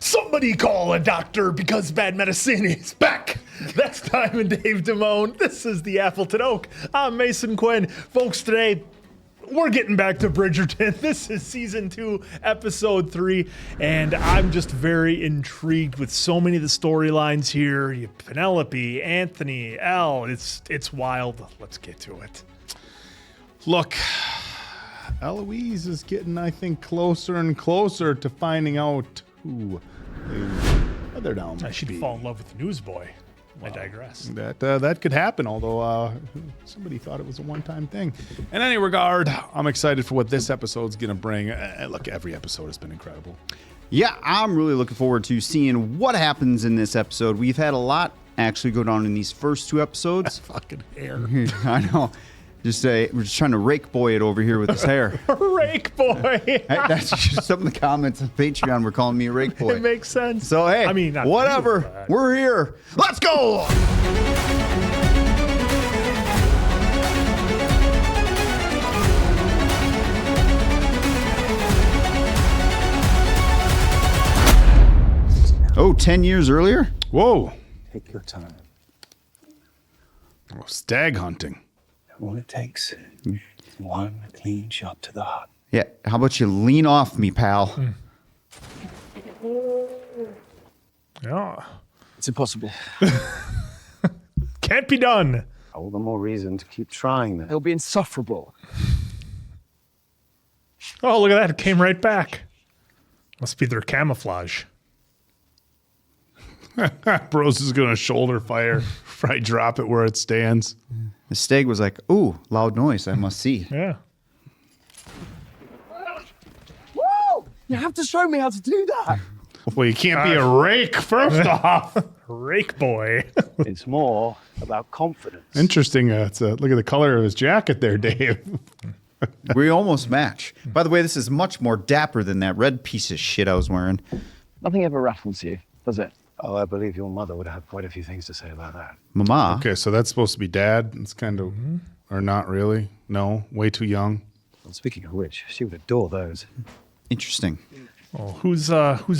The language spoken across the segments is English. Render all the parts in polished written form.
Somebody call a doctor because bad medicine is back. That's Time and Dave Damone. This is the Appleton Oak. I'm Mason Quinn. Folks, today we're getting back to Bridgerton. This is season 2, episode 3, and I'm just very intrigued with so many of the storylines here. You Penelope, Anthony, Elle. It's wild. Let's get to it. Look, Eloise is getting, I think, closer and closer to finding out who the other down might She'd be. fall in love with the newsboy. I digress. That could happen, although somebody thought it was a one-time thing. In any regard, I'm excited for what this episode's going to bring. Look, every episode has been incredible. Yeah, I'm really looking forward to seeing what happens in this episode. We've had a lot actually go down in these first 2 episodes. Fucking hair. I know. We're just trying to rake boy it over here with his hair. Rake boy. That's just some of the comments on Patreon were calling me a rake boy. It makes sense. So hey, I mean, not whatever. you, but... We're here. Let's go. Oh, 10 years earlier? Whoa. Take your time. Oh, stag hunting. All it takes is one clean shot to the heart. Yeah, how about you lean off me, pal? Yeah. It's impossible. Can't be done. All the more reason to keep trying then. It'll be insufferable. Oh, look at that. It came right back. Must be their camouflage. Bros is going to shoulder fire. Right, drop it where it stands. The stag was like, ooh, loud noise, I must see. Yeah. Woo! You have to show me how to do that. Well, you can't be a rake, first off. Rake boy. It's more about confidence. Interesting. Look at the color of his jacket there, Dave. We almost match. By the way, this is much more dapper than that red piece of shit I was wearing. Nothing ever rattles you, does it? Oh, I believe your mother would have quite a few things to say about that. Mama. Okay, so that's supposed to be dad. It's kind of, or not really. No, way too young. Well, speaking of which, she would adore those. Interesting. Well, who's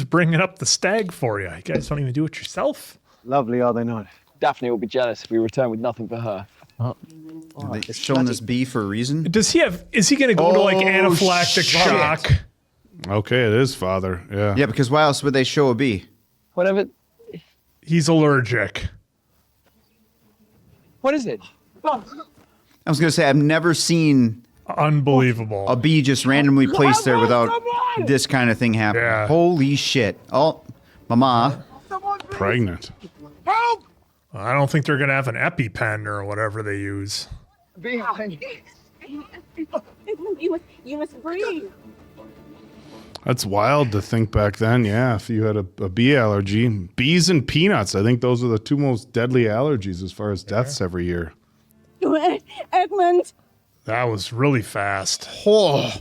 bringing up the stag for you? You guys don't even do it yourself? Lovely, are they not? Daphne will be jealous if we return with nothing for her. Are they showing this B for a reason? Is he going to go to like anaphylactic shock? Okay, it is father. Yeah. Yeah, because why else would they show a B? Whatever. He's allergic. What is it? I was going to say, I've never seen Unbelievable. a bee just randomly placed there without this kind of thing happening. Yeah. Holy shit. Oh, Mama. Pregnant. Help! I don't think they're going to have an EpiPen or whatever they use. Behind. You must breathe. That's wild to think back then. Yeah, if you had a bee allergy. Bees and peanuts, I think those are the 2 most deadly allergies as far as deaths every year. Edmund. That was really fast. Oh.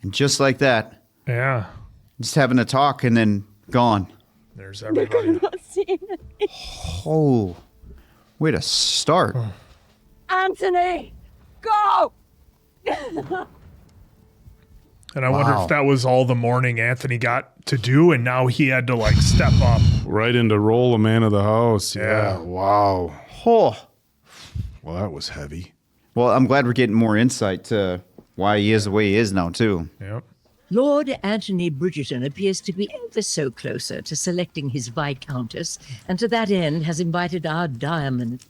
And just like that, Yeah. just having a talk and then gone. There's everybody. Oh. Way to start. Anthony, go! And I wonder Wow. if that was all the morning Anthony got to do, and now he had to like step up. Right into role of man of the house. Yeah. Yeah. Wow. Oh. Well, that was heavy. Well, I'm glad we're getting more insight to why he is the way he is now, too. Yep. Lord Anthony Bridgerton appears to be ever so closer to selecting his Viscountess, and to that end has invited our diamond.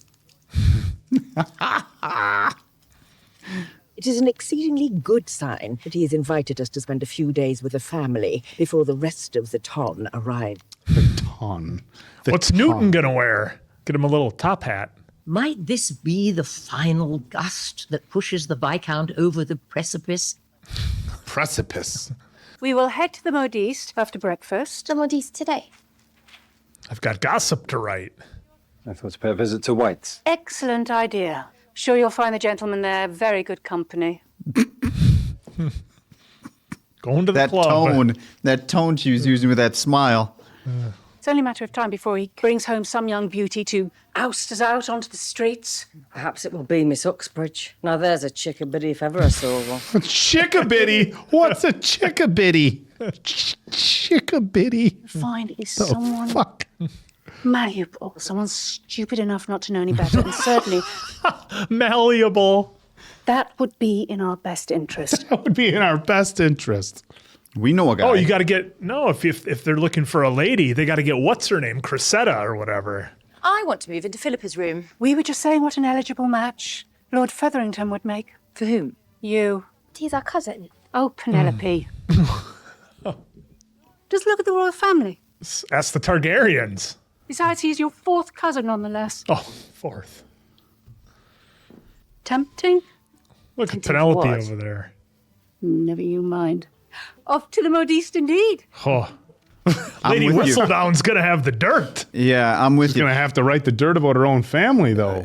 It is an exceedingly good sign that he has invited us to spend a few days with the family before the rest of the ton arrive. Ton. What's Newton going to wear? Get him a little top hat. Might this be the final gust that pushes the Viscount over the precipice? Precipice. We will head to the Modiste after breakfast. The Modiste today. I've got gossip to write. I thought to pay a visit to White's. Excellent idea. Sure you'll find the gentleman there very good company. Going to the That club. tone she was using with that smile. It's only a matter of time before he brings home some young beauty to oust us out onto the streets. Perhaps it will be Miss Uxbridge. Now there's a chickabiddy if ever I saw one. Chickabiddy? What's a chickabiddy? Chickabiddy. Find is someone Fuck. malleable, someone stupid enough not to know any better, and certainly Malleable. that would be in our best interest. That would be in our best interest. We know a guy. Oh, you got to get if they're looking for a lady, they got to get what's her name, Cressetta or whatever. I want to move into Philippa's room. We were just saying what an eligible match Lord Featherington would make. For whom? You. He's our cousin. Oh, Penelope. Just look at the royal family. Ask the Targaryens. Besides, he's your fourth cousin nonetheless. Oh, fourth. Tempting? Look at Penelope what? over there. Never you mind. Off to the modiste indeed. Oh. Lady with you. Whistledown's going to have the dirt. Yeah, I'm with She's you. going to have to write the dirt about her own family, though.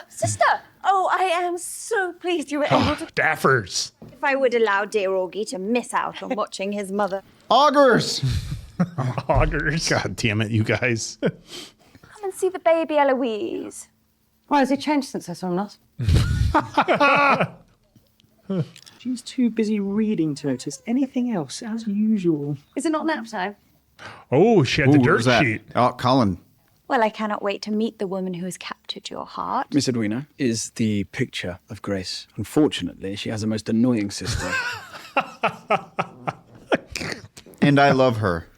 Sister! Oh, I am so pleased you were able to... Daffers. If I would allow dear Augie to miss out on watching his mother. Augers. Augers. God damn it, you guys. Come and see the baby Eloise. Why has it changed since I saw him last? She's too busy reading to notice anything else, as usual. Is it not nap time? Oh, she had the Ooh, what dirt was that? sheet. Oh, Colin. Well, I cannot wait to meet the woman who has captured your heart. Miss Edwina is the picture of grace. Unfortunately, she has a most annoying sister. And I love her.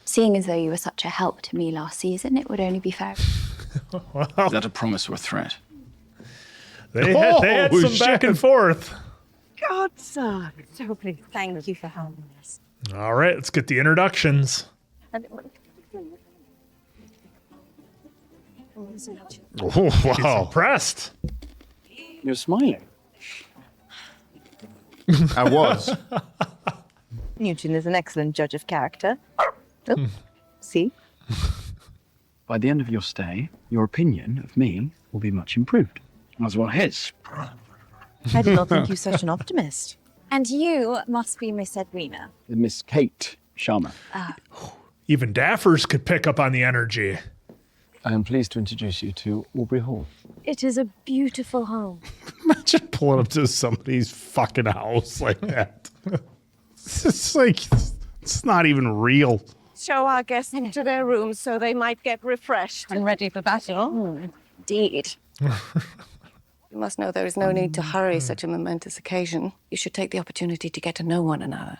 Seeing as though you were such a help to me last season, it would only be fair. Is that a promise or a threat? They had some back and forth. God, sir. So pleased. Thank you for helping us. All right, let's get the introductions. Oh, wow. Impressed. You're smiling. I was. Newton is an excellent judge of character. Oh, see? By the end of your stay, your opinion of me will be much improved. As well his. I did not think you such an optimist. And you must be Miss Edwina. Miss Kate Sharma. Even Daffers could pick up on the energy. I am pleased to introduce you to Aubrey Hall. It is a beautiful home. Imagine pulling up to somebody's fucking house like that. It's just like, it's not even real. Show our guests into their rooms so they might get refreshed and ready for battle. Indeed. You must know there is no need to hurry such a momentous occasion. You should take the opportunity to get to know one another.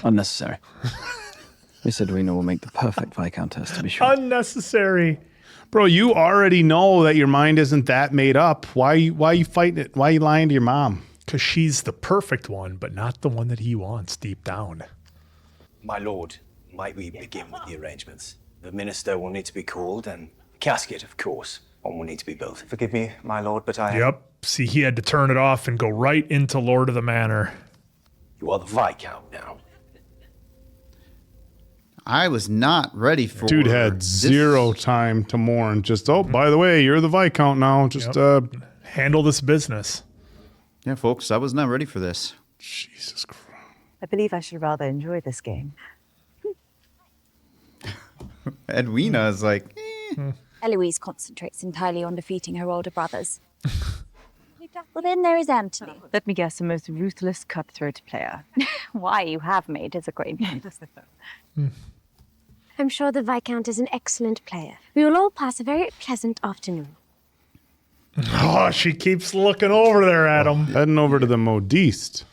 Unnecessary. Miss Edwina will make the perfect Viscountess, to be sure. Unnecessary. Bro, you already know that your mind isn't that made up. Why you fighting it? Why you lying to your mom? Because she's the perfect one, but not the one that he wants deep down. My lord, might we begin with the arrangements? The minister will need to be called, and casket, of course. One will need to be built. Forgive me, my lord, but I... Yep. See, he had to turn it off and go right into Lord of the Manor. You are the Viscount now. I was not ready for Dude had this. zero time to mourn. Just, oh, by the way, you're the Viscount now. Just, handle this business. Yeah, folks, I was not ready for this. Jesus Christ. I believe I should rather enjoy this game. Edwina is like, Eloise concentrates entirely on defeating her older brothers. Well, then there is Anthony. Let me guess, a most ruthless, cutthroat player. Why, you have made his acquaintance. I'm sure the Viscount is an excellent player. We will all pass a very pleasant afternoon. Oh, she keeps looking over there at him. Heading over to the modiste.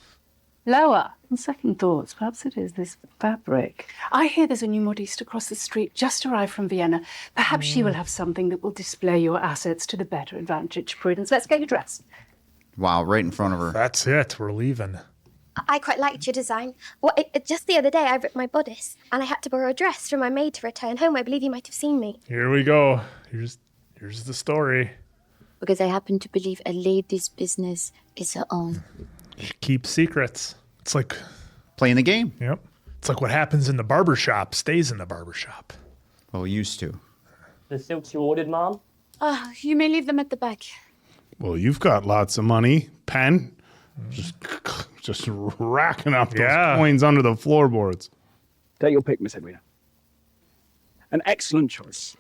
Lower. On second thoughts, perhaps it is this fabric. I hear there's a new modiste across the street, just arrived from Vienna. Perhaps she will have something that will display your assets to the better advantage. Prudence, let's get you dressed. wow, right in front of her. That's it. We're leaving. I quite liked your design. Well, just the other day, I ripped my bodice, and I had to borrow a dress from my maid to return home. I believe you might have seen me. Here we go. Here's the story. Because I happen to believe a lady's business is her own. She keeps secrets. It's like playing the game. Yep. It's like what happens in the barbershop stays in the barbershop. Well, used to. The silks you ordered, Mom? Oh, you may leave them at the back. Well, you've got lots of money. Pen. Just racking up those coins under the floorboards. Take your pick, Miss Edwina. An excellent choice.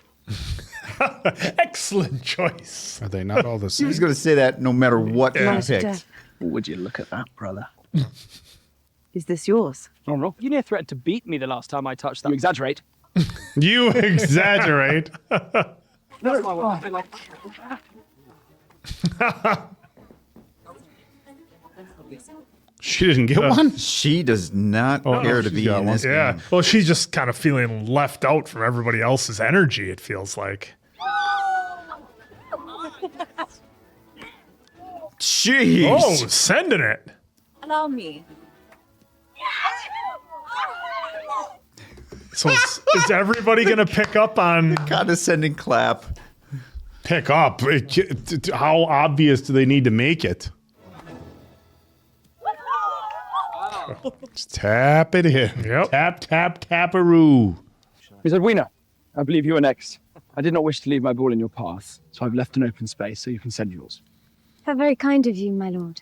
Excellent choice. Are they not all the He same? was going to say that no matter what he picked. Would you look at that, brother? Is this yours? Oh, no. You near threatened to beat me the last time I touched that. You exaggerate. You exaggerate. She didn't get one. She does not care to she be got in one. this Yeah. game. Well, she's just kind of feeling left out from everybody else's energy, it feels like. Jeez. Oh, sending it. Allow me. So is everybody going to pick up on... Condescending clap. Pick up. How obvious do they need to make it? Just tap it in. Yep. Tap, tap, taparoo. Miss Edwina, I believe you are next. I did not wish to leave my ball in your path, so I've left an open space so you can send yours. How very kind of you, my lord.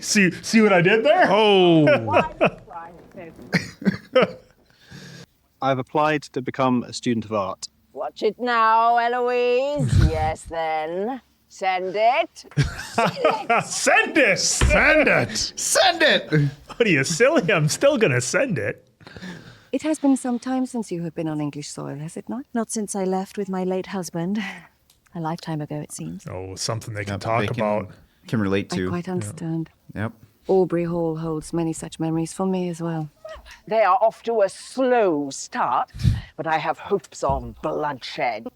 See what I did there? Oh. I've applied to become a student of art. Watch it now, Eloise. Yes, then. Send it. Send it! Send it! Send it! What are you, silly? I'm still going to send it. It has been some time since you have been on English soil, has it not? Not since I left with my late husband. A lifetime ago, it seems. Oh, something they can Yep, talk they about. Can relate I to. quite understand. Yep. Aubrey Hall holds many such memories for me as well. They are off to a slow start, but I have hopes of bloodshed.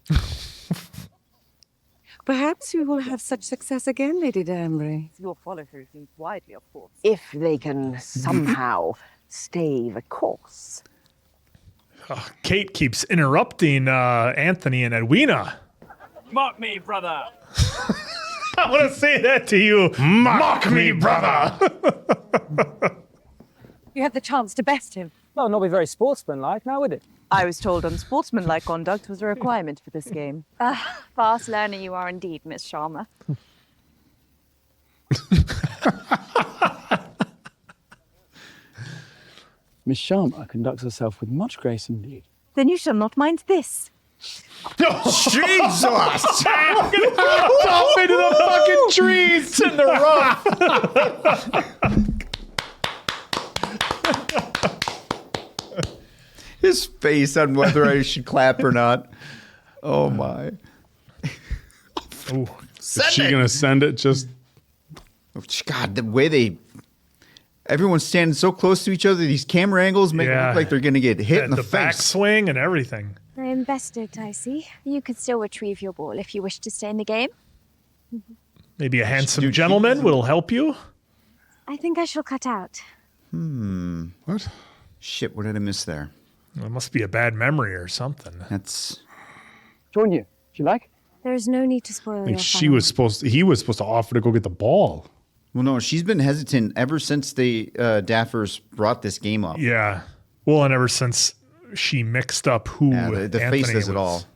Perhaps you will have such success again, Lady Danbury. Your follow-through seems widely, of course. If they can somehow stay the course. Kate keeps interrupting Anthony and Edwina. Mock me, brother. I want to say that to you. Mock me, brother. You had the chance to best him. Well, not be very sportsmanlike, now would it? I was told unsportsmanlike conduct was a requirement for this game. Fast learner you are indeed, Miss Sharma. Miss Sharma conducts herself with much grace indeed. Then you shall not mind this. Jesus! Jump into the fucking trees. It's in the rough. His face on whether I should clap or not. Oh my. Ooh. Is she going to send it just... God, the way everyone's standing so close to each other, these camera angles make it look like they're going to get hit in the face. Backswing and everything. I invested, I see. You could still retrieve your ball if you wish to stay in the game. Maybe a handsome gentleman will help you. I think I shall cut out. What? Shit, what did I miss there? It must be a bad memory or something. That's... Join you, if you like. There is no need to spoil I think your he was supposed to offer to go get the ball. Well, no, she's been hesitant ever since the Daffers brought this game up. Yeah. Well, and ever since she mixed up who the face Anthony does it was.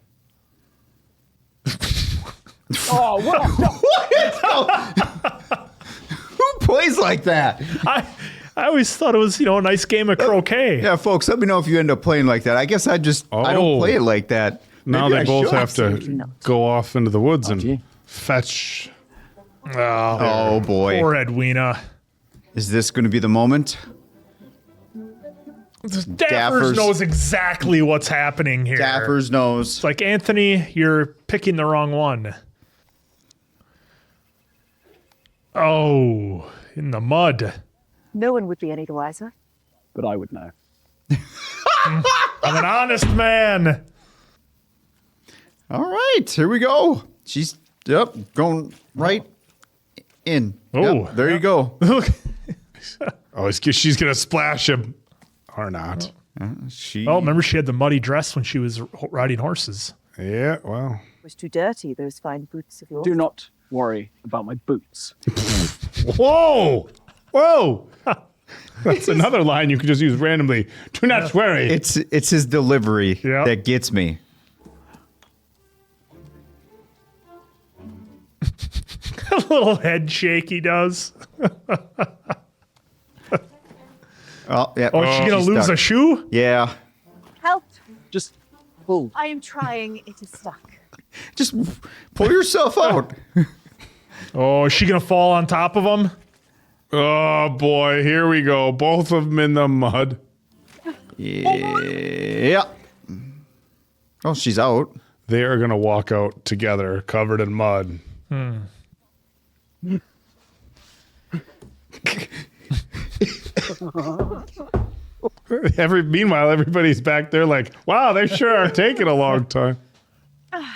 all. Oh, what? Who plays like that? I always thought it was, a nice game of croquet. Yeah, folks, let me know if you end up playing like that. I guess I don't play it like that. Now Maybe they I both should. have to go off into the woods and gee. fetch. Oh, boy. Poor Edwina. Is this going to be the moment? Daffers knows exactly what's happening here. Daffers knows. It's like, Anthony, you're picking the wrong one. Oh, in the mud. No one would be any the wiser. But I would know. I'm an honest man. All right, here we go. She's going right in. Oh, Yep, there you go. Look. She's going to splash him. Or not. Remember she had the muddy dress when she was riding horses. Yeah, well. It was too dirty, those fine boots of yours. Do not worry about my boots. Whoa! Whoa! That's another line you could just use randomly. Do not worry. It's his delivery that gets me. A little head shake he does. Oh, yeah. Oh, she's gonna lose stuck. a shoe? Yeah. Help! Just pull. I am trying. It is stuck. Just pull yourself out. Oh, is she gonna fall on top of him? Oh boy, here we go. Both of them in the mud. Yeah. Oh, she's out. They are gonna walk out together, covered in mud. Meanwhile, everybody's back there like, wow, they sure are taking a long time. I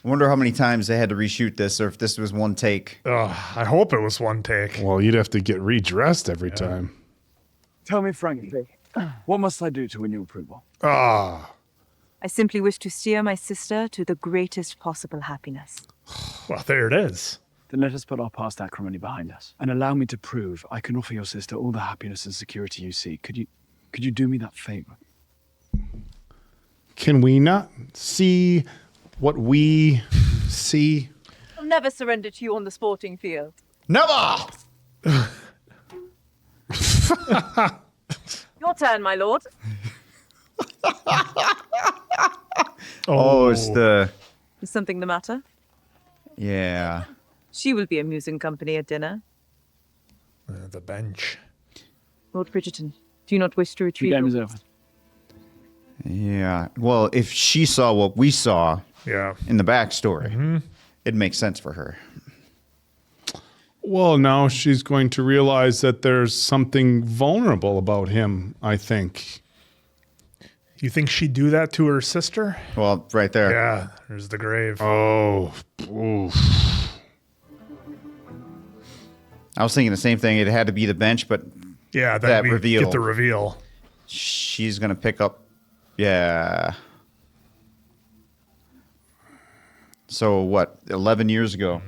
wonder how many times they had to reshoot this, or if this was one take. I hope it was one take. Well, you'd have to get redressed every time. Tell me frankly, what must I do to win your approval? Ah, I simply wish to steer my sister to the greatest possible happiness. Well, there it is. Then let us put our past acrimony behind us and allow me to prove I can offer your sister all the happiness and security you seek. Could you do me that favor? can we not see what we see? I'll never surrender to you on the sporting field. Never! Your turn, my lord. Oh, it's the... Is something the matter? Yeah. She will be amusing company at dinner. The bench. Lord Bridgerton, do you not wish to retrieve... The game is over. Yeah. Well, if she saw what we saw in the backstory, it makes sense for her. Well, now she's going to realize that there's something vulnerable about him, I think. You think she'd do that to her sister? Well, right there. Yeah, there's the grave. Oh, oof. I was thinking the same thing. It had to be the bench, but yeah, that we reveal. get the reveal. She's going to pick up. Yeah. So what? 11 years ago.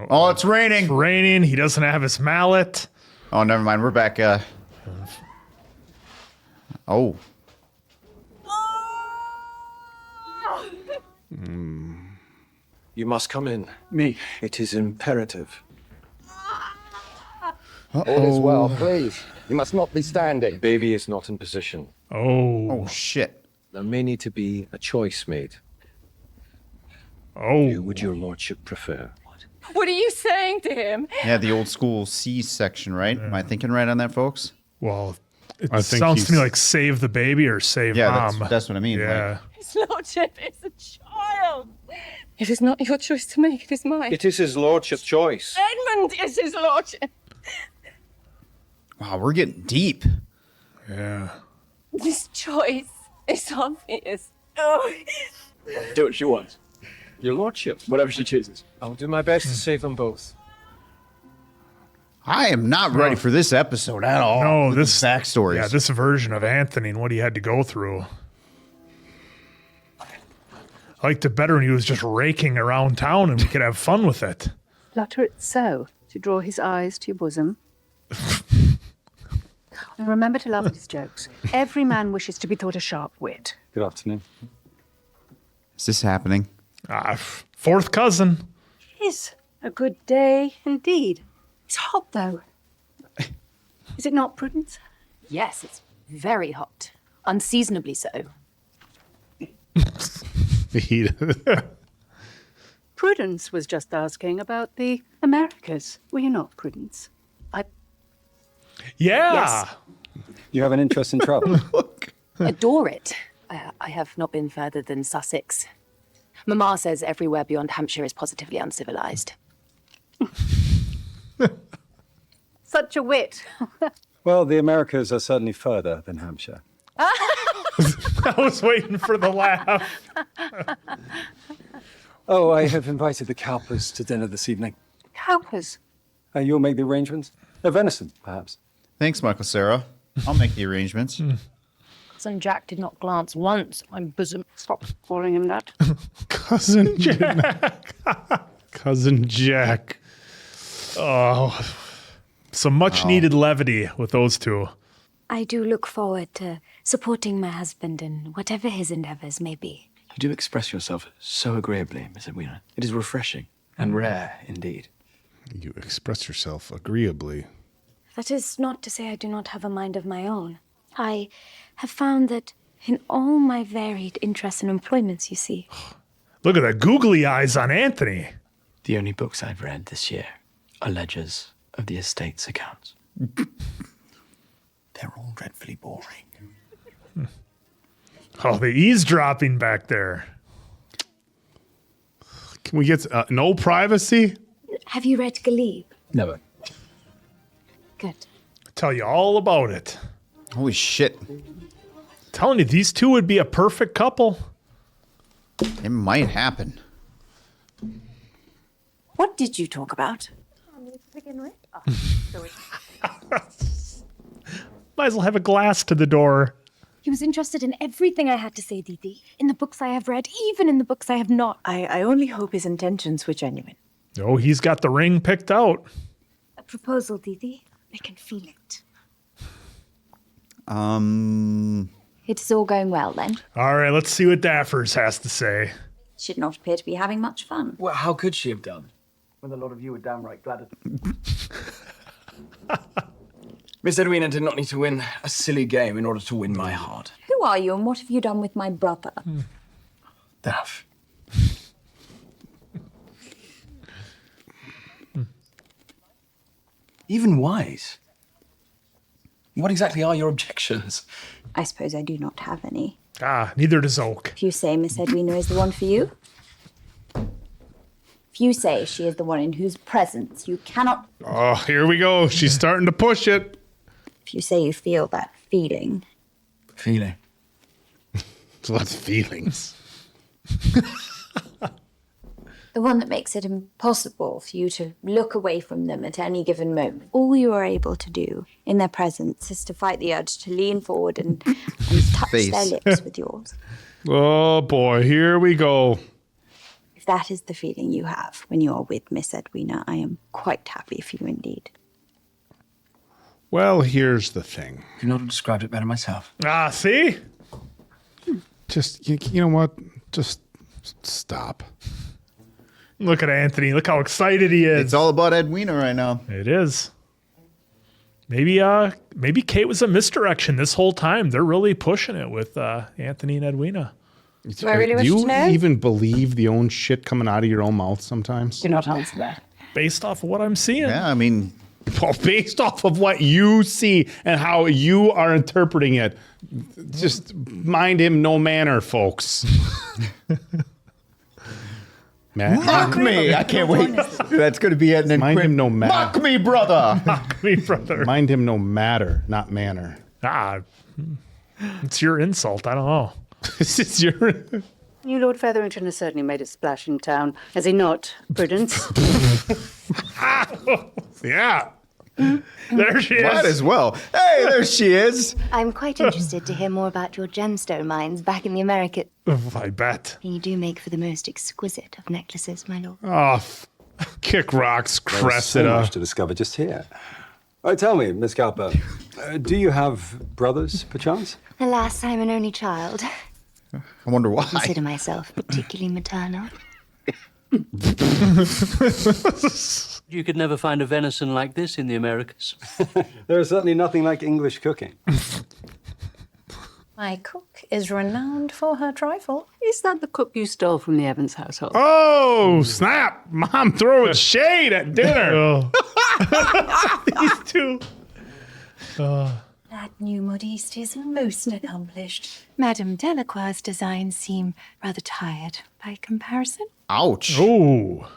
Oh, it's raining. It's raining. He doesn't have his mallet. Oh, never mind. We're back. Oh. You must come in. Me? It is imperative. All is well, please. You must not be standing. Baby is not in position. Oh, shit. There may need to be a choice made. Oh. Who would your lordship prefer? What are you saying to him? Yeah, the old school C-section, right? Am I thinking right on that, folks? Well, it I think sounds to me he's- like save the baby or save mom. That's what I mean. Yeah. His lordship is a child. It is not your choice to make. It is mine. It is his lordship's choice. Edmund is his lordship. Wow, we're getting deep. Yeah. This choice is obvious. Oh. Do what she wants. Your lordship. Whatever she chooses. I'll do my best to save them both. I am not ready for this episode at all. No, with this the backstories. Yeah, this version of Anthony and what he had to go through. I liked it better when he was just raking around town and we could have fun with it. Flutter it so, to draw his eyes to your bosom. And remember to laugh at his jokes. Every man wishes to be thought a sharp wit. Good afternoon. Is this happening? Fourth cousin. It is a good day indeed. It's hot, though. Is it not, Prudence? Yes, it's very hot. Unseasonably so. Prudence was just asking about the Americas. Were you not, Prudence? Yeah. Yes. You have an interest in travel? Adore it. I have not been further than Sussex. Mamma says everywhere beyond Hampshire is positively uncivilized. Such a wit. Well, the Americas are certainly further than Hampshire. I was waiting for the laugh. Oh, I have invited the Cowpers to dinner this evening. Cowpers? You'll make the arrangements? Venison, perhaps. Thanks, Michael Sarah. I'll make the arrangements. Cousin Jack did not glance once at my bosom. Stop calling him that. Cousin Jack. Cousin Jack. Oh, some much needed levity with those two. I do look forward to supporting my husband in whatever his endeavors may be. You do express yourself so agreeably, Miss Edwina. It is refreshing. And rare, indeed. You express yourself agreeably. That is not to say I do not have a mind of my own. I have found that in all my varied interests and employments, you see. Look at the googly eyes on Anthony. The only books I've read this year are ledgers of the estate's accounts. They're all dreadfully boring. Oh, the eavesdropping back there. Can we get no privacy? Have you read Galib? Never. Good. Tell you all about it. Holy shit. Telling you, these two would be a perfect couple. It might happen. What did you talk about? To begin with. Might as well have a glass to the door. He was interested in everything I had to say, Didi. In the books I have read, even in the books I have not. I only hope his intentions were genuine. Oh, he's got the ring picked out. A proposal, Didi. I can feel it. It's all going well then. All right, let's see what Daffers has to say. Should not appear to be having much fun. Well, how could she have done? When a lot of you were downright glad at Miss Edwina did not need to win a silly game in order to win my heart. Who are you and what have you done with my brother? Daff. Even wise. What exactly are your objections? I suppose I do not have any. Neither does Oak. If you say Miss Edwina is the one for you, if you say she is the one in whose presence you cannot, Oh, here we go. She's starting to push it. if you say you feel that feeling, Feeling. So that's feelings. the one that makes it impossible for you to look away from them at any given moment. All you are able to do in their presence is to fight the urge to lean forward and touch their lips with yours. Oh boy, here we go. If that is the feeling you have when you are with Miss Edwina, I am quite happy for you indeed. Well, here's the thing. Could not have described it better myself. See? Just, you know what? Just stop. Look at Anthony. Look how excited he is. It's all about Edwina right now. It is. Maybe Kate was a misdirection this whole time. They're really pushing it with Anthony and Edwina. Do I really wish Do to you know? even believe the own shit coming out of your own mouth sometimes? Do not answer that. Based off of what I'm seeing. Yeah, I mean, well, based off of what you see and how you are interpreting it, just mind him no manner, folks. mock me! I can't wait. That's going to be it. Mind him no matter. Mock me, brother! Mock me, brother. Mind him no matter, not manner. It's your insult. I don't know. This is your... You, Lord Featherington, has certainly made a splash in town, has he not, Prudence? Yeah. There she is. Might as well. Hey, there she is. I'm quite interested to hear more about your gemstone mines back in the Americas. I bet. You do make for the most exquisite of necklaces, my lord. Oh, kick rocks, There's so Cressida. much to discover just here. Oh, tell me, Miss Cowper, do you have brothers, perchance? Alas, I'm an only child. I wonder why. I consider myself particularly maternal. You could never find a venison like this in the Americas. There is certainly nothing like English cooking. My cook is renowned for her trifle. Is that the cook you stole from the Evans household? Oh, snap. Mom throwing shade at dinner. These two. That new modiste is most accomplished. Madame Delacroix's designs seem rather tired by comparison. Ouch. Oh.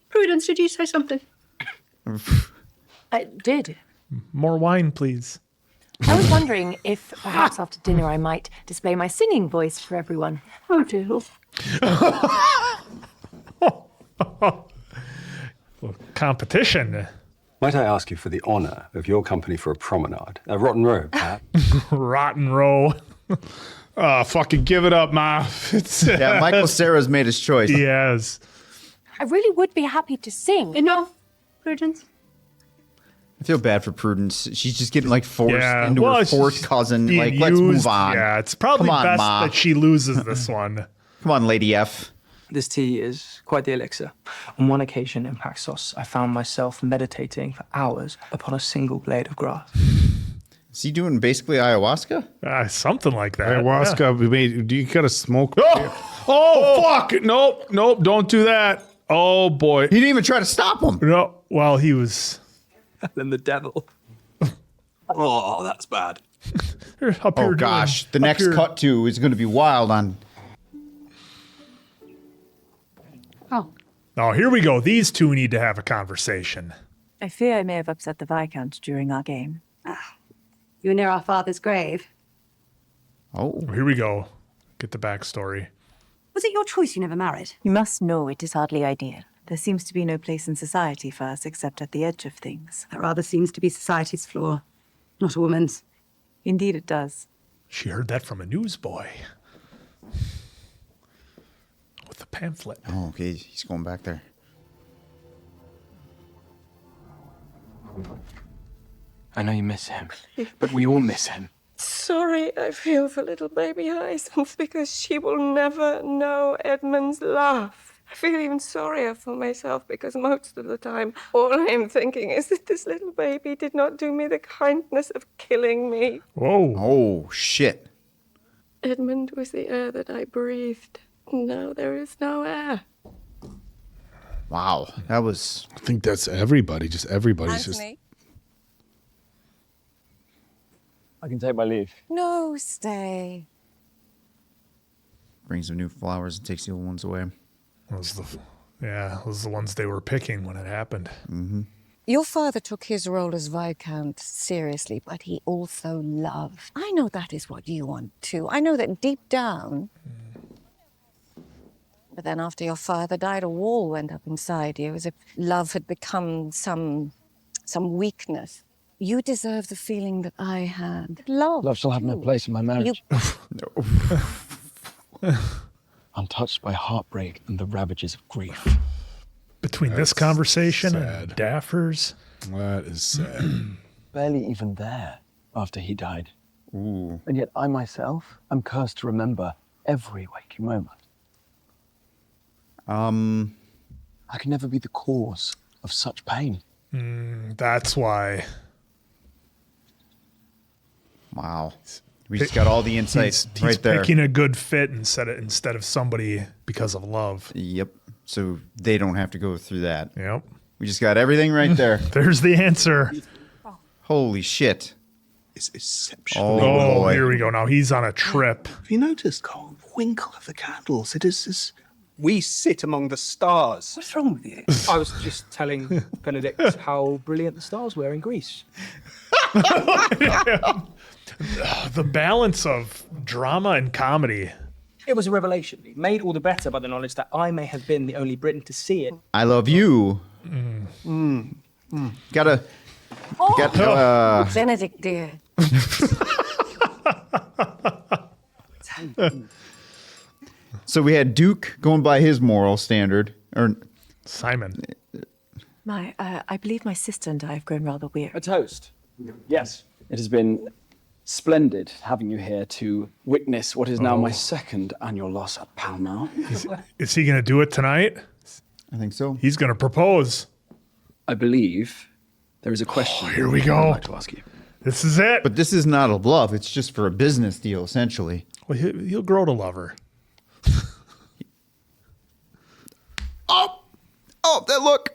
Prudence, did you say something? I did. More wine, please. I was wondering if perhaps after dinner I might display my singing voice for everyone. Oh, dear. Competition. Might I ask you for the honor of your company for a promenade? A Rotten Row, perhaps? Rotten Row. Oh, fucking give it up, Ma. Yeah, Michael Cera's made his choice. Yes. I really would be happy to sing. Enough, Prudence. I feel bad for Prudence. She's just getting like forced into well, her it's fourth just cousin. being Like, let's move used. on. Yeah, it's probably Come on, best Ma. that she loses this one. Come on, Lady F. This tea is quite the elixir. On one occasion in Paxos, I found myself meditating for hours upon a single blade of grass. Is he doing basically ayahuasca? Something like that. Ayahuasca. You gotta smoke. Oh, fuck! Nope, don't do that. Oh boy, he didn't even try to stop him. No, well, he was. Then the devil. Oh, that's bad. Oh gosh, the next cut to is going to be wild on. Oh, here we go. These two need to have a conversation. I fear I may have upset the Viscount during our game. You were near our father's grave. Oh. Here we go. Get the backstory. Was it your choice you never married? You must know it is hardly ideal. There seems to be no place in society for us except at the edge of things. That rather seems to be society's flaw, not a woman's. Indeed it does. She heard that from a newsboy. With the pamphlet. Oh, okay. He's going back there. I know you miss him, but we all miss him. Sorry, I feel for little baby Hyacinth because she will never know Edmund's laugh. I feel even sorrier for myself because most of the time all I am thinking is that this little baby did not do me the kindness of killing me. Whoa. Oh, shit. Edmund was the air that I breathed. Now there is no air. Wow. That was... I think that's everybody. Just everybody's Anthony? I can take my leave. No, stay. Brings them new flowers and takes the old ones away. Those are the ones they were picking when it happened. Mm-hmm. Your father took his role as Viscount seriously, but he also loved. I know that is what you want too. I know that deep down. But then after your father died, a wall went up inside you, as if love had become some weakness. You deserve the feeling that I had. Love shall have no place in my marriage. No. I'm touched by heartbreak and the ravages of grief. Between this conversation and Daffer's. That is sad. Barely even there after he died. Ooh. And yet I myself am cursed to remember every waking moment. I can never be the cause of such pain. That's why. Wow. We just got all the insights He's right there. picking a good fit instead of somebody because of love. Yep. So they don't have to go through that. Yep. We just got everything right there. There's the answer. Holy shit. It's exceptional. Oh, boy. Here we go. Now he's on a trip. Have you noticed, Cole, the winkle of the candles? It is. We sit among the stars. What's wrong with you? I was just telling Benedict how brilliant the stars were in Greece. The balance of drama and comedy. It was a revelation, made all the better by the knowledge that I may have been the only Briton to see it. I love you. Gotta. Benedict, dear. So we had Duke going by his moral standard, or Simon. I believe my sister and I have grown rather weary. A toast. Yes. It has been splendid having you here to witness what is now my second annual loss at Pall Mall. Is he going to do it tonight? I think so. He's going to propose. I believe there is a question. Here we go. I'd like to ask you. This is it. But this is not a love. It's just for a business deal, essentially. Well, he'll grow to love her. Oh, that look.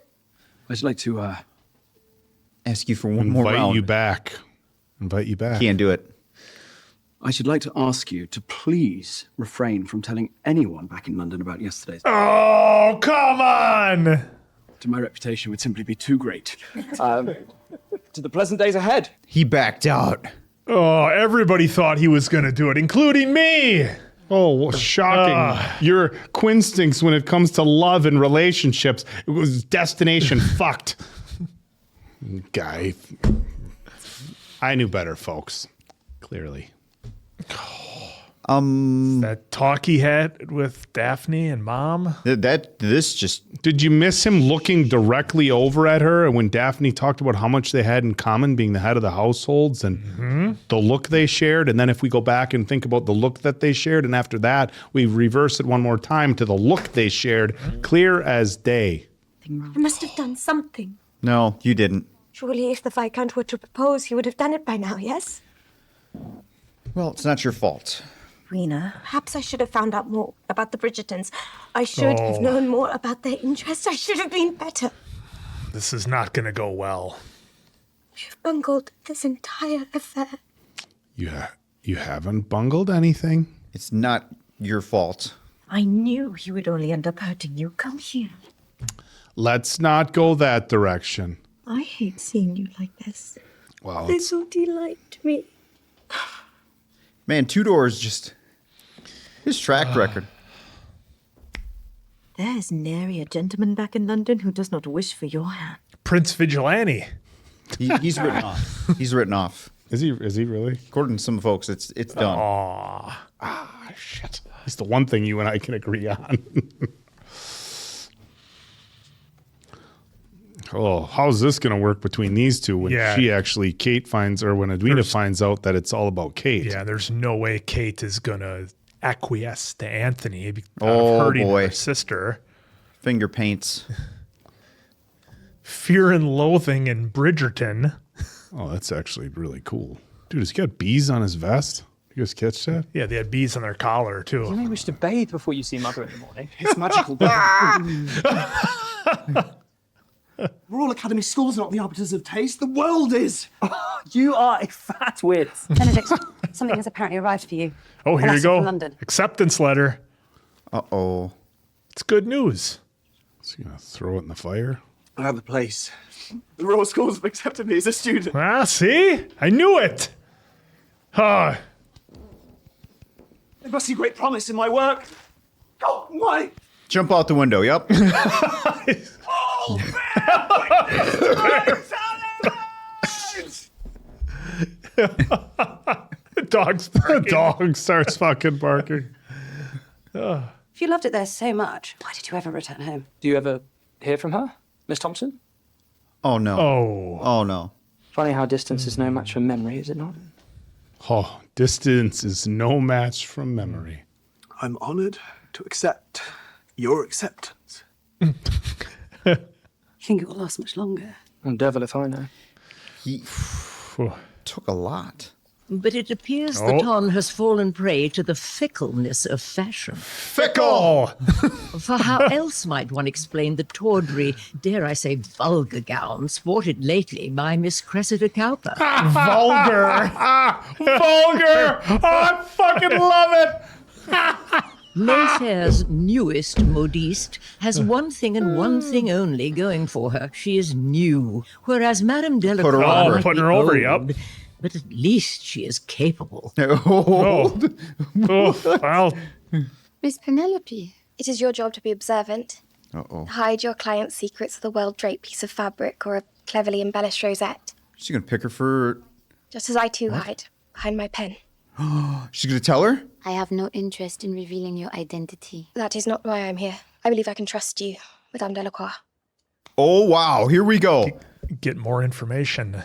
I'd like to ask you for one more round. Invite you back. Can't do it. I should like to ask you to please refrain from telling anyone back in London about yesterday's. Oh, come on! My reputation would simply be too great. To the pleasant days ahead. He backed out. Oh, everybody thought he was going to do it, including me. Oh, well, shocking. Your quinstinks when it comes to love and relationships. It was destination fucked. Guy. I knew better, folks. Clearly. That talk he had with Daphne and Mom. Did you miss him looking directly over at her and when Daphne talked about how much they had in common being the head of the households and the look they shared? And then if we go back and think about the look that they shared, and after that, we reverse it one more time to the look they shared, clear as day. I must have done something. No, you didn't. Surely if the Viscount were to propose, he would have done it by now, yes? Well, it's not your fault. Rena. Perhaps I should have found out more about the Bridgertons. I should have known more about their interests. I should have been better. This is not going to go well. You've bungled this entire affair. You haven't bungled anything. It's not your fault. I knew he would only end up hurting you. Come here. Let's not go that direction. I hate seeing you like this. Wow. This will delight me. Man, Tudor's just his track record. There is nary a gentleman back in London who does not wish for your hand. Prince Vigilante. He's written off. He's written off. Is he really? According to some folks, it's done. Shit. It's the one thing you and I can agree on. Oh, how's this going to work between these two when Kate finds, or when Edwina finds out that it's all about Kate? Yeah, there's no way Kate is going to acquiesce to Anthony out Oh, of hurting boy. her sister. Finger paints. Fear and Loathing in Bridgerton. Oh, that's actually really cool. Dude, has he got bees on his vest? You guys catch that? Yeah, they had bees on their collar, too. You may wish to bathe before you see Mother in the morning. It's magical. Royal Academy schools are not the arbiters of taste. The world is. You are a fat wit. Benedict, something has apparently arrived for you. Oh, A here you letter go. from London. Acceptance letter. Uh-oh. It's good news. Is he going to throw it in the fire? I have the place. The Royal Schools have accepted me as a student. Ah, see? I knew it. Ah. They must see great promise in my work. Oh, my. Jump out the window, yep. The dog starts fucking barking. If you loved it there so much, why did you ever return home? Do you ever hear from her, Miss Thompson? Oh, no. Oh, no. Funny how distance is no match for memory, is it not? Oh, distance is no match from memory. I'm honored to accept your acceptance. You think it will last much longer? Oh, devil if I know. He took a lot. But it appears the Ton has fallen prey to the fickleness of fashion. Fickle! For how else might one explain the tawdry, dare I say vulgar gown sported lately by Miss Cressida Cowper? Vulgar! Vulgar! Oh, I fucking love it! Mayfair's newest modiste has one thing and one thing only going for her. She is new, whereas Madame Delacroix might be putting her over, old, yep. but at least she is capable. Well. Miss Penelope, it is your job to be observant. Uh-oh. Hide your client's secrets with a well-draped piece of fabric or a cleverly embellished rosette. She's going to pick her for... Just as I too hide behind my pen. She's going to tell her? I have no interest in revealing your identity. That is not why I'm here. I believe I can trust you, Madame Delacroix. Oh, wow. Here we go. Get more information.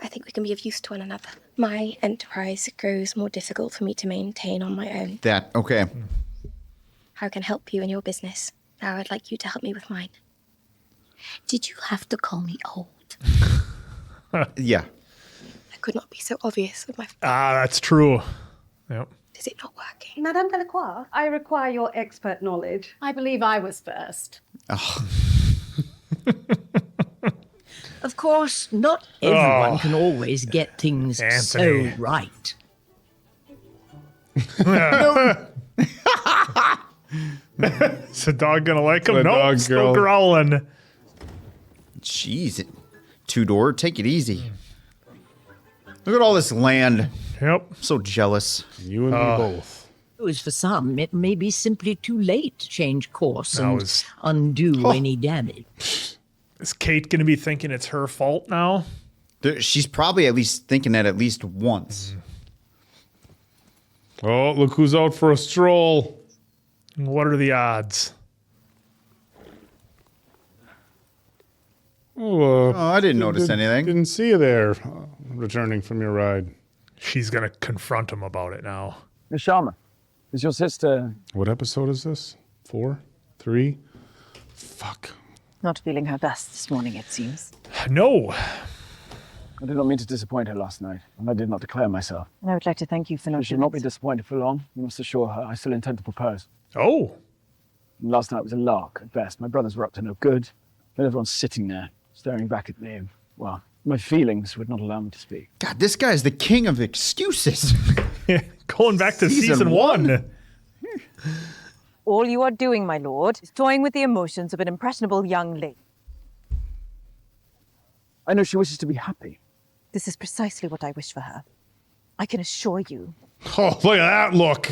I think we can be of use to one another. My enterprise grows more difficult for me to maintain on my own. Okay. How can I help you in your business? Now I'd like you to help me with mine. Did you have to call me old? Yeah. I could not be so obvious with my... That's true. Yep. Is it not working? Madame Delacroix, I require your expert knowledge. I believe I was first. Oh. Of course, not everyone can always get things Anthony. so right. Is the dog gonna like him? The No, dog still girl. growling. Jeez. Tudor, take it easy. Look at all this land. Yep. I'm so jealous. You and me both. As for some, it may be simply too late to change course Now and is- undo any damage. Is Kate gonna be thinking it's her fault now? She's probably at least thinking that at least once. Oh, look who's out for a stroll. What are the odds? Oh, I didn't notice anything. Didn't see you there, returning from your ride. She's going to confront him about it now. Miss Sharma, is your sister... What episode is this? 4? 3? Fuck. Not feeling her best this morning, it seems. No. I did not mean to disappoint her last night, and I did not declare myself. And I would like to thank you for not She should not be disappointed for long. You must assure her I still intend to propose. Oh. And last night was a lark at best. My brothers were up to no good. And everyone's sitting there, staring back at me. Well, my feelings would not allow me to speak. God, this guy's the king of excuses. Going back to season one. All you are doing, my lord, is toying with the emotions of an impressionable young lady. I know she wishes to be happy. This is precisely what I wish for her. I can assure you. Oh, look at that look.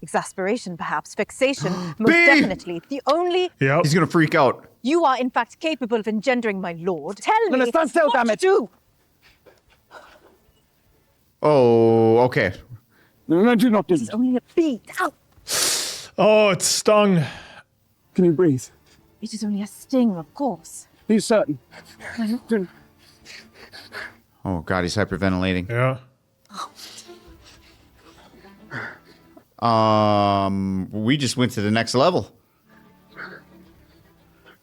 Exasperation, perhaps. Fixation, most definitely. The only... Yep. He's going to freak out. You are, in fact, capable of engendering, my lord. Tell me stand still, what damn to it. do. Oh, okay. No, do not do this. This is only a beat. Ow. Oh, it's stung. Can you breathe? It is only a sting, of course. Are you certain? Oh, God, he's hyperventilating. Yeah. We just went to the next level.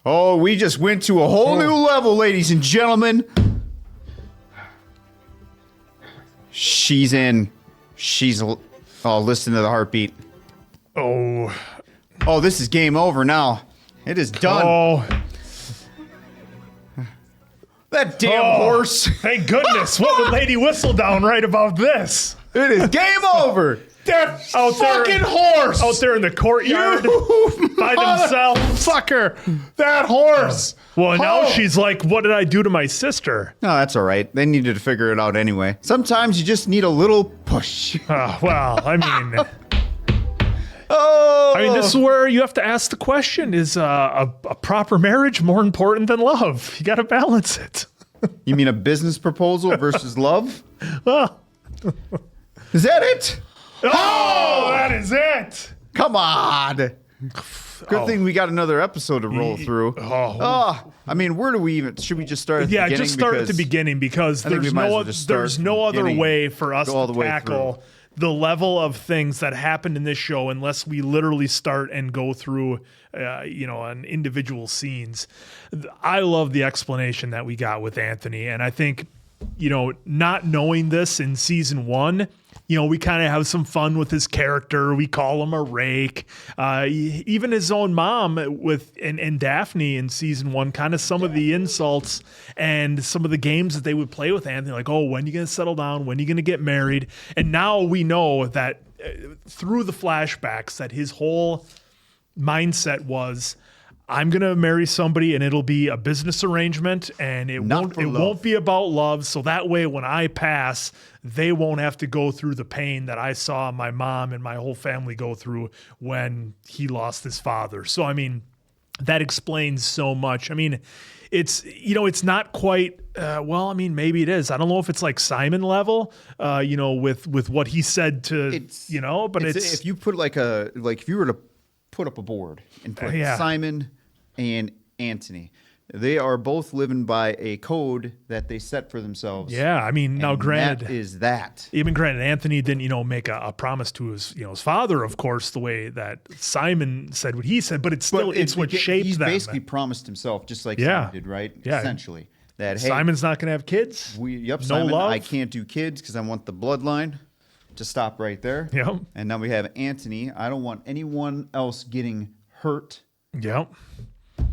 Oh, we just went to a whole new level, ladies and gentlemen. She's in. Listen to the heartbeat. Oh. Oh, this is game over now. It is done. Oh. That damn horse. Thank goodness. What would Lady Whistledown write about this? It is game over. That fucking horse. Out there in the courtyard by themselves. Fucker. That horse. Well, now she's like, what did I do to my sister? No, that's all right. They needed to figure it out anyway. Sometimes you just need a little push. Well, I mean... Oh! I mean, this is where you have to ask the question, is a proper marriage more important than love? You got to balance it. You mean a business proposal versus love? Well... Is that it? Oh, that is it. Come on. Good thing we got another episode to roll through. I mean, where do we even... Should we just start at the beginning? Just start at the beginning because there's no other way for us to tackle the level of things that happened in this show unless we literally start and go through, on individual scenes. I love the explanation that we got with Anthony, and I think, not knowing this in season one, we kind of have some fun with his character. We call him a rake. Even his own mom and Daphne in season one, kind of some of the insults and some of the games that they would play with Anthony, like, oh, when are you going to settle down? When are you going to get married? And now we know that through the flashbacks that his whole mindset was, I'm going to marry somebody and it'll be a business arrangement and it won't be about love. So that way, when I pass, they won't have to go through the pain that I saw my mom and my whole family go through when he lost his father. So, I mean, that explains so much. I mean, it's not quite, maybe it is. I don't know if it's like Simon level, with what he said to, but it's if you put if you were to put up a board and put Simon and Anthony, they are both living by a code that they set for themselves. Yeah, I mean, now granted, even granted, Anthony didn't, make a promise to his, his father, of course, the way that Simon said what he said, but it's still, it's what shaped he's them. He's basically promised himself, just like Simon did, right? Yeah. Essentially. That, hey, Simon's not going to have kids. No Simon, love. I can't do kids because I want the bloodline to stop right there. Yep. And now we have Anthony. I don't want anyone else getting hurt. Yep.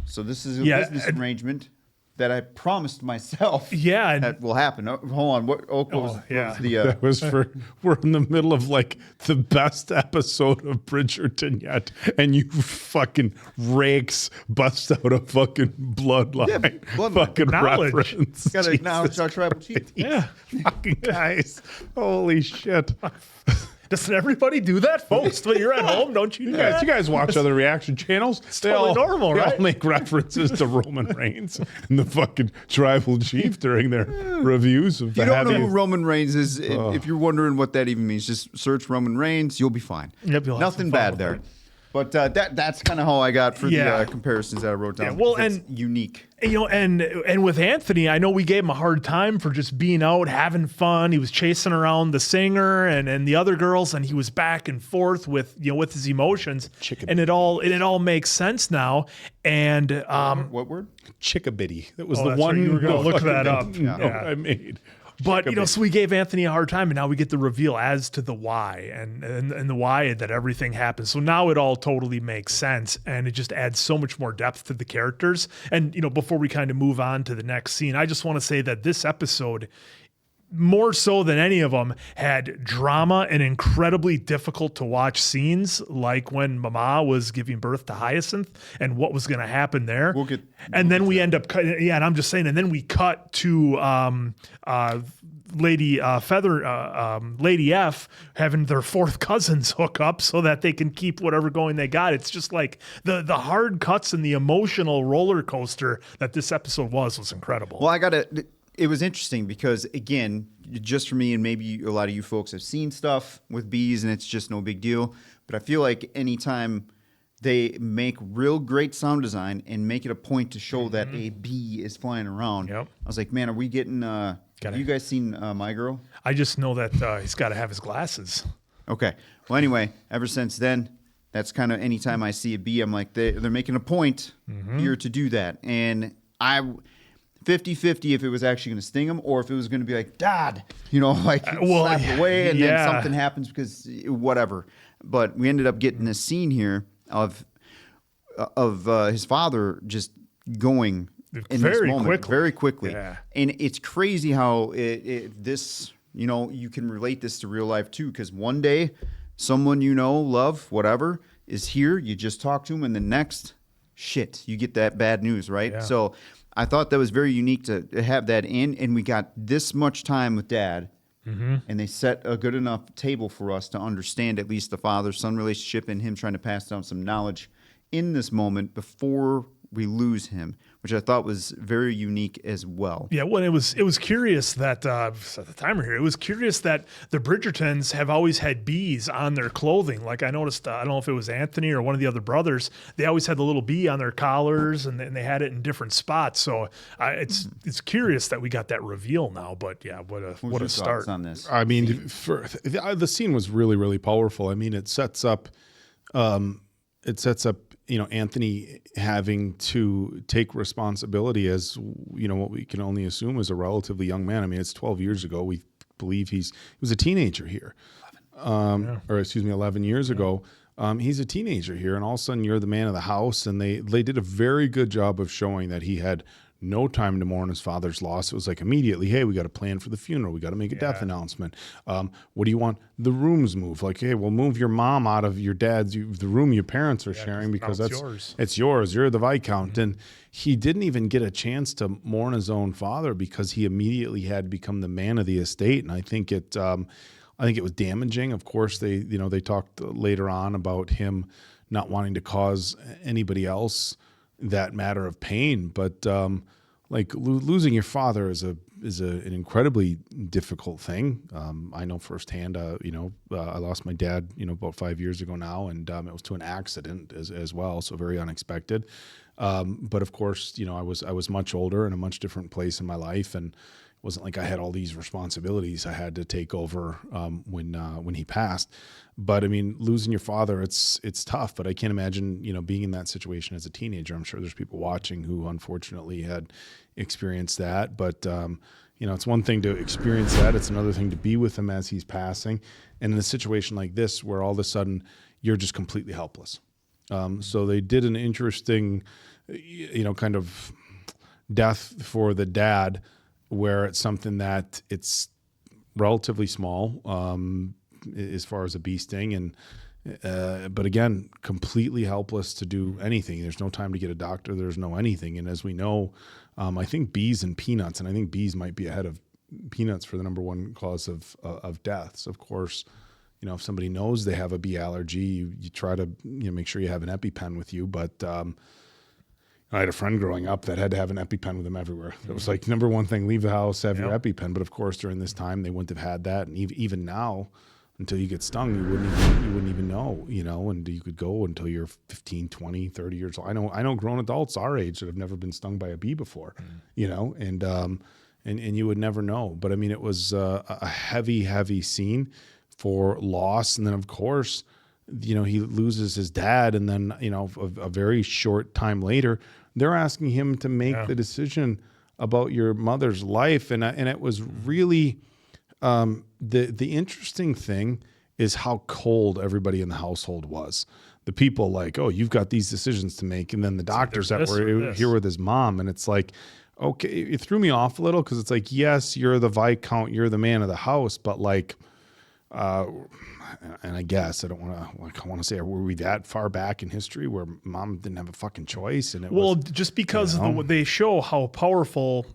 So this is a business arrangement that I promised myself. Yeah, that will happen. Hold on. What was the? That was we're in the middle of like the best episode of Bridgerton yet, and you fucking rakes bust out a fucking bloodline, fucking knowledge. reference. Got to acknowledge our tribal chief. Yeah, fucking guys, holy shit. Doesn't everybody do that, folks? When you're at home, don't you? You guys watch other reaction channels. It's totally normal, they right? all make references to Roman Reigns and the fucking tribal chief during their reviews of the You don't know heavy. who Roman Reigns is. If you're wondering what that even means, just search Roman Reigns. You'll be fine. Yep, you'll have Nothing some fun bad with there. it. But that's kind of how I got for Yeah. the comparisons that I wrote down. Yeah, well, because and- it's unique. And with Anthony, I know we gave him a hard time for just being out having fun. He was chasing around the singer and the other girls, and he was back and forth with with his emotions. And it all makes sense now. And what word? Chickabiddy. That was the that's one right. You were gonna look that up. note I made. But so we gave Anthony a hard time, and now we get the reveal as to the why and the why that everything happens. So now it all totally makes sense, and it just adds so much more depth to the characters. And before we kind of move on to the next scene, I just want to say that this episode, more so than any of them, had drama and incredibly difficult to watch scenes, like when Mama was giving birth to Hyacinth and what was going to happen there. And then we end up cutting. Yeah, and I'm just saying. And then we cut to Lady F having their fourth cousins hook up so that they can keep whatever going they got. It's just like the hard cuts and the emotional roller coaster that this episode was incredible. Well, it was interesting because, again, just for me, and maybe a lot of you folks have seen stuff with bees and it's just no big deal. But I feel like anytime they make real great sound design and make it a point to show that a bee is flying around, I was like, man, are we getting... have you guys seen My Girl? I just know that he's got to have his glasses. Okay. Well, anyway, ever since then, that's kind of anytime I see a bee, I'm like, they're making a point here to do that. And 50-50 if it was actually going to sting him or if it was going to be like, Dad, slap it away and then something happens because whatever. But we ended up getting this scene here of his father just going in this moment very quickly. Yeah. And it's crazy how this, you can relate this to real life too, because one day someone love, whatever, is here, you just talk to him, and the next, you get that bad news, right? Yeah. So I thought that was very unique to have that in, and we got this much time with Dad, and they set a good enough table for us to understand at least the father-son relationship and him trying to pass down some knowledge in this moment before we lose him, which I thought was very unique as well. Yeah, well, it was curious that at the timer here, it was curious that the Bridgertons have always had bees on their clothing. Like I noticed, I don't know if it was Anthony or one of the other brothers, they always had the little bee on their collars, and they had it in different spots. So it's curious that we got that reveal now. But yeah, what a start on this. I mean, the scene was really, really powerful. I mean, it sets up. Anthony having to take responsibility as, what we can only assume is a relatively young man. I mean, it's 12 years ago. We believe he was a teenager here. 11 years ago. He's a teenager here, and all of a sudden you're the man of the house, and they did a very good job of showing that he had no time to mourn his father's loss. It was like immediately, hey, we got to plan for the funeral. We got to make a death announcement. What do you want? The rooms moved. Like, hey, we'll move your mom out of your the room your parents are sharing because it's yours. It's yours. You're the Viscount. And he didn't even get a chance to mourn his own father because he immediately had to become the man of the estate. And I think it was damaging. Of course, they talked later on about him not wanting to cause anybody else that matter of pain, but losing your father is an incredibly difficult thing. I know firsthand. I lost my dad, about 5 years ago now, and it was to an accident as well, so very unexpected. But of course, I was much older in a much different place in my life, and it wasn't like I had all these responsibilities I had to take over when he passed. But I mean, losing your father, it's tough. But I can't imagine, being in that situation as a teenager. I'm sure there's people watching who unfortunately had experienced that. But it's one thing to experience that; it's another thing to be with him as he's passing. And in a situation like this, where all of a sudden you're just completely helpless. So they did an interesting, kind of death for the dad, where it's something that it's relatively small as far as a bee sting, and but again, completely helpless to do anything. There's no time to get a doctor. There's no anything. And as we know, I think bees and peanuts, and I think bees might be ahead of peanuts for the number one cause of deaths. Of course, if somebody knows they have a bee allergy, you try to make sure you have an EpiPen with you. But I had a friend growing up that had to have an EpiPen with him everywhere. It was like number one thing: leave the house, have your EpiPen. But of course, during this time, they wouldn't have had that, and even now, until you get stung, you wouldn't even know, and you could go until you're 15, 20, 30 years old. I know grown adults our age that have never been stung by a bee before, and you would never know. But I mean, it was a heavy scene for loss. And then of course, he loses his dad. And then, a very short time later, they're asking him to make the decision about your mother's life. And it was really, the interesting thing is how cold everybody in the household was. The people like, oh, you've got these decisions to make. And then the doctors that were here with his mom. And it's like, okay, it threw me off a little because it's like, yes, you're the Viscount, you're the man of the house, but like, and I guess I want to say, were we that far back in history where mom didn't have a fucking choice? And just because they show how powerful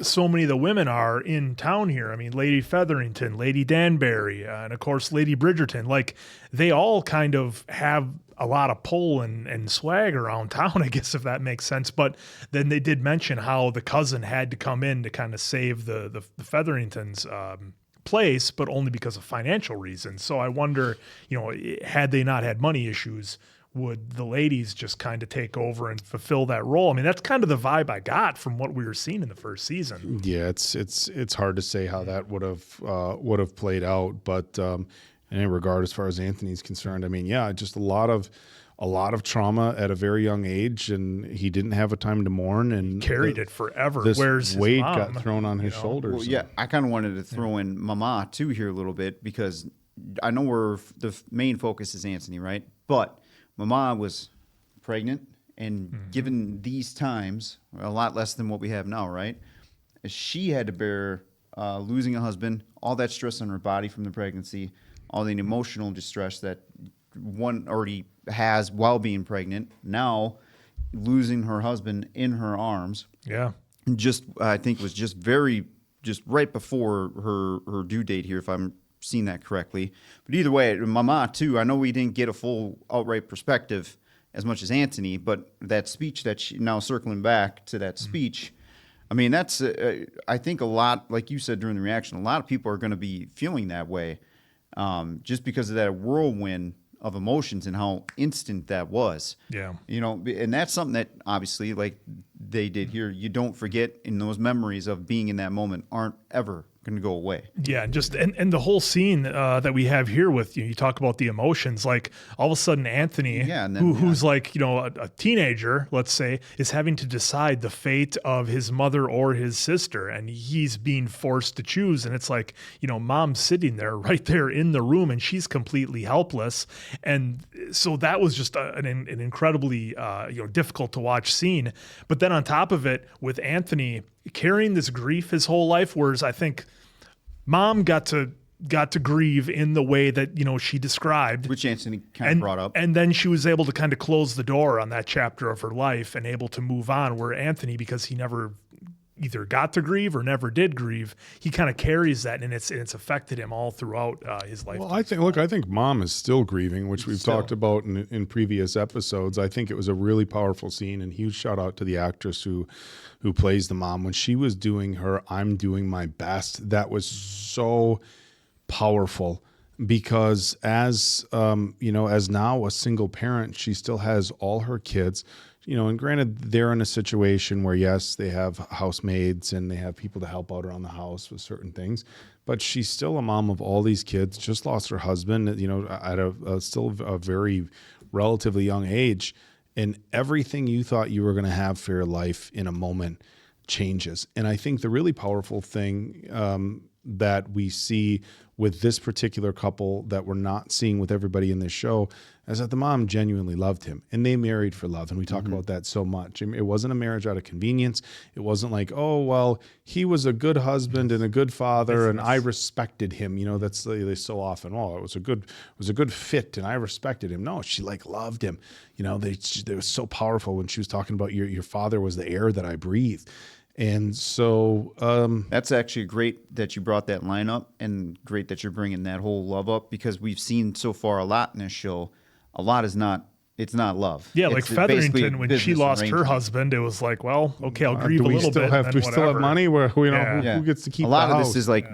so many of the women are in town here. I mean, Lady Featherington, Lady Danbury, and of course, Lady Bridgerton. Like, they all kind of have a lot of pull and swag around town, I guess, if that makes sense. But then they did mention how the cousin had to come in to kind of save the Featheringtons' place, but only because of financial reasons. So I wonder, had they not had money issues, would the ladies just kind of take over and fulfill that role? I mean, that's kind of the vibe I got from what we were seeing in the first season. Yeah, it's hard to say how that would have played out, but in any regard, as far as Anthony's concerned, I mean, yeah, just a lot of trauma at a very young age, and he didn't have a time to mourn, and carried it forever. This Where's weight his mom? got thrown on his shoulders. Well, yeah, I kind of wanted to throw in Mama too here a little bit, because I know the main focus is Anthony, right? But Mama was pregnant, and given these times, a lot less than what we have now, right? She had to bear losing a husband, all that stress on her body from the pregnancy, all the emotional distress that one already has while being pregnant. Now, losing her husband in her arms. Yeah. I think was just right before her due date here, if I'm seeing that correctly. But either way, Mama too, I know we didn't get a full outright perspective as much as Anthony, but that speech that she, now circling back to that speech, I mean, that's, I think a lot, like you said during the reaction, a lot of people are going to be feeling that way just because of that whirlwind of emotions and how instant that was. Yeah. And that's something that obviously, like they did here, you don't forget, in those memories of being in that moment aren't ever going to go away. Yeah, and the whole scene that we have here with you talk about the emotions, like all of a sudden Anthony, who's like, a teenager, let's say, is having to decide the fate of his mother or his sister, and he's being forced to choose. And it's like, mom's sitting there right there in the room, and she's completely helpless. And so that was just an incredibly difficult to watch scene. But then on top of it, with Anthony carrying this grief his whole life, whereas I think mom got to grieve in the way that she described, which Anthony kind of brought up, and then she was able to kind of close the door on that chapter of her life and able to move on. Where Anthony, because he never either got to grieve or never did grieve, he kind of carries that, and it's affected him all throughout his life. Well, I think mom is still grieving, which we've talked about in previous episodes. I think it was a really powerful scene, and huge shout out to the actress who plays the mom. When she was doing her "I'm doing my best," that was so powerful, because as now a single parent, she still has all her kids. And granted, they're in a situation where, yes, they have housemaids and they have people to help out around the house with certain things, but she's still a mom of all these kids, just lost her husband, at a very relatively young age. And everything you thought you were going to have for your life in a moment changes. And I think the really powerful thing that we see with this particular couple that we're not seeing with everybody in this show is that the mom genuinely loved him, and they married for love. And we talk about that so much. I mean, it wasn't a marriage out of convenience. It wasn't like, oh, well, he was a good husband and a good father, and I respected him. That's they so often, it was a good fit and I respected him. No, she loved him. They was so powerful when she was talking about your father was the air that I breathed. And so that's actually great that you brought that line up, and great that you're bringing that whole love up, because we've seen so far a lot in this show. A lot is not. It's not love. Yeah, it's like basically a Featherington, when she business lost her arrangement. husband, it was like, well, okay, I'll grieve do a we little still bit. have and do then we still have whatever. money? Where who gets to keep a lot the of house? this is like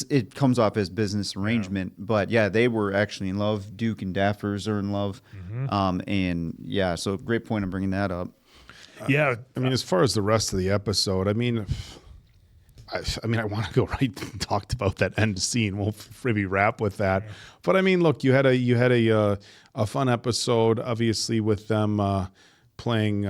it comes off as business arrangement, but yeah, they were actually in love. Duke and Daffers are in love, and yeah, so great point of bringing that up. Yeah, I mean, as far as the rest of the episode, I mean, I want to go right and talk about that end scene. We'll maybe wrap with that. But I mean, look, you had a fun episode, obviously, with them playing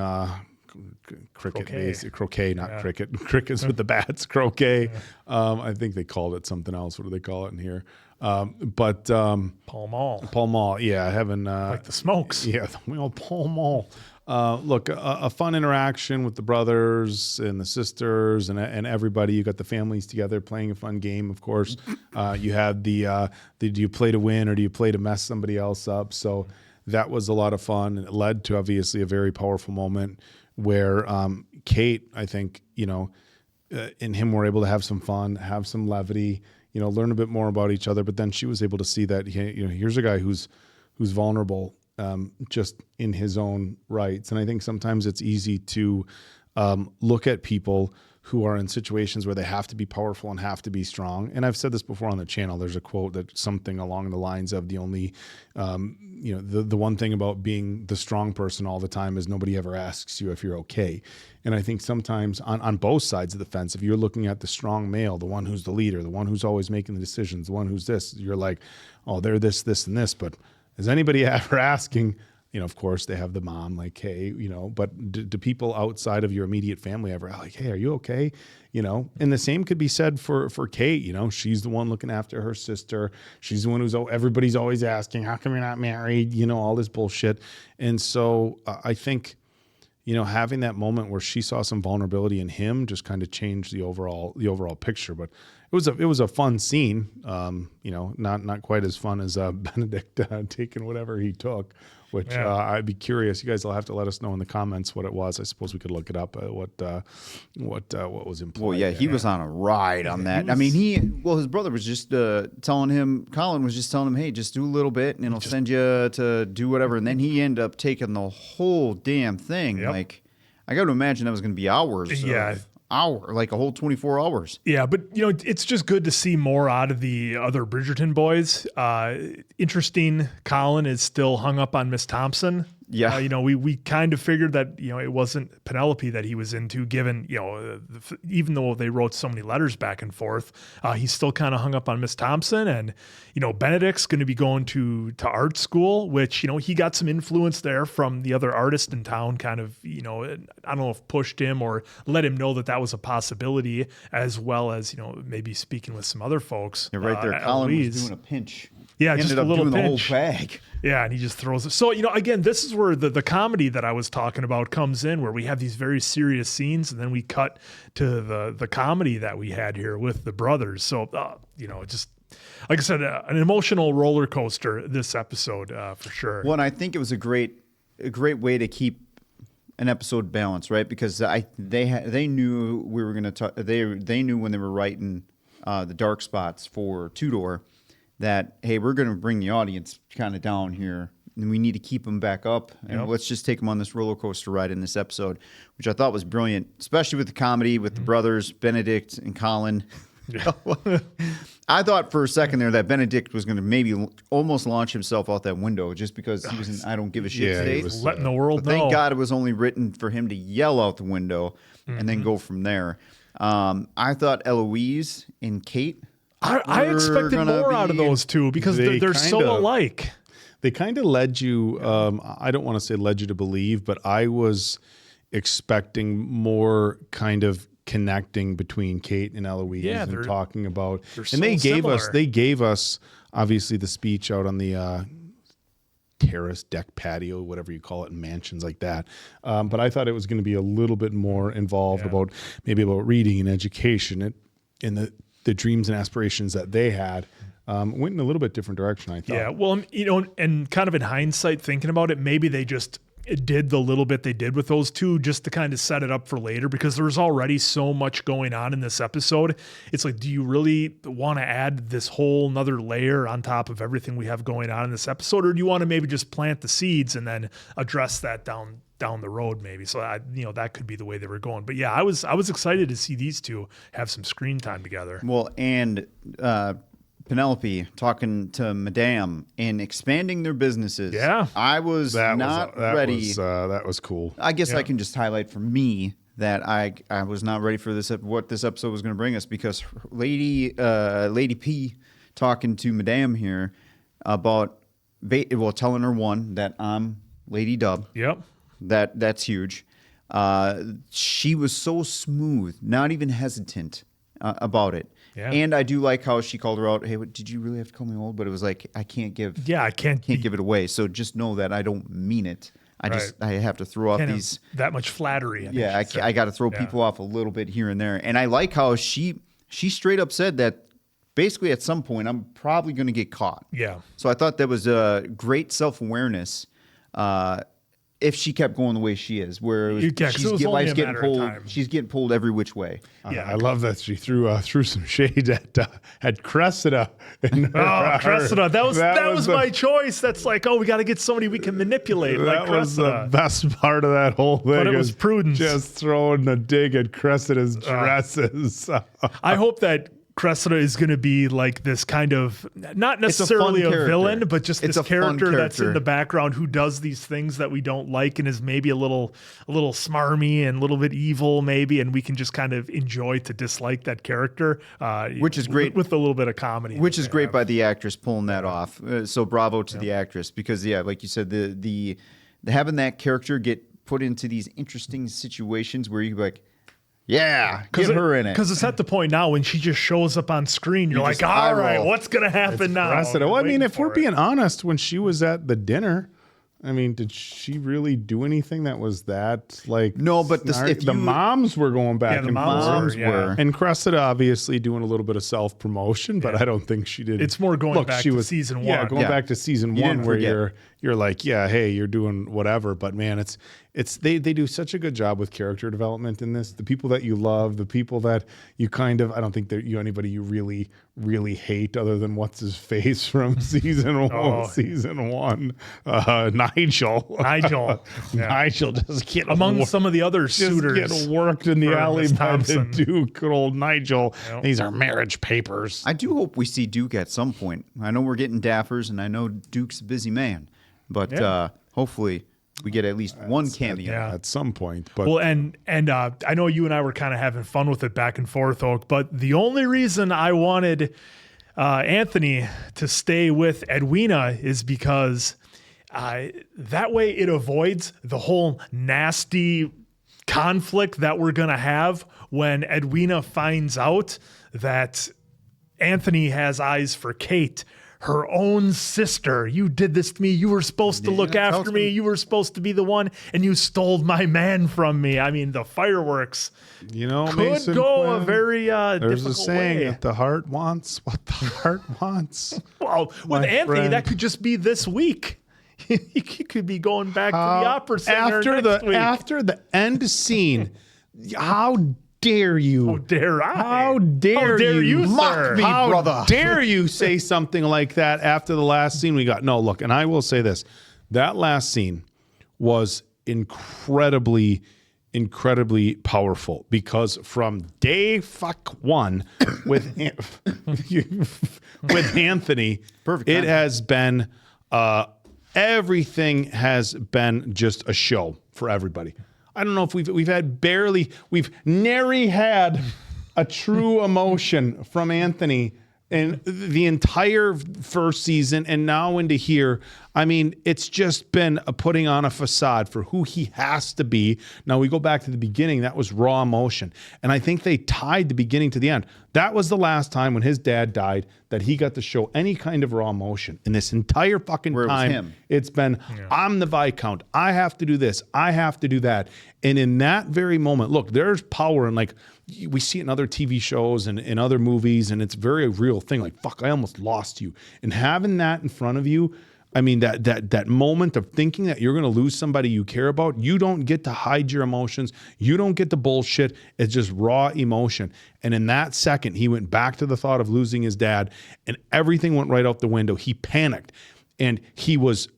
cricket, croquet, not cricket. Cricket's with the bats, croquet. I think they called it something else. What do they call it in here? Pall Mall. Yeah, having like the Smokes. Yeah, Pall Mall. Look, a fun interaction with the brothers and the sisters and everybody. You got the families together playing a fun game, of course. You had do you play to win or do you play to mess somebody else up? So that was a lot of fun. And it led to obviously a very powerful moment where Kate, I think, and him were able to have some fun, have some levity, learn a bit more about each other. But then she was able to see that, here's a guy who's vulnerable, just in his own rights. And I think sometimes it's easy to look at people who are in situations where they have to be powerful and have to be strong. And I've said this before on the channel. There's a quote that something along the lines of the only, the one thing about being the strong person all the time is nobody ever asks you if you're okay. And I think sometimes on both sides of the fence, if you're looking at the strong male, the one who's the leader, the one who's always making the decisions, the one who's this, you're like, oh, they're this, this, and this. But is anybody ever asking, of course they have the mom, like, hey, but do people outside of your immediate family ever like, hey, are you okay? And the same could be said for Kate. She's the one looking after her sister. She's the one who's, everybody's always asking, how come you're not married? All this bullshit. And so I think, having that moment where she saw some vulnerability in him just kind of changed the overall picture. But it was a fun scene. Not quite as fun as Benedict taking whatever he took, which I'd be curious. You guys will have to let us know in the comments what it was. I suppose we could look it up. What was implied. Well, yeah, he was on a ride on that. I mean, his brother was just telling him, Colin was just telling him, hey, just do a little bit and it'll send you to do whatever. And then he ended up taking the whole damn thing. Yep. Like, I got to imagine that was going to be hours. Yeah. Like a whole 24 hours. Yeah, but it's just good to see more out of the other Bridgerton boys. Interesting, Colin is still hung up on Miss Thompson. Yeah. We kind of figured that, it wasn't Penelope that he was into, given, even though they wrote so many letters back and forth, he's still kind of hung up on Miss Thompson. And, Benedict's going to be going to art school, which, he got some influence there from the other artist in town, kind of, I don't know if pushed him or let him know that was a possibility, as well as, maybe speaking with some other folks. Yeah, right there, Colin was doing a pinch. Yeah, he just ended a little up doing pinch. The whole bag. Yeah, and he just throws it. So, again, this is where the comedy that I was talking about comes in, where we have these very serious scenes, and then we cut to the comedy that we had here with the brothers. So, just like I said, an emotional roller coaster this episode for sure. Well, and I think it was a great way to keep an episode balanced, right? Because they knew we were going to they knew when they were writing the dark spots for Tudor that, hey, we're going to bring the audience kind of down here, and we need to keep them back up, and let's just take them on this roller coaster ride in this episode, which I thought was brilliant, especially with the comedy with the brothers, Benedict and Colin. Yeah. I thought for a second there that Benedict was going to maybe almost launch himself out that window just because he was in I don't give a shit state. He was letting the world know. Thank God it was only written for him to yell out the window and then go from there. I thought Eloise and Kate, I expected more out of those two because they're so alike. They kind of led you, I don't want to say led you to believe, but I was expecting more kind of connecting between Kate and Eloise and talking about, and they gave us obviously the speech out on the terrace, deck, patio, whatever you call it, in mansions like that. But I thought it was going to be a little bit more involved about reading and education and the dreams and aspirations that they had. Went in a little bit different direction, I thought. Yeah, well, and kind of in hindsight, thinking about it, maybe they just did the little bit they did with those two just to kind of set it up for later, because there's already so much going on in this episode. It's like, do you really want to add this whole nother layer on top of everything we have going on in this episode? Or do you want to maybe just plant the seeds and then address that down the road maybe? So that could be the way they were going. But yeah, I was excited to see these two have some screen time together. Well, and Penelope talking to Madame and expanding their businesses. Yeah. I was not ready. That was cool. I guess Yeah. I can just highlight for me that I was not ready for this, what this episode was going to bring us, because Lady P talking to Madame here about, telling her that I'm Lady Dub. Yep. That's huge. She was so smooth, not even hesitant about it. Yeah. And I do like how she called her out. Hey, did you really have to call me old? But it was like, I can't give. Yeah, I can't give it away. So just know that I don't mean it. I have to throw off Can't have these. that much flattery. I got to throw people off a little bit here and there. And I like how she straight up said that basically at some point I'm probably going to get caught. Yeah. So I thought that was a great self-awareness. If she kept going the way she is, where life's getting pulled, she's getting pulled every which way. Yeah, I love that she threw some shade at Cressida. Cressida, that was my choice. That's like, we got to get somebody we can manipulate. That was the best part of that whole thing. But it was Prudence just throwing a dig at Cressida's dresses. I hope that Cressida is going to be like this kind of, not necessarily a villain, but just this character that's in the background who does these things that we don't like and is maybe a little smarmy and a little bit evil maybe, and we can just kind of enjoy to dislike that character, which is great with a little bit of comedy. Which is great by the actress pulling that off. So bravo to the actress, because like you said, the having that character get put into these interesting situations where you like, yeah, get her in it. Because it's at the point now when she just shows up on screen, you're like, all right, what's going to happen now? Cressida. Well, I mean, if we're being honest, when she was at the dinner, I mean, did she really do anything that was that like? No, but the moms were going back and forth. Were. And Cressida obviously doing a little bit of self promotion, but I don't think she did. It's more going back to season one. Yeah, going back to season one where you're like, yeah, hey, you're doing whatever. But man, they do such a good job with character development in this. The people that you love, the people that you kind of, I don't think anybody you really, really hate other than what's his face from season one. Nigel. Nigel just get among some of the other suitors. Get worked in the alley by the Duke. Good old Nigel. Yep. These are marriage papers. I do hope we see Duke at some point. I know we're getting daffers, and I know Duke's a busy man, but hopefully we get at least one cameo at some point. But well, and I know you and I were kind of having fun with it back and forth, Oak. But the only reason I wanted Anthony to stay with Edwina is because that way it avoids the whole nasty conflict that we're gonna have when Edwina finds out that Anthony has eyes for Kate, her own sister. You did this to me. You were supposed to look after me. You were supposed to be the one, and you stole my man from me. I mean, the fireworks, could Mason go Quinn, a very there's difficult a saying way. that the heart wants what the heart wants. Well, with Anthony, that could just be this week. He could be going back to the opera center after the end scene. How dare you? How dare I? How dare you mock me, brother? How dare you say something like that after the last scene we got? No, look, and I will say this. That last scene was incredibly powerful because from day one with Anthony, it has been everything has been just a show for everybody. I don't know if we've nary had a true emotion from Anthony in the entire first season and now into here. I mean, it's just been a putting on a facade for who he has to be. Now we go back to the beginning. That was raw emotion. And I think they tied the beginning to the end. That was the last time when his dad died that he got to show any kind of raw emotion. In this entire fucking time, it's been, I'm the Viscount. I have to do this. I have to do that. And in that very moment, look, there's power in like, we see it in other TV shows and in other movies, and it's a very real thing. Like, fuck, I almost lost you. And having that in front of you, I mean, that moment of thinking that you're going to lose somebody you care about, you don't get to hide your emotions. You don't get to bullshit. It's just raw emotion. And in that second, he went back to the thought of losing his dad, and everything went right out the window. He panicked, and it was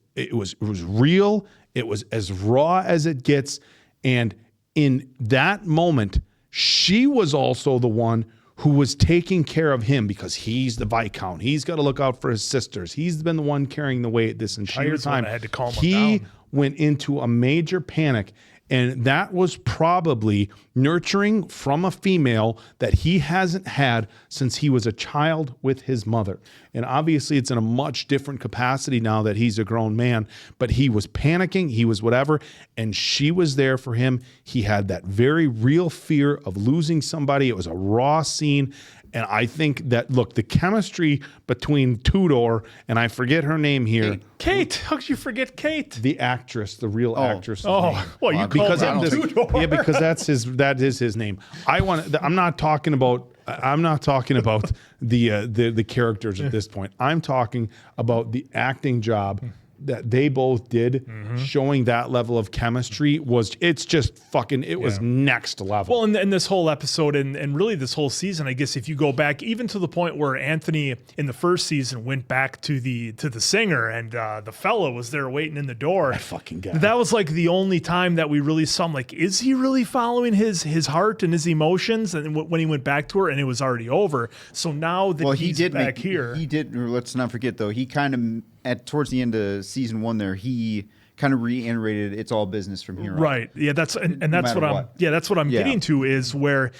real. It was as raw as it gets. And in that moment, she was also the one who was taking care of him because he's the Viscount. He's got to look out for his sisters. He's been the one carrying the weight this entire time. Had to calm him He down. went into a major panic, and that was probably nurturing from a female that he hasn't had since he was a child with his mother. And obviously it's in a much different capacity now that he's a grown man, but he was panicking, he was whatever, and she was there for him. He had that very real fear of losing somebody. It was a raw scene. And I think that, look, the chemistry between Tudor, and I forget her name here. Kate. How could you forget Kate? The actress, the real actress. Oh, well, you called him Tudor. Yeah, because that is his name. I'm not talking about the characters at this point. I'm talking about the acting job that they both did, showing that level of chemistry was next level. Well, in this whole episode and really this whole season, I guess if you go back even to the point where Anthony in the first season went back to the singer and the fella was there waiting in the door. That fucking guy. That was like the only time that we really saw him. Like, is he really following his heart and his emotions? And when he went back to her and it was already over. So now that he's back here. He did, let's not forget though, he kind of, towards the end of season 1 there, he kind of reiterated it's all business from here on. Right. Yeah, that's what I'm getting to, is where,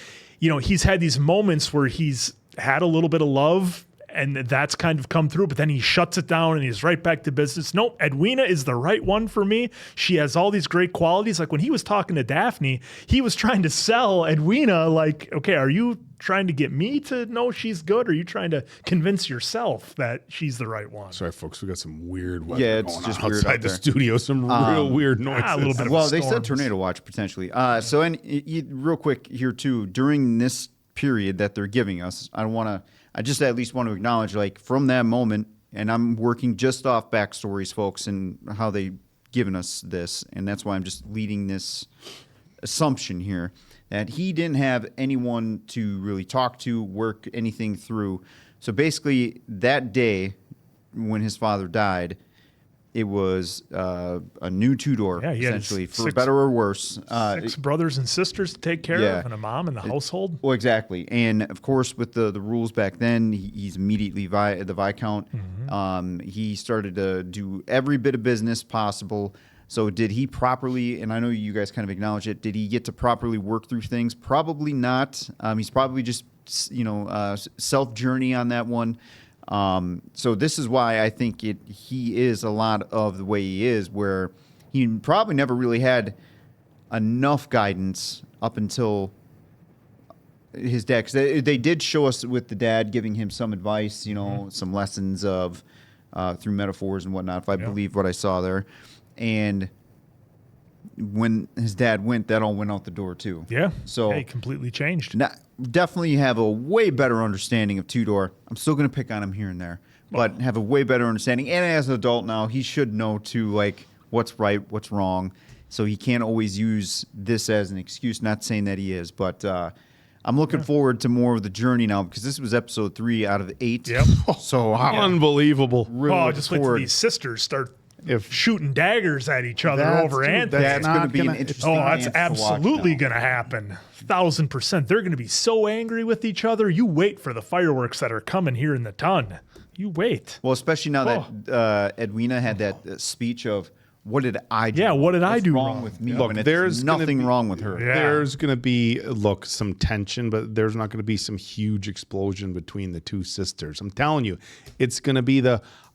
he's had these moments where he's had a little bit of love and that's kind of come through, but then he shuts it down and he's right back to business. Nope, Edwina is the right one for me. She has all these great qualities. Like when he was talking to Daphne, he was trying to sell Edwina like, okay, are you trying to get me to know she's good, or are you trying to convince yourself that she's the right one? Sorry, folks, we got some weird weather it's going just on weird outside the studio. Some real weird noises. A little bit of well, they said tornado watch potentially. Real quick here too, during this period that they're giving us, I just at least want to acknowledge, like, from that moment, and I'm working just off backstories, folks, and how they given us this, and that's why I'm just leading this assumption here, that he didn't have anyone to really talk to, work anything through. So basically, that day when his father died, it was a new Tudor, essentially, for better or worse. 6 brothers and sisters to take care of, and a mom in the household. Well, exactly. And, of course, with the rules back then, he's immediately the Viscount. He started to do every bit of business possible. So did he properly, and I know you guys kind of acknowledge it, did he get to properly work through things? Probably not. He's probably just, self-journey on that one. So this is why I think he is a lot of the way he is, where he probably never really had enough guidance up until his dad. 'Cause they did show us with the dad giving him some advice, some lessons of through metaphors and whatnot, if I believe what I saw there. And when his dad went, that all went out the door too. Yeah. So he completely changed. Definitely have a way better understanding of Tudor. I'm still going to pick on him here and there, but have a way better understanding. And as an adult now, he should know too, like, what's right, what's wrong. So he can't always use this as an excuse. Not saying that he is, but I'm looking forward to more of the journey now, because this was episode 3 out of 8. Yep. So unbelievable. Really just wait till these sisters start shooting daggers at each other over Anthony. That's going to be an interesting. That's absolutely going to happen. 1,000%. They're going to be so angry with each other. You wait for the fireworks that are coming here in the ton. You wait. Well, especially now that Edwina had that speech of, what did I do? Yeah, what did I do wrong with me? Look, there's nothing wrong with her. Yeah. There's going to be, some tension, but there's not going to be some huge explosion between the two sisters. I'm telling you, it's going to be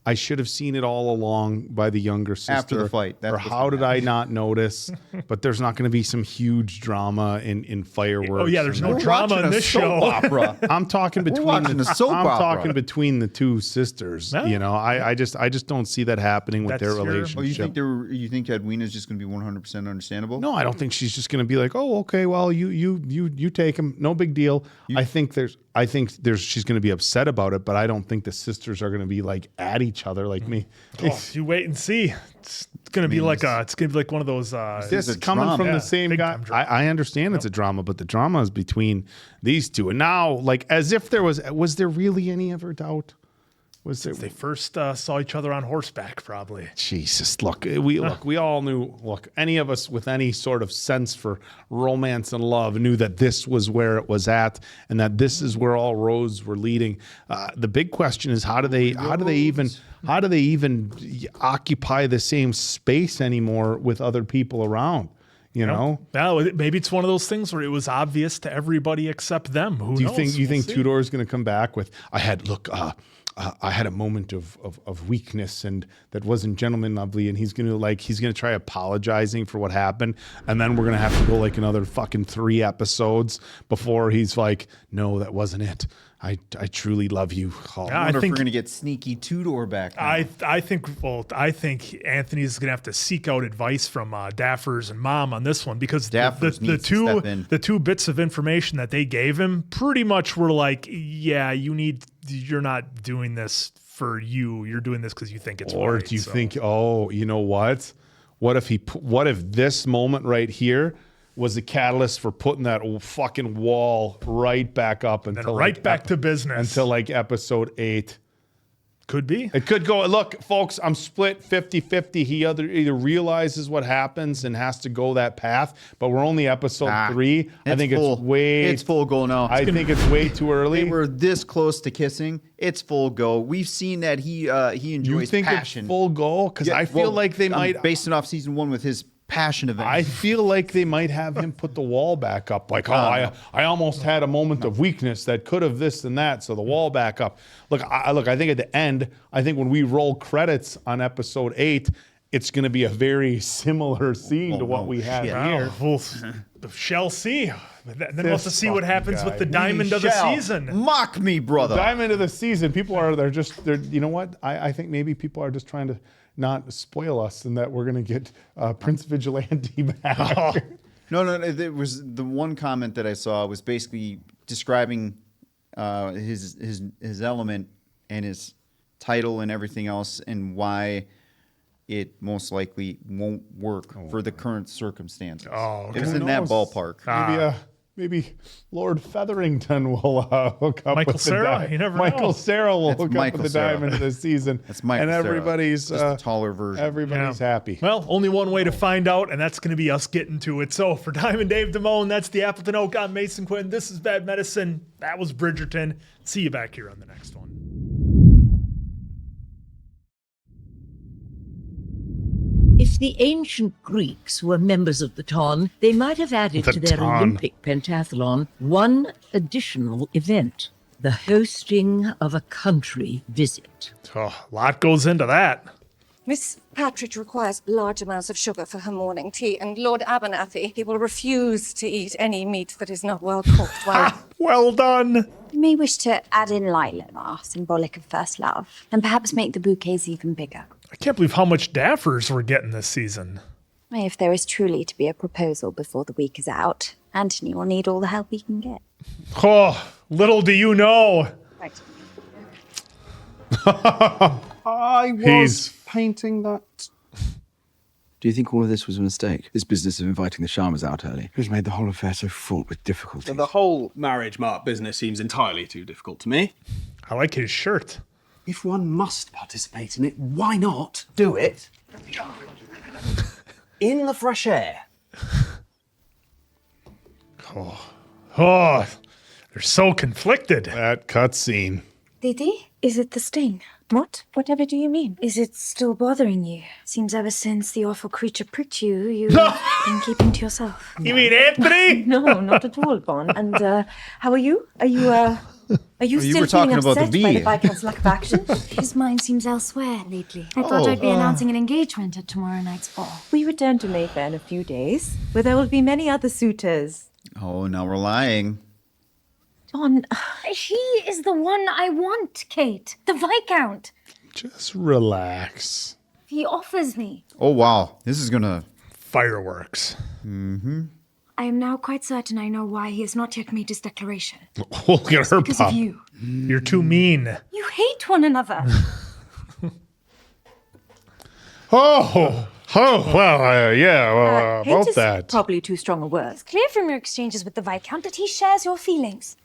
I should have seen it all along by the younger sister. After the fight. Or how did I not notice? But there's not going to be some huge drama in fireworks. Oh, yeah, there's no drama in this show. Opera. I'm talking between talking between the two sisters. No. I just don't see that happening with their relationship. Oh, you think Edwina's just going to be 100% understandable? No, I don't think she's just going to be like, oh, okay, well, you take him, no big deal. I think there's she's going to be upset about it, but I don't think the sisters are going to be like at each other like me. Oh, you wait and see. It's gonna be like one of those. This is coming from the same guy. I understand it's a drama, but the drama is between these two. And now, like, as if there was there really any ever doubt? Was there? They first saw each other on horseback, probably. Jesus, we all knew. Look, any of us with any sort of sense for romance and love knew that this was where it was at, and that this is where all roads were leading. The big question is how do they even occupy the same space anymore with other people around? You know? Well, maybe it's one of those things where it was obvious to everybody except them. Who knows? Do you think Tudor is going to come back with? I had a moment of weakness, and that wasn't gentlemanly, and he's gonna try apologizing for what happened, and then we're gonna have to go like another fucking 3 episodes before he's like, no, that wasn't it. I truly love you. Oh. I wonder if we're gonna get sneaky Tudor back now. I think Anthony's gonna have to seek out advice from Daffers and Mom on this one, because the two bits of information that they gave him pretty much were like, yeah, you're not doing this for you. You're doing this because you think it's or right. Do you think? Oh, you know what? What if this moment right here was the catalyst for putting that fucking wall right back up until back to business until like episode 8? Could be. It could go. Look, folks, I'm split 50-50. He either realizes what happens and has to go that path, but we're only episode 3. I think it's full go now. I think it's way too early. They were this close to kissing. It's full go. We've seen that he enjoys You think passion. It's full go? Because I feel like they might based it off season 1 with his passion event. I feel like they might have him put the wall back up. Like, I almost had a moment of weakness that could have this and that, so the wall back up. Look, I think at the end, when we roll credits on episode 8, it's going to be a very similar scene to what we have here. We'll shall see. Then we'll have to see what happens with the diamond of the season. Mock me, brother. Diamond of the season. People are, you know what? I think maybe people are just trying to not spoil us, and that we're going to get Prince Vigilante back. No. It was the one comment that I saw was basically describing his element and his title and everything else, and why it most likely won't work for the current circumstances. It was in that ballpark. Maybe Lord Featherington will hook up Michael with Cera. You never know. Michael Cera will hook up with the Cera. diamond of the season. That's Michael and Cera. everybody's just a taller version. Everybody's happy. Well, only one way to find out, and that's going to be us getting to it. So for Diamond Dave Damone, that's the Appleton Oak. I'm Mason Quinn. This is Bad Medicine. That was Bridgerton. See you back here on the next one. If the ancient Greeks were members of the Ton, they might have added to their Olympic pentathlon one additional event: the hosting of a country visit. A lot goes into that. Miss Partridge requires large amounts of sugar for her morning tea, and Lord Abernathy, he will refuse to eat any meat that is not well cooked. Well done. You may wish to add in lilac, symbolic of first love, and perhaps make the bouquets even bigger. I can't believe how much Daffers we're getting this season. If there is truly to be a proposal before the week is out, Anthony will need all the help he can get. Oh, little do you know. Right. I was painting that. Do you think all of this was a mistake? This business of inviting the Sharmas out early has made the whole affair so fraught with difficulties. The whole marriage mark business seems entirely too difficult to me. I like his shirt. If one must participate in it, why not do it in the fresh air? They're so conflicted. That cutscene. Didi, is it the sting? What? Whatever do you mean? Is it still bothering you? Seems ever since the awful creature pricked you, you've been keeping to yourself. You mean Anthony? No, not at all, Bon. And how are you? Are you still were talking feeling about the upset bee. by the Viscount's lack of action? His mind seems elsewhere lately. I thought I'd be announcing an engagement at tomorrow night's ball. We return to Mayfair in a few days, where there will be many other suitors. Oh, now we're lying. Don, he is the one I want, Kate. The Viscount. Just relax. He offers me. Oh, wow. This is going to... Fireworks. Mm-hmm. I am now quite certain I know why he has not yet made his declaration. Look at her Because pop. of you. You're too mean. You hate one another. Oh, well, yeah, well, Hate about is that. probably too strong a word. It's clear from your exchanges with the Viscount that he shares your feelings.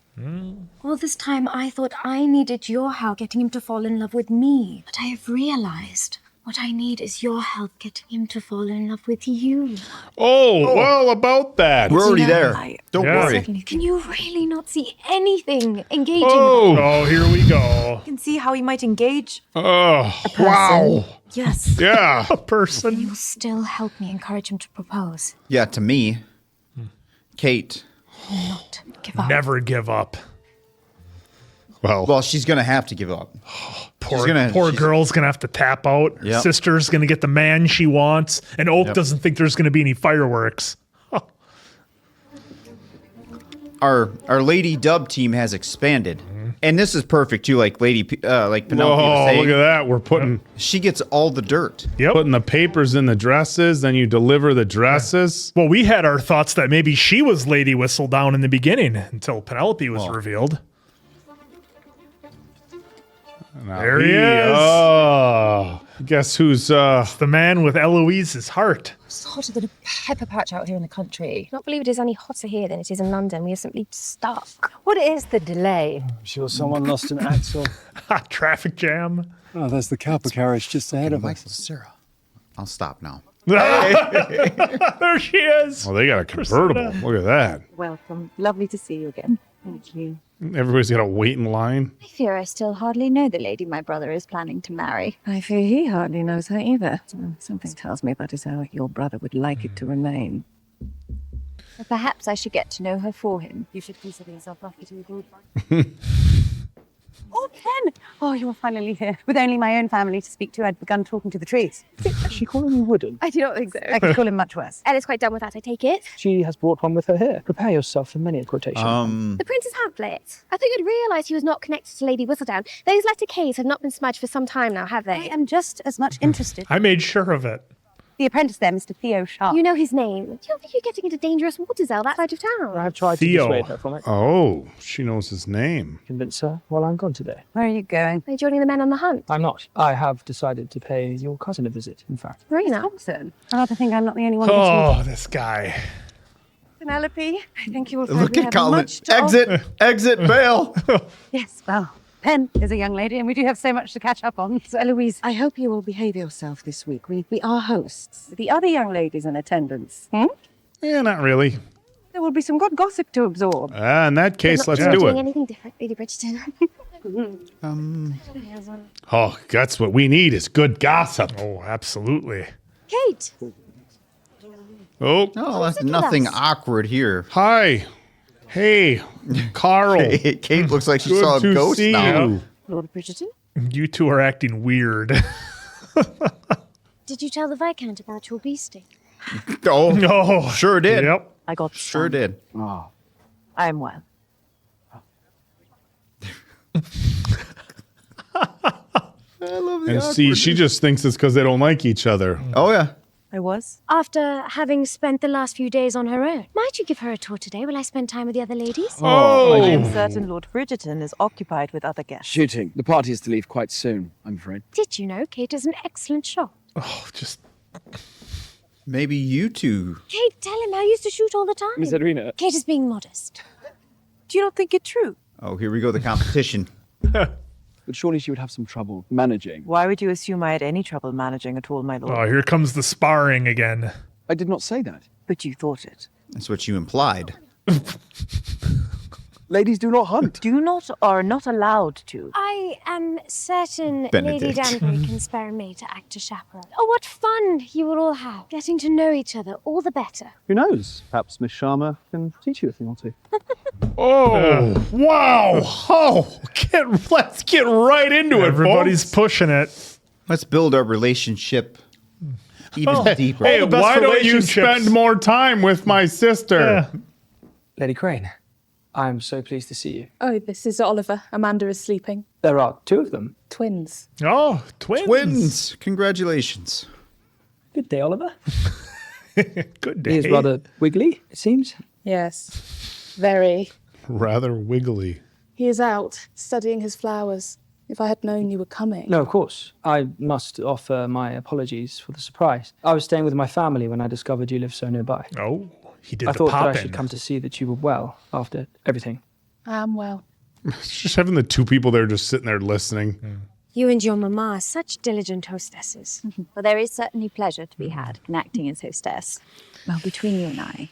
All this time, I thought I needed your help getting him to fall in love with me. But I have realized what I need is your help getting him to fall in love with you. Oh, well, about that. We're already there. Don't Yeah. worry. Can you really not see anything engaging Oh. about Oh, here we go. You can see how he might engage Oh, person. wow. Yes. Yeah. A person. You'll still help me encourage him to propose. Yeah, to me, Kate. Not give up. Never give up. Well, she's gonna have to give up. Poor she's- girl's gonna have to tap out. Yep. Sister's gonna get the man she wants, and Oak Yep. doesn't think there's gonna be any fireworks. Our lady dub team has expanded, and this is perfect too. Like like Penelope was Whoa, saying, look at that. We're putting she gets all the dirt. putting the papers in the dresses, then you deliver the dresses. Well, we had our thoughts that maybe she was Lady Whistledown in the beginning until Penelope was revealed. There he is. Oh, guess who's the man with Eloise's heart. It's hotter than a pepper patch out here in the country. I can't believe it is any hotter here than it is in London. We are simply stuck. What is the delay? I'm sure someone lost an axle. Traffic jam. Oh, there's the copper carriage just ahead of us. Sarah. I'll stop now. There she is. Oh, they got a convertible. Look at that. Welcome. Lovely to see you again. Thank you. Everybody's got to wait in line. I fear I still hardly know the lady my brother is planning to marry. I fear he hardly knows her either. Something tells me that is how your brother would like it to remain. Perhaps I should get to know her for him. You should consider yourself lucky to be good. Oh, Ken! Oh, you are finally here. With only my own family to speak to, I'd begun talking to the trees. Is she calling you wooden? I do not think so. I could call him much worse. Ella's quite done with that, I take it. She has brought one with her here. Prepare yourself for many a quotation. The Prince's pamphlet. I thought you'd realise he was not connected to Lady Whistledown. Those letter K's have not been smudged for some time now, have they? I am just as much interested. I made sure of it. The apprentice there, Mr. Theo Sharp. You know his name. Do you think you're getting into dangerous waters, Elle, that side of town? I've tried Theo. to dissuade her from it. Oh, she knows his name. Convince her while I'm gone today. Where are you going? Are you joining the men on the hunt? I'm not. I have decided to pay your cousin a visit, in fact. Marina. Thompson. I rather think I'm not the only one. Oh, this guy. Penelope, I think you will find Look we at have Colin. much to Exit, exit, bail. Yes, well, Pen is a young lady, and we do have so much to catch up on. So, Eloise, I hope you will behave yourself this week. We are hosts. The other young ladies in attendance. Yeah, not really. There will be some good gossip to absorb. In that case, let's You're not do doing it. anything different, Lady Bridgerton. Oh, that's what we need is good gossip. Oh, absolutely. Kate! Oh, No, that's nothing awkward here. hi. Hey, Carl. Kate looks like she Good saw a to ghost see now. you. Lord Bridgerton? You two are acting weird. Did you tell the Viscount about your beasting? Oh, No. sure did. Yep. I got Sure did. Oh. I am well. I love the And see, she just thinks it's because they don't like each other. Oh, yeah. I was. After having spent the last few days on her own. Might you give her a tour today while I spend time with the other ladies? Oh, I am certain Lord Bridgerton is occupied with other guests. Shooting. The party is to leave quite soon, I'm afraid. Did you know Kate is an excellent shot? Oh, just Maybe you two. Kate, tell him I used to shoot all the time. Miss Edwina. Kate is being modest. Do you not think it true? Oh, here we go, the competition. But surely she would have some trouble managing. Why would you assume I had any trouble managing at all, my lord? oh, here comes the sparring again. I did not say that. But you thought it. That's what you implied. Ladies do not hunt. Do not or are not allowed to. I am certain Lady Benedict. Danbury can spare a maid to act as chaperone. Oh, what fun you will all have. Getting to know each other, all the better. Who knows? Perhaps Miss Sharma can teach you a thing or two. Oh, wow. Oh, let's get right into it, Everybody's folks. pushing it. Let's build our relationship even deeper. Hey, the best why don't you relationships. spend more time with my sister? Yeah. Lady Crane, I'm so pleased to see you. Oh, this is Oliver. Amanda is sleeping. There are two of them. Twins. Oh, twins. Twins. Congratulations. Good day, Oliver. Good He is day. rather wiggly, it seems. Yes, very. Rather wiggly. He is out studying his flowers. If I had known you were coming. No, of course. I must offer my apologies for the surprise. I was staying with my family when I discovered you lived so nearby. Oh, he did I the thought that I pop-in. should come to see that you were well after everything. I am well. It's just having the two people there just sitting there listening. You and your mamma are such diligent hostesses. Well, there is certainly pleasure to be had in acting as hostess. Well, between you and I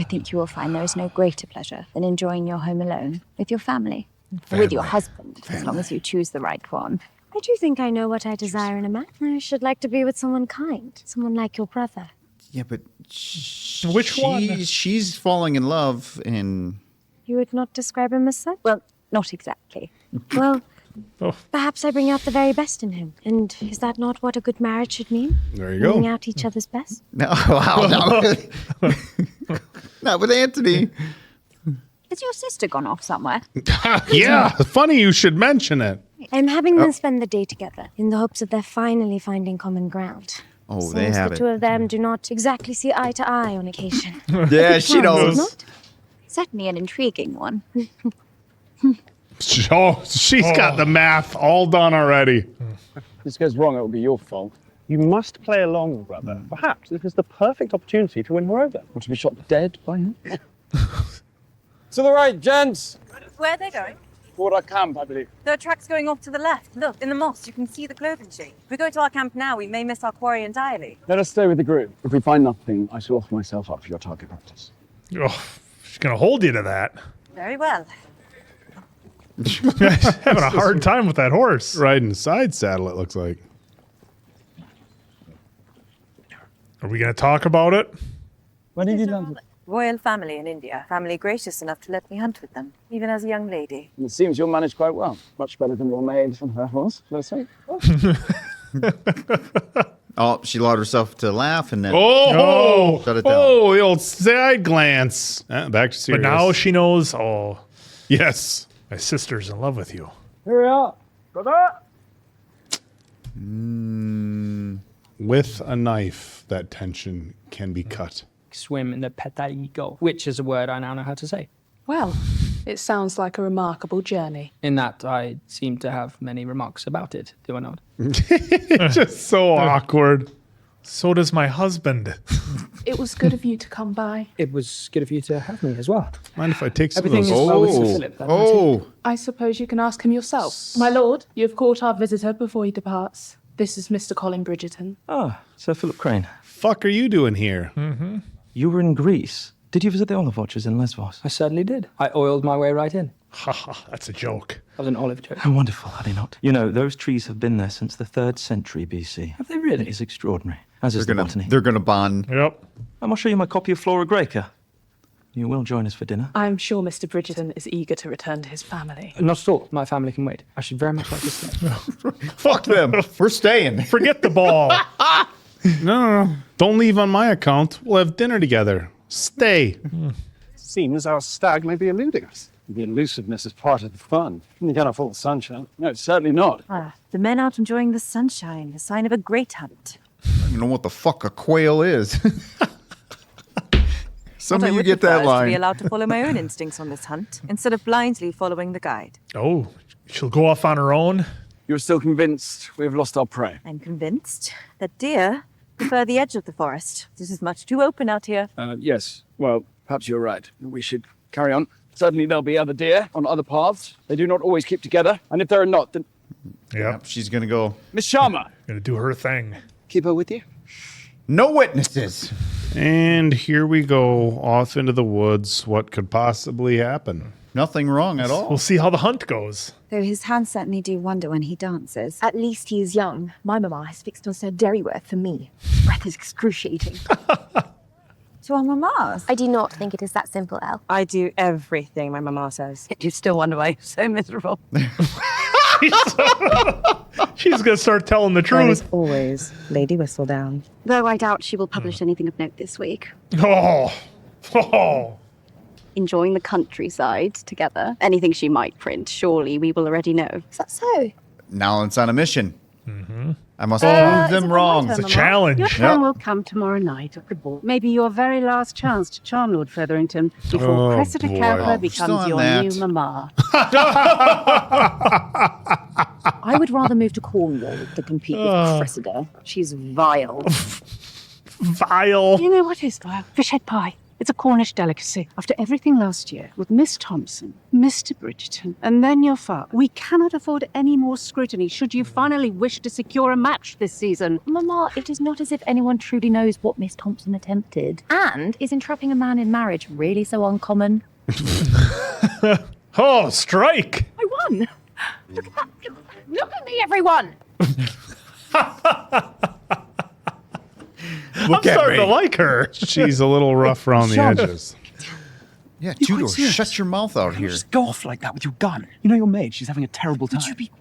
think you will find there is no greater pleasure than enjoying your home alone with your family. With your husband, as long as you choose the right one. I do think I know what I desire in a man. I should like to be with someone kind, someone like your brother. Yeah, but which one? She's falling in love, and You would not describe him as such? Well, not exactly. Well, Oh. perhaps I bring out the very best in him. And is that not what a good marriage should mean? There you Bringing go. out each other's best? no, wow, no. Not with Anthony. Has your sister gone off somewhere? Yeah, funny you should mention it. I'm having them spend the day together in the hopes of their finally finding common ground. Oh, Seems they have the it. two of them do not exactly see eye to eye on occasion. Yeah, she Well, knows. not? Certainly an intriguing one. Oh, she's got the math all done already. If this goes wrong, it will be your fault. You must play along, brother. Perhaps this is the perfect opportunity to win her over. Or to be shot dead by him. To the right, gents. Where are they going? Toward our camp, I believe. There are tracks going off to the left. Look, in the moss, you can see the clothing shade. If we go to our camp now, we may miss our quarry entirely. Let us stay with the group. If we find nothing, I shall offer myself up for your target practice. Oh, she's going to hold you to that. Very well. Having a hard time with that horse. Riding side saddle, it looks like. Are we going to talk about it? When did you learn? Royal family in India. Family gracious enough to let me hunt with them, even as a young lady. It seems you'll manage quite well. Much better than your maid and her horse, let us say. Oh, she allowed herself to laugh and then Oh, shut it down. oh, the old side glance. Back to serious. But now she knows, yes, my sister's in love with you. Here we are, brother. With a knife, that tension can be cut. Swim in the petaigo, which is a word I now know how to say. Well, it sounds like a remarkable journey. In that I seem to have many remarks about it, do I not? Just so awkward. So does my husband. It was good of you to come by. It was good of you to have me as well. Mind if I take some Everything of those? is well with Sir Philip. that I see. I suppose you can ask him yourself. My lord, you have caught our visitor before he departs. This is Mr. Colin Bridgerton. Ah, Sir Philip Crane. Fuck are you doing here? Mm-hmm. You were in Greece. Did you visit the olive orchards in Lesbos? I certainly did. I oiled my way right in. That's a joke. That was an olive joke. How wonderful, are they not? You know, those trees have been there since the 3rd century BC. Have they really? It is extraordinary, as is the botany. They're gonna bond. Yep. I must show you my copy of Flora Greca. You will join us for dinner. I'm sure Mr. Bridgerton is eager to return to his family. Not at all. My family can wait. I should very much like to stay. Fuck them. We're staying. Forget the ball. No. Don't leave on my account. We'll have dinner together. Stay. Seems our stag may be eluding us. The elusiveness is part of the fun. You cannot fall the sunshine. No, certainly not. The men out enjoying the sunshine, a sign of a great hunt. I don't even know what the fuck a quail is. Some What I of you would get prefer that is to be line. allowed to follow my own instincts on this hunt, instead of blindly following the guide. Oh, she'll go off on her own? You're still convinced we have lost our prey? I'm convinced that deer prefer the edge of the forest. This is much too open out here. Yes. Well, perhaps you're right. We should carry on. Certainly there'll be other deer on other paths. They do not always keep together. And if there are not, then... Yep. She's gonna go. Miss Sharma! Gonna do her thing. Keep her with you? No witnesses. And here we go off into the woods. What could possibly happen? Nothing wrong at all. We'll see how the hunt goes. Though his hands certainly do wander when he dances. At least he is young. My mamma has fixed on Sir Derryworth for me. His breath is excruciating. To our mammas. I do not think it is that simple, Elle. I do everything my mama says. You still wonder why you're so miserable. She's gonna start telling the Mine is truth. always Lady Whistledown. Though I doubt she will publish anything of note this week. Oh. Enjoying the countryside together. Anything she might print, surely we will already know. Is that so? Now it's on a mission. I must prove them is it wrong. my turn, It's a Mama? challenge. Your turn Yep. will come tomorrow night at the ball. Maybe your very last chance to charm Lord Featherington before Cressida boy. Cowper Oh, still becomes on your that. new mama. I would rather move to Cornwall to compete with Cressida. She's vile. Vile. You know what is vile? Fish head pie. It's a Cornish delicacy. After everything last year with Miss Thompson, Mr. Bridgerton, and then your father, we cannot afford any more scrutiny should you finally wish to secure a match this season. Mama, it is not as if anyone truly knows what Miss Thompson attempted. And is entrapping a man in marriage really so uncommon? Oh, strike. I won! Look at that! Look at me, everyone! I'm starting to like her. She's a little rough around the Sharma. edges. Yeah, You're Tudor, quite serious? shut your mouth out You here. just go off like that with your gun. You know your maid. She's having a terrible time. Would you be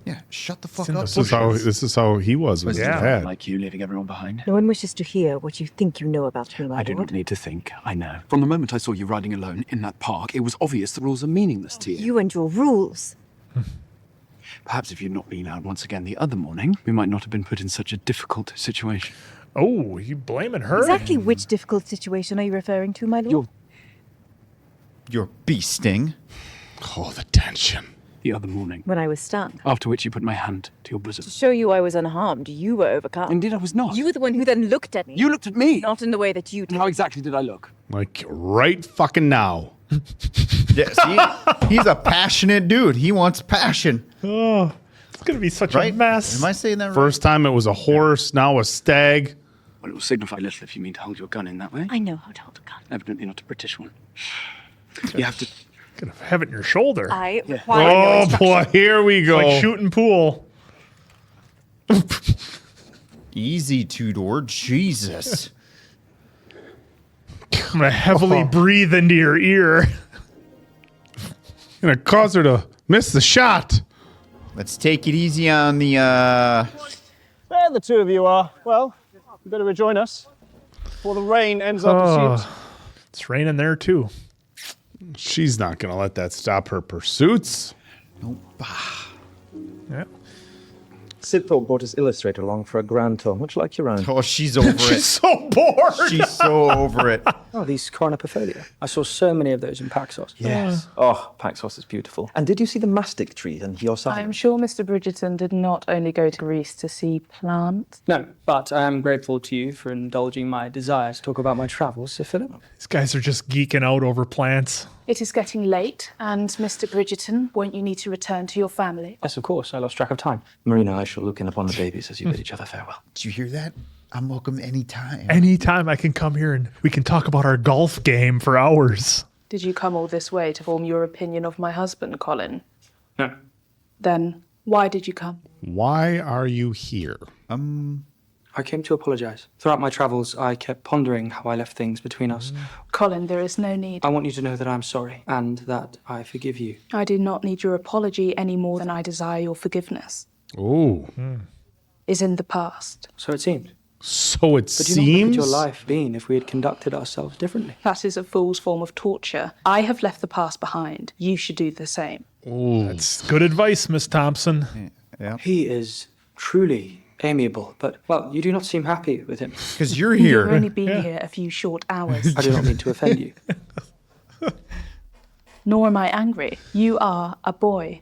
Yeah, shut the fuck in up. the This is how he was with his Yeah. dad. Like you, leaving everyone behind. No one wishes to hear what you think you know about me, my I didn't need to think. I know. From the moment I saw you riding alone in that park, it was obvious the rules are meaningless to you. You and your rules. Perhaps if you'd not been out once again the other morning, we might not have been put in such a difficult situation. Oh, you blaming her? Exactly which difficult situation are you referring to, my lord? Your bee sting. Oh, the tension. The other morning. When I was stunned. After which you put my hand to your bosom. To show you I was unharmed, you were overcome. Indeed, I was not. You were the one who then looked at me. You looked at me! Not in the way that you did. How exactly did I look? Like right fucking now. Yeah, see? He's a passionate dude. He wants passion. Oh, it's going to be such Right? a mess. Am I saying that right? First time it was a horse, now a stag. Well, it will signify little if you mean to hold your gun in that way. I know how to hold a gun. Evidently not a British one. You have to... Gonna have it in your shoulder. I require no Oh instruction. boy, here we go. Like shooting pool. Easy, Tudor. Jesus. I'm gonna heavily breathe into your ear. Gonna cause her to miss the shot. Let's take it easy on the, There the two of you are. Well, you better rejoin us before the rain ends our pursuit. It's raining there too. She's not gonna let that stop her pursuits. Yeah. Sipthorpe brought his illustrator along for a grand tour, much like your own. Oh, she's over it. She's so bored. She's so over it. Oh, these cornipofolia. I saw so many of those in Paxos. Yes. Oh, Paxos is beautiful. And did you see the mastic tree in your side? I'm sure Mr. Bridgerton did not only go to Greece to see plants. No, but I am grateful to you for indulging my desires to talk about my travels, Sir Philip. These guys are just geeking out over plants. It is getting late, and Mr. Bridgerton, won't you need to return to your family? Yes, of course. I lost track of time. Marina, I shall look in upon the babies as you bid each other farewell. Did you hear that? I'm welcome anytime. Anytime I can come here and we can talk about our golf game for hours. Did you come all this way to form your opinion of my husband, Colin? No. Then, why did you come? Why are you here? I came to apologize. Throughout my travels, I kept pondering how I left things between us. Colin, there is no need. I want you to know that I'm sorry and that I forgive you. I do not need your apology any more than I desire your forgiveness. Oh. Is in the past. So it seemed. So it But do you not seems. look at your life been if we had conducted ourselves differently? That is a fool's form of torture. I have left the past behind. You should do the same. That's good advice, Miss Thompson. Yeah. He is truly amiable, but, well, you do not seem happy with him. Because you're You've here. only been here a few short hours. I do not mean to offend you. Nor am I angry. You are a boy.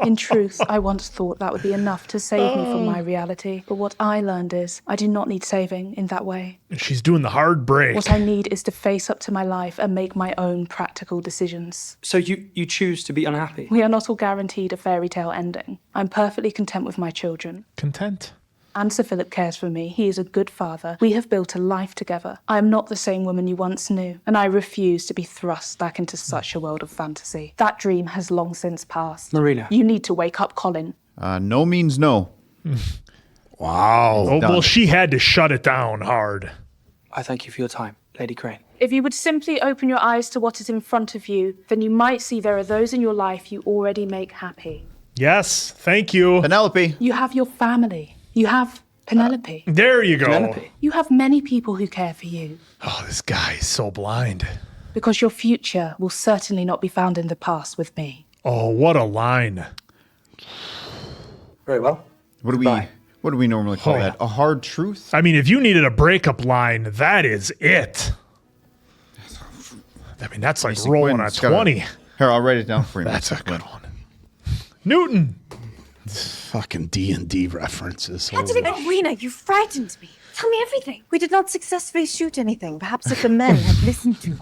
In truth, I once thought that would be enough to save me from my reality. But what I learned is I do not need saving in that way. She's doing the hard break. What I need is to face up to my life and make my own practical decisions. So you choose to be unhappy? We are not all guaranteed a fairy tale ending. I'm perfectly content with my children. Content. And Sir Philip cares for me. He is a good father. We have built a life together. I am not the same woman you once knew, and I refuse to be thrust back into such a world of fantasy. That dream has long since passed. Marina. You need to wake up, Colin. No means no. Wow. Oh, Done. well, she had to shut it down hard. I thank you for your time, Lady Crane. If you would simply open your eyes to what is in front of you, then you might see there are those in your life you already make happy. Yes, thank you. Penelope. You have your family. You have Penelope. There you go. Penelope. You have many people who care for you. Oh, this guy is so blind. Because your future will certainly not be found in the past with me. Oh, what a line. Very well. What do we normally call that? A hard truth? I mean, if you needed a breakup line, that is it. I mean, that's like Mason rolling Quinn, a it's gotta- 20. Here, I'll write it down for you. That's a good one. Newton. Fucking D&D references. Edwina, you frightened me. Tell me everything. We did not successfully shoot anything. Perhaps if the men had listened to.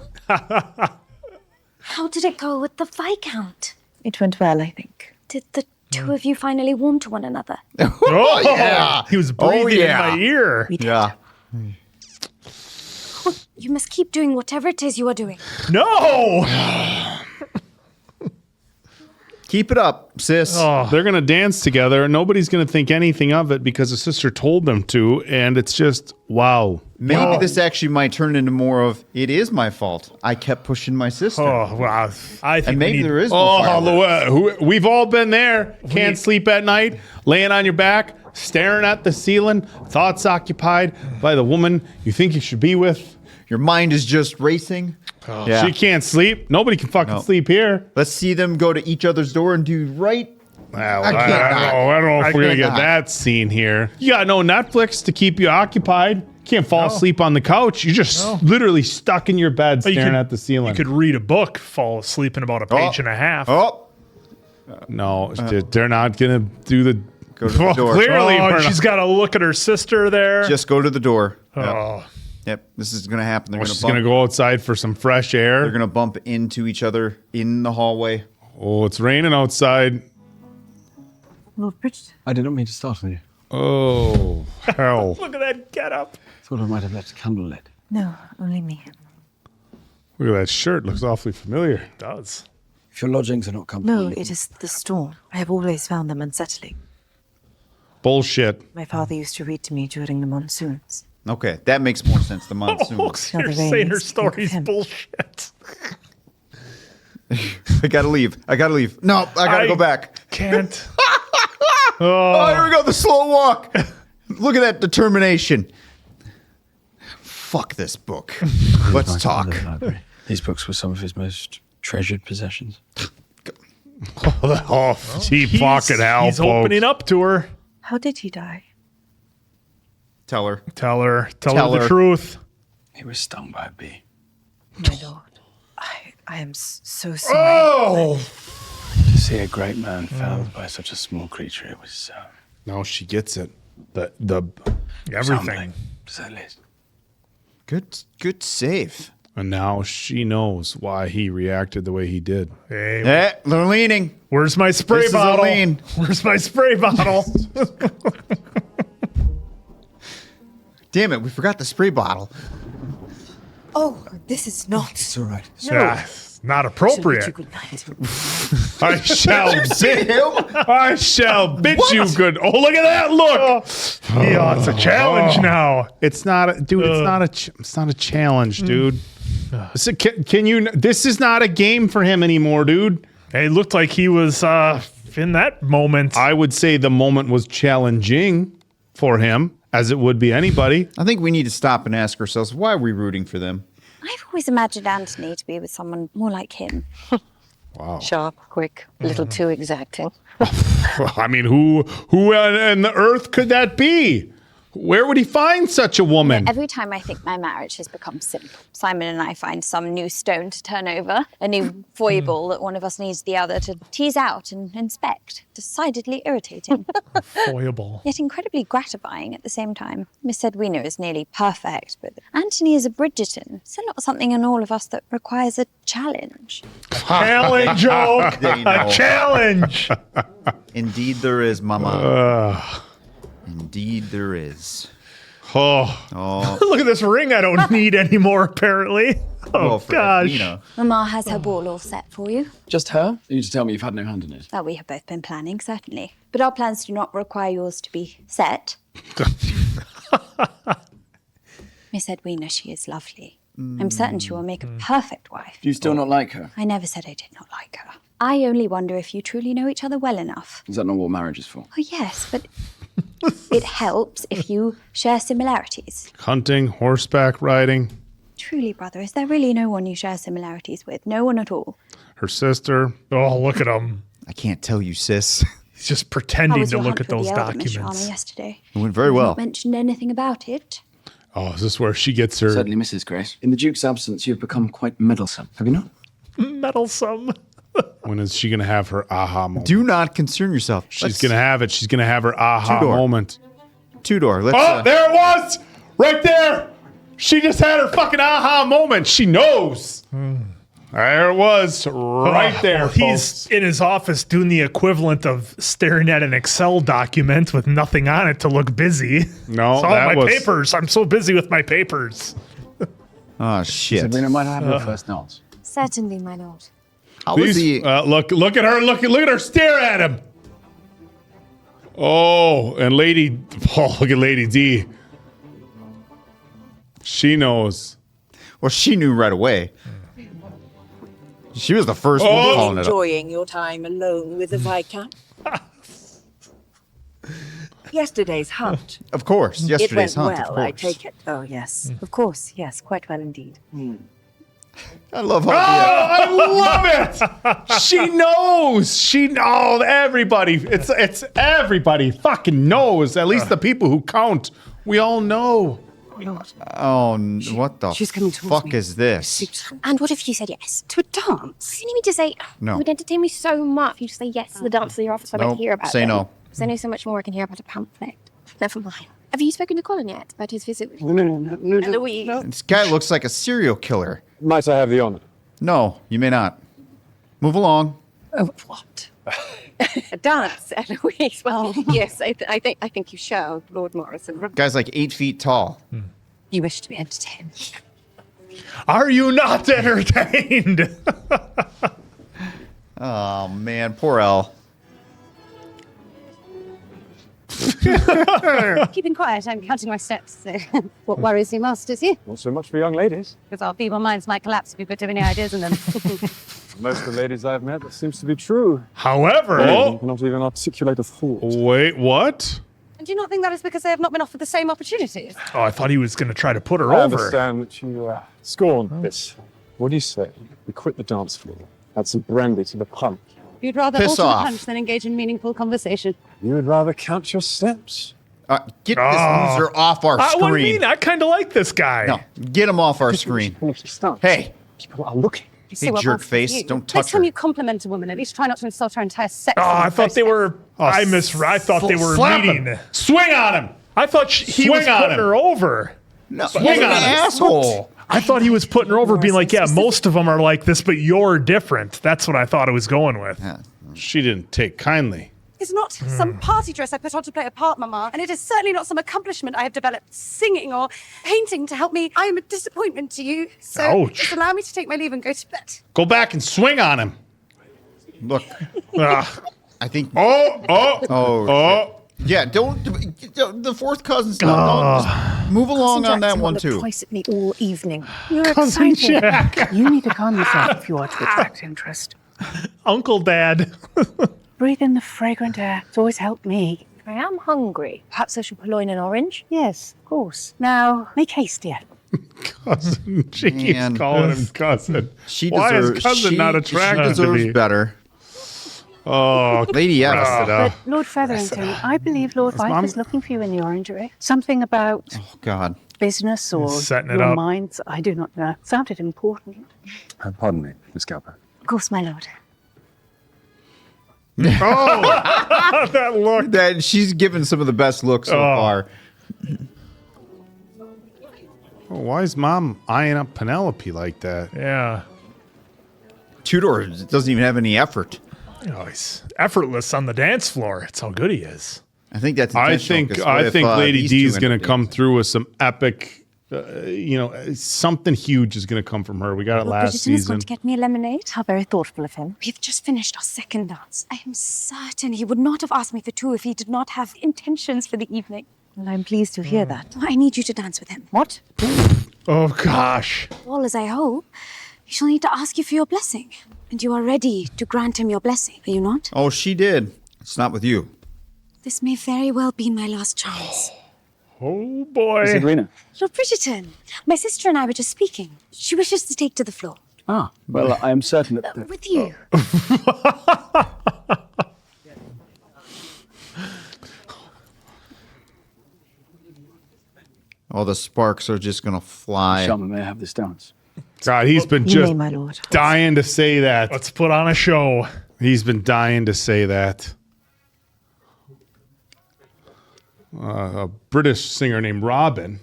How did it go with the Viscount? It went well, I think. Did the two of you finally warm to one another? Oh, yeah. He was breathing in my ear. Yeah. Oh, you must keep doing whatever it is you are doing. No! Keep it up, sis. They're going to dance together, and nobody's going to think anything of it because the sister told them to, and it's just, wow. Maybe this actually might turn into more of, it is my fault. I kept pushing my sister. Oh, wow. I think and maybe there is we've all been there. Can't sleep at night, laying on your back, staring at the ceiling, thoughts occupied by the woman you think you should be with. Your mind is just racing. Yeah. She can't sleep. Nobody can fucking sleep here. Let's see them go to each other's door and do right. I don't know if we're going to get that scene here. You got no Netflix to keep you occupied. Can't fall asleep on the couch. You're just literally stuck in your bed staring at the ceiling. You could read a book, fall asleep in about a page and a half. No, they're not going to do the... Go to the door. Clearly, she's got to look at her sister there. Just go to the door. Oh. Yep, this is going to happen. They're She's going to go outside for some fresh air. They're going to bump into each other in the hallway. Oh, it's raining outside. Lord Bridgerton. I did not mean to startle you. Oh, hell. Look at that getup. Thought I might have left a candle lit. No, only me. Look at that shirt. Looks awfully familiar. It does. If your lodgings are not comfortable. No, it is the storm. I have always found them unsettling. Bullshit. My father used to read to me during the monsoons. Okay, that makes more sense. The monsoon. You're saying her story's bullshit. I gotta leave. No, I gotta go back. Can't. Oh, here we go. The slow walk. Look at that determination. Fuck this book. Let's talk. These books were some of his most treasured possessions. Deep pocket Hal. He's opening up to her. How did he die? Tell her. Tell her the truth. He was stung by a bee. My lord, I am so sorry. Oh! To see a great man felled by such a small creature, it was... No, she gets it. The everything. To say the least. Good save. And now she knows why he reacted the way he did. Hey, they're leaning. Where's my spray This is a bottle? lean. Where's my spray bottle? Damn it, we forgot the spray bottle. Oh, this is not. It's all right. No. Yeah, not appropriate. Should we bid you good night? I shall bid him. I shall bid you good. Oh, look at that look. Yeah, it's a challenge now. It's not, it's not a challenge, dude. So can you? This is not a game for him anymore, dude. Hey, it looked like he was in that moment. I would say the moment was challenging for him, as it would be anybody. I think we need to stop and ask ourselves, why are we rooting for them? I've always imagined Anthony to be with someone more like him. Wow. Sharp, quick, a little too exacting. I mean, who on the earth could that be? Where would he find such a woman? Every time I think my marriage has become simple, Simon and I find some new stone to turn over, a new foible that one of us needs the other to tease out and inspect. Decidedly irritating. Foible. Yet incredibly gratifying at the same time. Miss Edwina is nearly perfect, but Anthony is a Bridgerton. Still not something in all of us that requires a challenge. Challenge, Oak! A challenge! Indeed there is, Mama. Indeed there is. Oh. Look at this ring I don't need anymore, apparently. Oh, gosh. Edwina. Mama has her ball all set for you. Just her? You need to tell me you've had no hand in it. That we have both been planning, certainly. But our plans do not require yours to be set. Miss Edwina, she is lovely. I'm certain she will make a perfect wife. Do you still not like her? I never said I did not like her. I only wonder if you truly know each other well enough. Is that not what marriage is for? Oh, yes, but it helps if you share similarities. Hunting, horseback riding. Truly, brother, is there really no one you share similarities with? No one at all? Her sister. Oh, look at him. I can't tell you, sis. He's just How pretending was to your look hunt at with those the elder Miss Sharma documents. yesterday? It went very You've well. not mentioned anything about it. Oh, is this where she gets her? Certainly, Mrs. Grace. In the Duke's absence, you've become quite meddlesome, have you not? Meddlesome. When is she going to have her aha moment? Do not concern yourself. She's going to have it. She's going to have her aha Two-door. moment. Two-door. Let's, Oh, there it was! Right there! She just had her fucking aha moment. She knows. There it was. Right there, Well, he's in his office doing the equivalent of staring at an Excel document with nothing on it to look busy. No, it's all that my was... papers. I'm so busy with my papers. Oh, shit. Sabrina might have her first dance. Certainly, my lord. How was Please, he? look at her. Look at her stare at him. Oh, and Lady... Oh, look at Lady D. She knows. Well, she knew right away. She was the first one calling it up. Enjoying your time alone with the Viscount? Yesterday's hunt. Of course, yesterday's it went hunt. well, of I course. take it. Oh, yes. Of course, yes. Quite well indeed. I love how. I love it. She knows. Everybody. It's everybody fucking knows. At least the people who count. We all know. Oh, what the She's coming towards fuck me. is this? And what if you said yes? To a dance? You need me to say, No. it would entertain me so much. You just say yes to the dance of your office so I Nope, might hear about say them. no. Because I know so much more I can hear about a pamphlet. Never mind. Have you spoken to Colin yet about his visit with Eloise. This guy looks like a serial killer. Might I have the honor? No, you may not. Move along. Oh, what? A dance, Eloise. Well, yes, I think you shall, Lord Morrison. Guy's like 8 feet tall. You wish to be entertained. Are you not entertained? Oh man, poor Elle. Keeping quiet, I'm counting my steps. So. What worries you most, is he? Not so much for young ladies. Because our feeble minds might collapse if we put too many ideas in them. Most of the ladies I've met, that seems to be true. However, They cannot even articulate a thought. Wait, what? And do you not think that is because they have not been offered the same opportunities? Oh, I thought he was going to try to put her I over. understand that you scorn this. What do you say? We quit the dance floor, add some brandy to the pump. You'd rather Piss alter off. the punch than engage in meaningful conversation. You would rather count your steps. Get this loser off our What do you screen. mean? I kind of like this guy. No, get him off our screen. Hey, people are looking. You see hey, what jerk works with face! you. Don't touch Next time her. you compliment a woman, at least try not to insult her entire sex. Oh, in the I thought they process. were. I thought they were Slap meeting. him. Swing on him. I thought he Swing was on putting him. her over. No, Swing what an on him. asshole. I thought he was putting her over, being like, "Yeah, most of them are like this, but you're different." That's what I thought I was going with. She didn't take kindly. It's not some party dress I put on to play a part, Mama, and it is certainly not some accomplishment I have developed, singing or painting to help me. I am a disappointment to you, so Ouch. just allow me to take my leave and go to bed. Go back and swing on him. Look, Ah. I think. Oh. Yeah, don't. The fourth cousin stuff. Don't, just move along on that one too. Twice at me all evening. You're Cousin excited. Jack. You need to calm yourself if you are to attract interest. Uncle Dad. Breathe in the fragrant air. It's always helped me. I am hungry. Perhaps I should purloin an orange? Yes, of course. Now, make haste, dear. Cousin. She keeps Man. calling him cousin. She Why deserves. is cousin not attracted She deserves to me? better. Oh, Lady F. But Lord Featherington, I believe Lord Fife Mom- is looking for you in the orangery. Something about Oh God. business or Setting it your up. minds, I do not know. Sounded important. Pardon me, Miss Cowper. Of course, my lord. Oh, that look. That she's given some of the best looks so far. Oh, why is Mom eyeing up Penelope like that? Yeah. Tudor doesn't even have any effort. Oh, he's effortless on the dance floor. It's how good he is. I think that's. I intentional, think 'cause if, Lady these D's two going end to up come dancing- through with some epic, something huge is going to come from her. We got it Lord last Bridgerton is season. going to get me a lemonade. How very thoughtful of him. We've just finished our second dance. I am certain he would not have asked me for two if he did not have intentions for the evening. Well, I'm pleased to hear that. I need you to dance with him. What? Oh, gosh. All as I hope, he shall need to ask you for your blessing. And you are ready to grant him your blessing, are you not? Oh, she did. It's not with you. This may very well be my last chance. Oh, boy. Miss Edwina. Lord Bridgerton, my sister and I were just speaking. She wishes to take to the floor. Ah, well, I am certain that... With you. All the sparks are just gonna fly. Sharma, may I have this dance? God, he's been You just may, my lord. dying to say that. Let's put on a show. He's been dying to say that. A British singer named Robin.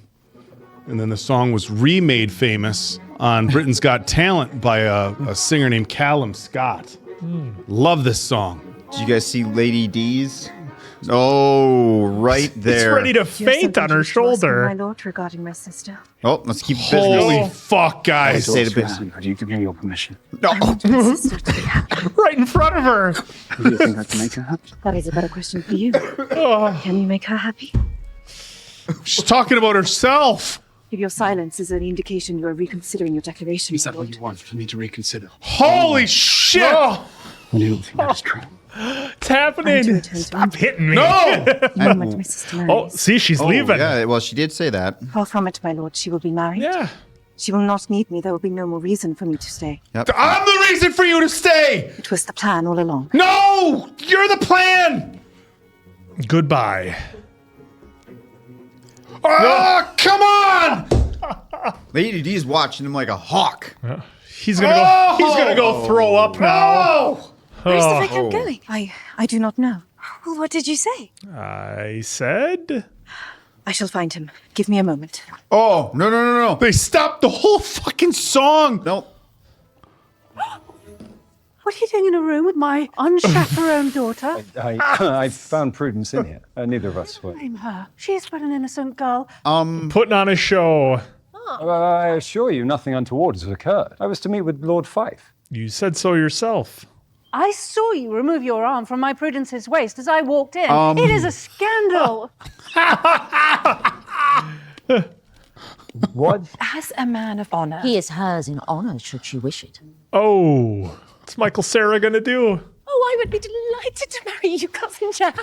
And then the song was remade famous on Britain's Got Talent by a singer named Callum Scott. Love this song. Did you guys see Lady D's? Oh, right there. It's ready to faint on her My shoulder. lord, regarding my sister. Oh, let's keep business. Holy fuck, guys. Say the business. You give me your permission. No. Right in front of her. Do you think I can make her happy? That is a better question for you. Can you make her happy? She's talking about herself. If your silence is an indication you are reconsidering your declaration, Is my that what lord. you want for me to reconsider? Holy shit. I don't think that is true. It's happening. Stop hitting me. No. The moment my sister marries. Oh, see, she's leaving. Yeah, well, she did say that. Far from it, my lord. She will be married. Yeah. She will not need me. There will be no more reason for me to stay. Yep. I'm the reason for you to stay. It was the plan all along. No, you're the plan. Goodbye. Oh, come on. Lady D's watching him like a hawk. He's gonna go throw up now. Where's the Oh. Viscount going? I do not know. Well, what did you say? I said. I shall find him. Give me a moment. Oh, no. They stopped the whole fucking song. Nope. What are you doing in a room with my unchaperoned daughter? I found Prudence in here. Neither of us were. Blame her. She's but an innocent girl. Putting on a show. I assure you, nothing untoward has occurred. I was to meet with Lord Fife. You said so yourself. I saw you remove your arm from my Prudence's waist as I walked in. It is a scandal. What? As a man of honor. He is hers in honor, should she wish it. Oh, what's Michael Cera gonna do? Oh, I would be delighted to marry you, cousin Jack.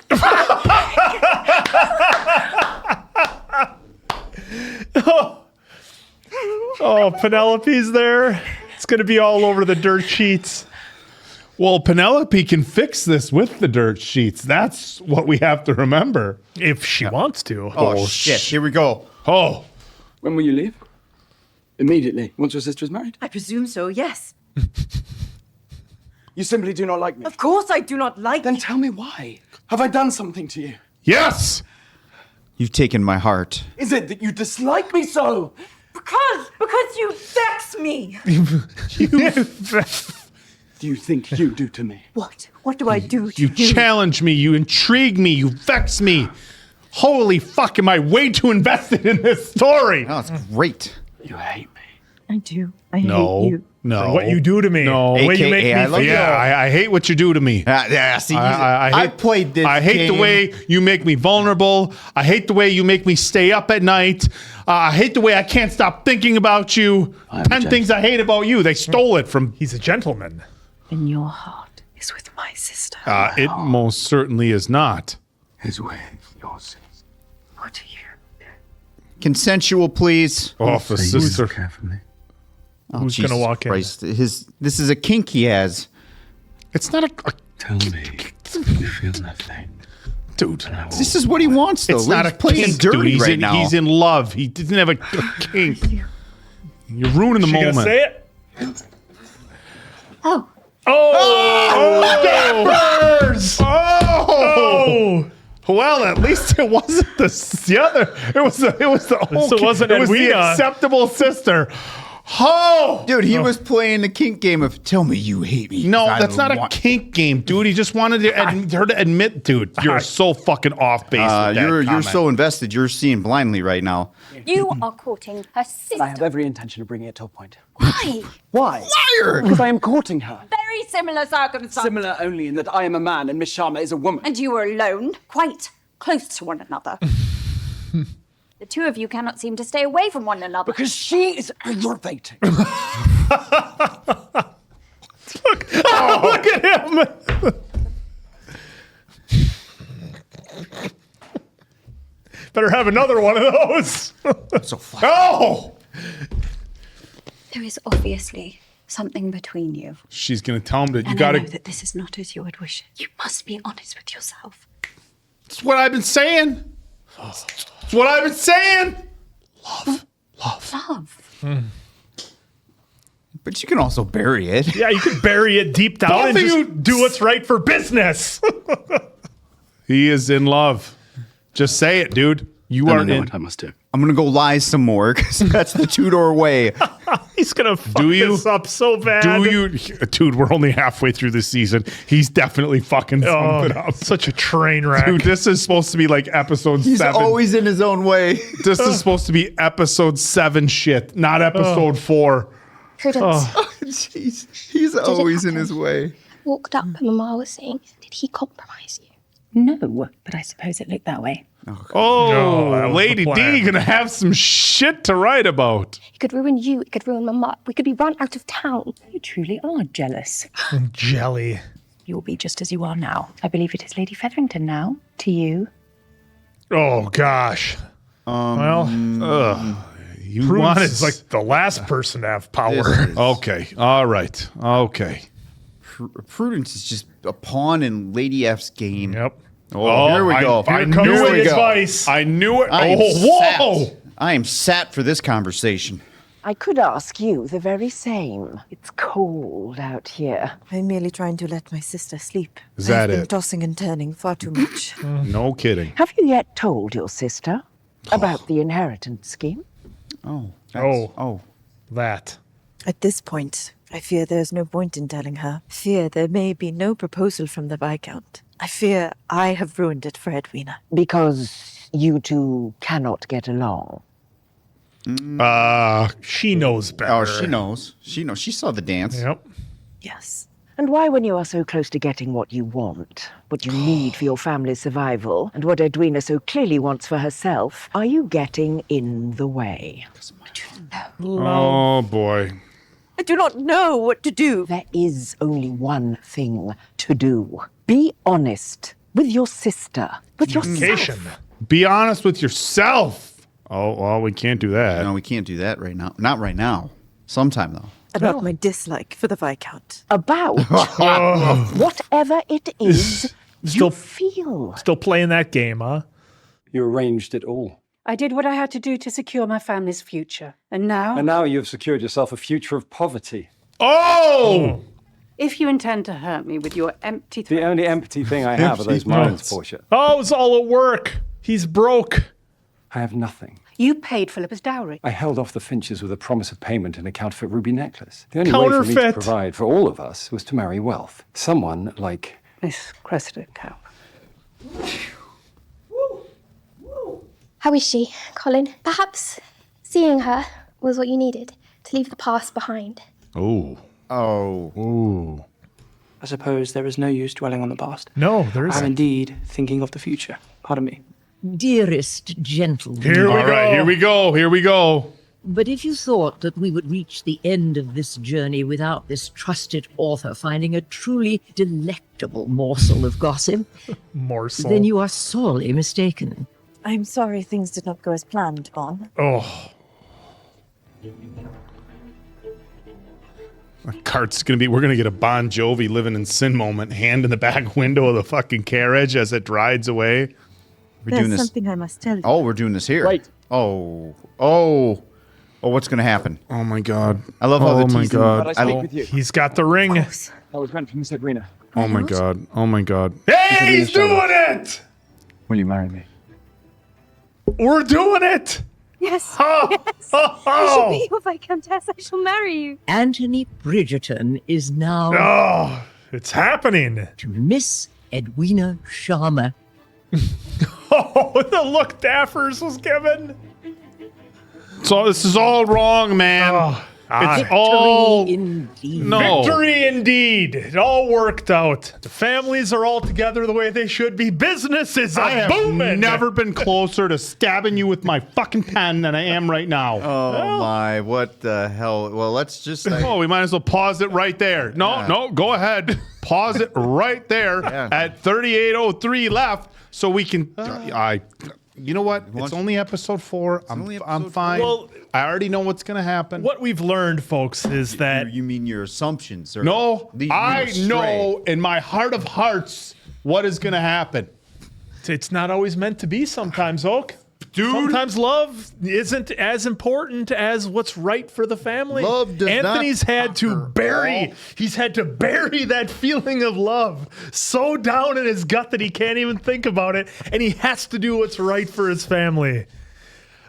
Oh, Penelope's there. It's gonna be all over the dirt sheets. Well, Penelope can fix this with the dirt sheets. That's what we have to remember. If she wants to. Oh, shit. Here we go. Oh. When will you leave? Immediately, once your sister is married? I presume so, yes. You simply do not like me. Of course I do not like Then you. tell me why. Have I done something to you? Yes. You've taken my heart. Is it that you dislike me so? Because you vex me. Do you think you do to me? What? What do I do to You challenge me. You intrigue me. You vex me. Holy fuck, am I way too invested in this story? Oh, it's great. You hate me. I do. I hate No. you. No. For what you do to me. No. The way you make AKA, I me love feel. you. Yeah, I hate what you do to me. Yeah, see, I played this I hate the game. way you make me vulnerable. I hate the way you make me stay up at night. I hate the way I can't stop thinking about you. 10 things I hate about you. They stole it from. He's a gentleman. And your heart is with my sister. It most certainly is not. His way, yours. What are you? Consensual, please. Oh, the sister. Carefully. Oh, Who's Jesus gonna walk in? Christ. This is a kink he has. It's not a Tell me you feel nothing. dude. This is what he wants, though. It's not a He's playing kink, dirty dude. He's right in, now. He's in love. He doesn't have a kink. You're ruining the She moment. gonna say it? Oh. Oh! Peppers! Oh! Well, at least it wasn't the other. It was the So it wasn't it was the Edwina. acceptable sister. Oh, Dude, he was playing the kink game of tell me you hate me. no, I that's not a want- kink game, dude. He just wanted her to admit, dude, you're so fucking off base. With that You're comment. so invested. You're seeing blindly right now. You are courting her sister. I have every intention of bringing it to a point. Why? Why? Liar! Because I am courting her. Very similar circumstances. Similar only in that I am a man and Miss Sharma is a woman. And you are alone, quite close to one another. The two of you cannot seem to stay away from one another. Because she is aggravating. Look at him. Better have another one of those. So flat. Oh! There is obviously something between you. She's gonna tell him that you And gotta. I know that this is not as you would wish it. You must be honest with yourself. It's what I've been saying. It's what I've been saying. Love. But you can also bury it. Yeah, you can bury it deep down Both and of just you- do what's right for business. He is in love. Just say it, dude. You I are don't know in. what I must do. I'm going to go lie some more because that's the two-door way. He's going to fuck Do you? this up so bad. Do you, dude? We're only halfway through this season. He's definitely fucking something up. Such a train wreck. Dude, this is supposed to be like episode He's 7. always in his own way. This is supposed to be episode 7 shit, not episode 4. Prudence Jeez. He's always in his way. walked up and Mama was saying, did he compromise you? No, but I suppose it looked that way. Oh, that was Lady the plan. D gonna have some shit to write about. It could ruin you, it could ruin Mama. We could be run out of town. You truly are jealous. Jelly. You'll be just as you are now. I believe it is Lady Featherington now, to you. Oh, gosh. Well, You Prudence wanted is like the last person to have power. Okay, all right, okay. Prudence is just a pawn in Lady F's game. Yep. Oh, here we go. Here comes the advice. I knew it. I am Whoa! sat. I am sat for this conversation. I could ask you the very same. It's cold out here. I'm merely trying to let my sister sleep. Is that I've been it? tossing and turning far too much. No kidding. Have you yet told your sister about the inheritance scheme? That. At this point, I fear there's no point in telling her. Fear there may be no proposal from the Viscount. I fear I have ruined it for Edwina. Because you two cannot get along. She knows better. Oh, she knows. She knows. She saw the dance. Yep. Yes. And why, when you are so close to getting what you want, what you need for your family's survival, and what Edwina so clearly wants for herself, are you getting in the way? Oh boy. I do not know what to do. There is only one thing to do. Be honest with your sister, with yourself. Be honest with yourself. Oh well, we can't do that. No, we can't do that right now. Not right now. Sometime though. About my dislike for the Viscount. About whatever it is you feel. Still playing that game, huh? You arranged it all. I did what I had to do to secure my family's future. And now, And now you have secured yourself a future of poverty. Oh! if you intend to hurt me with your empty The only empty thing I have are those mines, Portia. Oh, it's all at work. He's broke. I have nothing. You paid Philippa's dowry. I held off the Finches with a promise of payment and a counterfeit ruby necklace. The only way for me to Counterfeit. provide for all of us was to marry wealth. Someone like... Miss Cressida Cow. How is she, Colin? Perhaps seeing her was what you needed to leave the past behind. Oh. Oh. I suppose there is no use dwelling on the past. No, there I'm isn't. indeed thinking of the future. Pardon me. Dearest gentleman. All right, here we go. Here we go. But if you thought that we would reach the end of this journey without this trusted author finding a truly delectable morsel of gossip, Morsel. then you are sorely mistaken. I'm sorry things did not go as planned, Bon. Oh. Cart's gonna be. We're gonna get a Bon Jovi living in sin moment. Hand in the back window of the fucking carriage as it rides away. We're doing There's this. something I must tell you. Oh, we're doing this here. Wait. Oh, what's going to happen? Oh my god. I love how Oh the my teasing- god. But I speak with you. He's got the ring. I was meant for Miss Edwina. Oh my god. Oh my god. Hey, he's doing it. Will you marry me? We're doing it. Yes. Oh. Yes. I shall be your Viscountess. I shall marry you. Anthony Bridgerton is now Oh, it's happening. to Miss Edwina Sharma. Oh, the look Daffers was given. So this is all wrong, man. It's all indeed. no. Victory indeed. It all worked out. The families are all together the way they should be. Business is I have booming. never been closer to stabbing you with my fucking pen than I am right now. Oh my, what the hell? Well, let's just say. Oh, we might as well pause it right there. No, go ahead. Pause it right there at 38:03 left so we can you know what? It's only episode 4. I'm fine. Well, I already know what's going to happen. What we've learned, folks, is that You mean your assumptions? Are No, leading you I astray. know in my heart of hearts what is going to happen. it's not always meant to be sometimes, Oak. Dude. Sometimes love isn't as important as what's right for the family. Love does Anthony's had to bury. He's had to bury that feeling of love so down in his gut that he can't even think about it, and he has to do what's right for his family.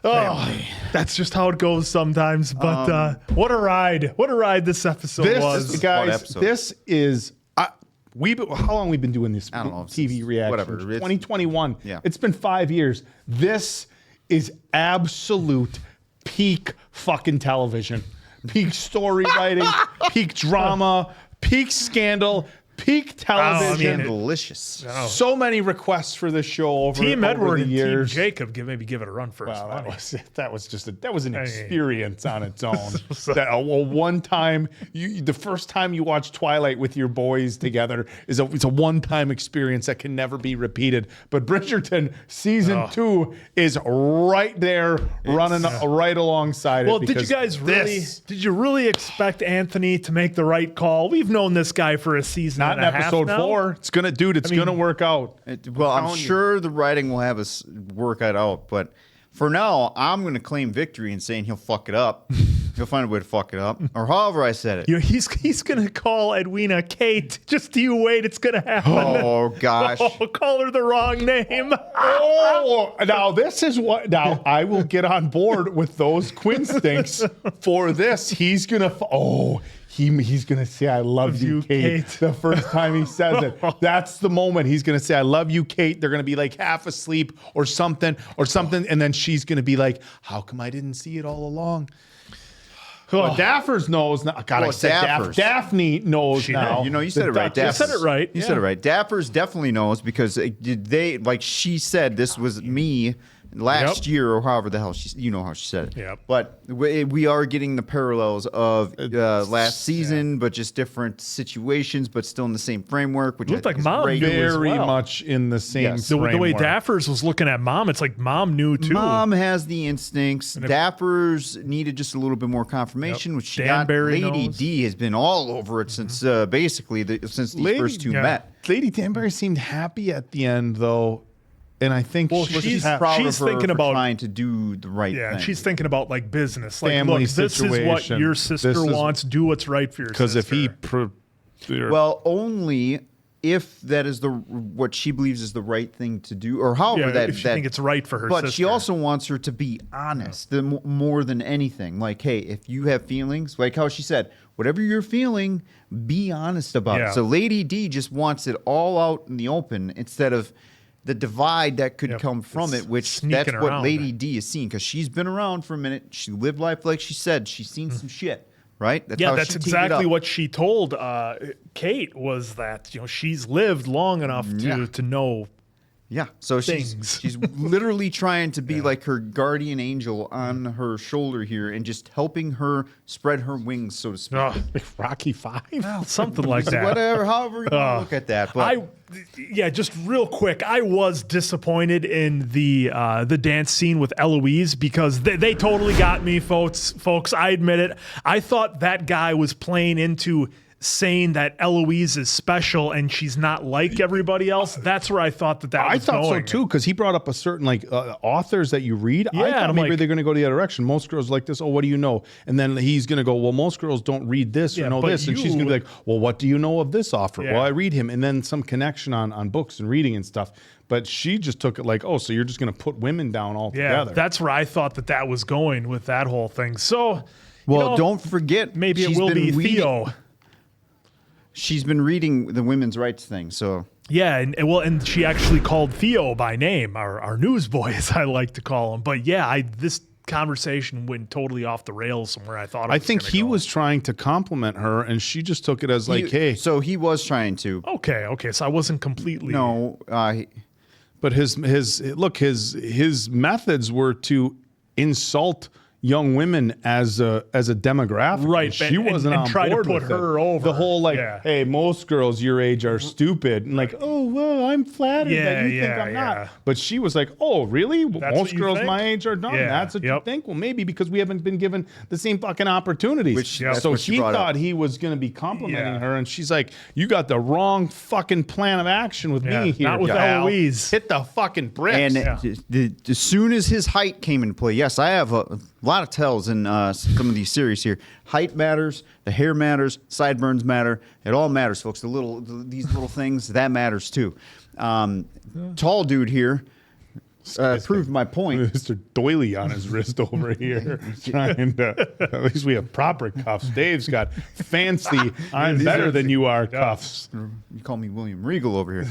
Oh, that's just how it goes sometimes. But what a ride! What a ride this episode was, guys. This is. How long we been doing this TV reaction? Whatever. 2021. Yeah. It's been 5 years. This is absolute peak fucking television. Peak story writing, peak drama, peak scandal, peak television. Delicious. So many requests for this show over Team Edward over the and years. Team Jacob maybe give it a run for its money. That was an experience on its own. One time, the first time you watch Twilight with your boys together it's a one-time experience that can never be repeated. But Bridgerton season 2 is right there, running right alongside Well, it. did you guys really expect Anthony to make the right call? We've known this guy for a season. Not in episode 4. It's gonna work out. I'm sure the writing will have us work it out, but for now, I'm gonna claim victory and saying he'll fuck it up. He'll find a way to fuck it up, or however I said it. He's gonna call Edwina Kate. Just you wait, it's gonna happen. Oh gosh! Call her the wrong name. Now this is what. Now I will get on board with those Quinstinks for this. He's gonna. He's gonna say, "I love you, Kate." The first time he says it, that's the moment he's gonna say, "I love you, Kate." They're gonna be like half asleep or something, and then she's gonna be like, "How come I didn't see it all along?" Well, Daffers knows now. God, I said Daphne knows now. You said it right. You said it right. You said it right. Daffers definitely knows because they, like she said, this was me last year or however the hell how she said it. Yep. But we are getting the parallels of last season, but just different situations, but still in the same framework. Which looked I like think Mom is very much in the same framework. The way Daffers was looking at Mom, it's like Mom knew too. Mom has the instincts. Daffers needed just a little bit more confirmation, which she got. Lady D has been all over it since since these first two met. Lady Danbury seemed happy at the end, though. And I think she's proud of her thinking about trying to do the right thing. Yeah, she's thinking about like business. Like, Family look, this is what your sister wants. Do what's right for your sister. Because if he... only if that is what she believes is the right thing to do, or however if she think it's right for her but sister. She also wants her to be honest more than anything. Like, hey, if you have feelings, like how she said, whatever you're feeling, be honest about it. So Lady D just wants it all out in the open instead of the divide that could come from it, which that's what Lady D is seeing, because she's been around for a minute. She lived life like she said. She's seen some shit, right? That's exactly what she told Kate, was that she's lived long enough to know. Yeah, so she's literally trying to be like her guardian angel on her shoulder here and just helping her spread her wings, so to speak. Rocky V? Well, something like that. Whatever, however you want to look at that. But just real quick, I was disappointed in the dance scene with Eloise because they totally got me, folks. I admit it. I thought that guy was playing into saying that Eloise is special and she's not like everybody else. That's where I thought that was going. I thought so too, because he brought up a certain authors that you read. I thought maybe they're going to go the other direction. Most girls like this. Oh, what do you know? And then he's going to go, well, most girls don't read this or know this. And she's going to be like, well, what do you know of this author? Well, I read him. And then some connection on books and reading and stuff. But she just took it like, oh, so you're just going to put women down altogether. Yeah, that's where I thought that was going with that whole thing. So, don't forget, maybe it will be Theo. She's been reading the women's rights thing, so yeah, and she actually called Theo by name, our newsboy, as I like to call him. But this conversation went totally off the rails from where I thought. I think he was trying to compliment her, and she just took it as hey. So he was trying to. Okay. So I wasn't completely. No, but his methods were to insult young women as a demographic. Right, And she wasn't on try board to put with her it. over. The whole like, Yeah. hey, most girls your age are stupid, and like, oh well, I'm flattered that you think I'm not. But she was like, oh really? That's Most what you girls think? my age are not. Yeah, That's what you think? Well, maybe because we haven't been given the same fucking opportunities. That's So what she he brought thought up. he was going to be complimenting her, and she's like, you got the wrong fucking plan of action with me here. not with pal. Eloise. Hit the fucking bricks. And as soon as his height came into play, yes, I have a lot of tells in some of these series here. Height matters, the hair matters, sideburns matter. It all matters, folks. These little things, that matters too. Tall dude here proved my point. Mr. Doily on his wrist over here. Trying to, at least we have proper cuffs. Dave's got fancy, I'm These better are- than you are cuffs. You call me William Regal over here.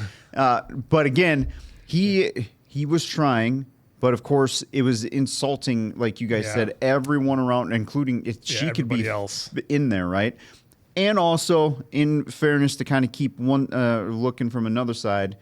But again, he was trying, but of course it was insulting, like you guys said, everyone around, including she could be else in there, right? And also, in fairness, to kind of keep one looking from another side,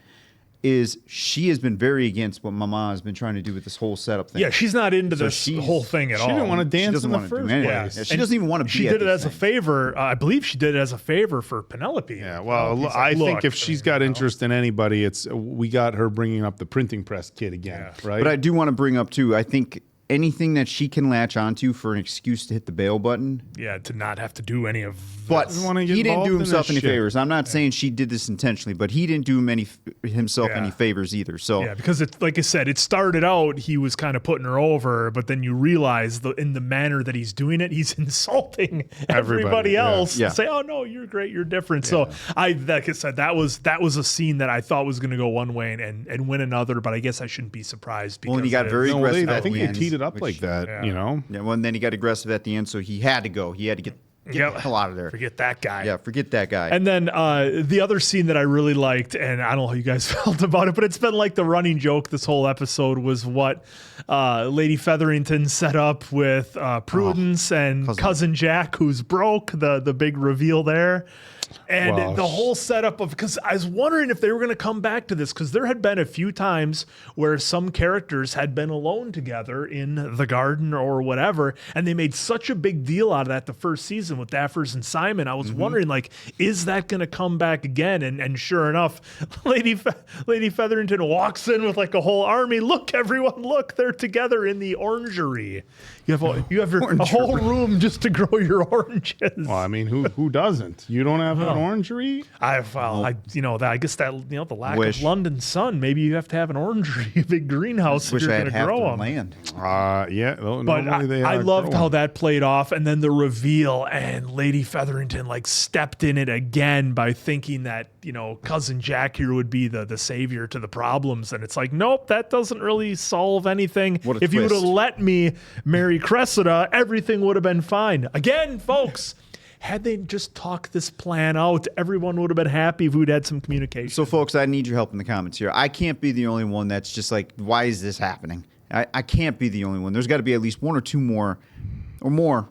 is she has been very against what Mama has been trying to do with this whole setup thing. Yeah, she's not into So this she's- whole thing at all. She didn't want to dance doesn't in the wanna do first anything. place. Yeah, she And doesn't even want to be She at did it these as a favor. I believe she did it as a favor for Penelope. Yeah, well, I think if she's got interest in anybody, it's we got her bringing up the printing press kid again, right? But I do want to bring up, too, I think anything that she can latch onto for an excuse to hit the bail button. Yeah, to not have to do any of But this. he didn't do himself any favors. I'm not saying she did this intentionally, but he didn't do himself any favors either. So Yeah, because it, like I said, it started out he was kind of putting her over, but then you realize in the manner that he's doing it, he's insulting everybody else. Yeah. Say, oh no, you're great, you're different. So like I said, that was a scene that I thought was going to go one way and win another, but I guess I shouldn't be surprised because and he got very aggressive. I think at he the end, teed it up like that, you know. Yeah, well, and then he got aggressive at the end, so he had to go. He had to get the hell out of there. Forget that guy. Yeah, forget that guy. And then the other scene that I really liked, and I don't know how you guys felt about it, but it's been like the running joke this whole episode, was what Lady Featherington set up with Prudence and Cousin Jack, who's broke, the big reveal there. And the whole setup of, because I was wondering if they were going to come back to this, because there had been a few times where some characters had been alone together in the garden or whatever, and they made such a big deal out of that the first season with Daffers and Simon. I was wondering, like, is that going to come back again? And sure enough, Lady Featherington walks in with like a whole army. Look, everyone, look, they're together in the orangery. You have a whole room just to grow your oranges. Well, I mean, who doesn't? You don't have an orangery? I guess that the lack of London sun. Maybe you have to have an orangery, a big greenhouse if Wish you're I going had to grow half them. the land. Yeah, But I loved how that played off, and then the reveal, and Lady Featherington like stepped in it again by thinking that Cousin Jack here would be the savior to the problems, and it's like, nope, that doesn't really solve anything. If you would have let me marry Cressida, everything would have been fine. Again, folks. Had they just talked this plan out, everyone would have been happy if we'd had some communication. So, folks, I need your help in the comments here. I can't be the only one that's just like, why is this happening? I can't be the only one. There's got to be at least one or two more, I'm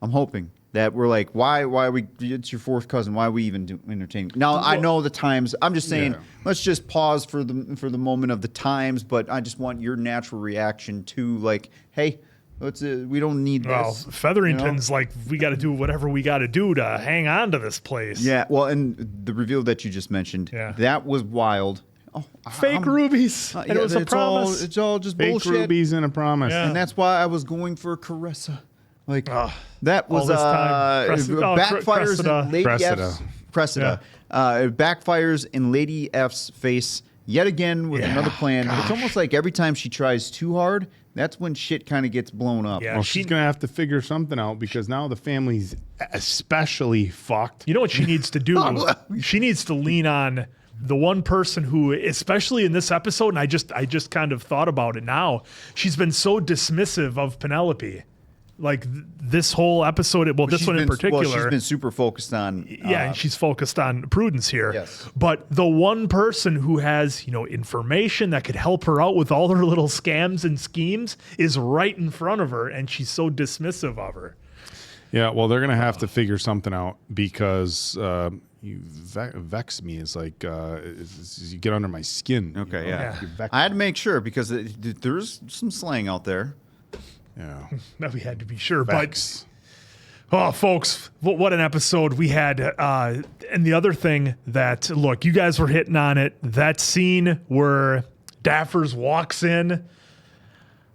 hoping, that we're like, why we, it's your fourth cousin, why are we even entertaining? Now, I know the times, I'm just saying, let's just pause for the moment of the times, but I just want your natural reaction to like, hey, we don't need this. Featherington's like, we got to do whatever we got to do to hang on to this place. Yeah, well, and the reveal that you just mentioned, that was wild. Fake rubies. And it was a promise. It's all just fake bullshit. rubies and a promise. And that's why I was going for Caressa. Like, that was backfires in Lady F's Cressida. Backfires in Lady F's face yet again with another plan. It's almost like every time she tries too hard, that's when shit kind of gets blown up. Well, she's going to have to figure something out because now the family's especially fucked. You know what she needs to do? She needs to lean on the one person who, especially in this episode, and I just kind of thought about it now, she's been so dismissive of Penelope. Like this whole episode, this one in particular. Well, she's been super focused on. And she's focused on Prudence here. Yes. But the one person who has, information that could help her out with all her little scams and schemes is right in front of her, and she's so dismissive of her. Yeah, well, they're going to have to figure something out because you vex me. It's like you get under my skin. Okay, yeah. I had to make sure because there's some slang out there. Yeah. No, we had to be sure. Facts. But, oh, folks, what an episode we had. And the other thing that, look, you guys were hitting on it. That scene where Daffers walks in,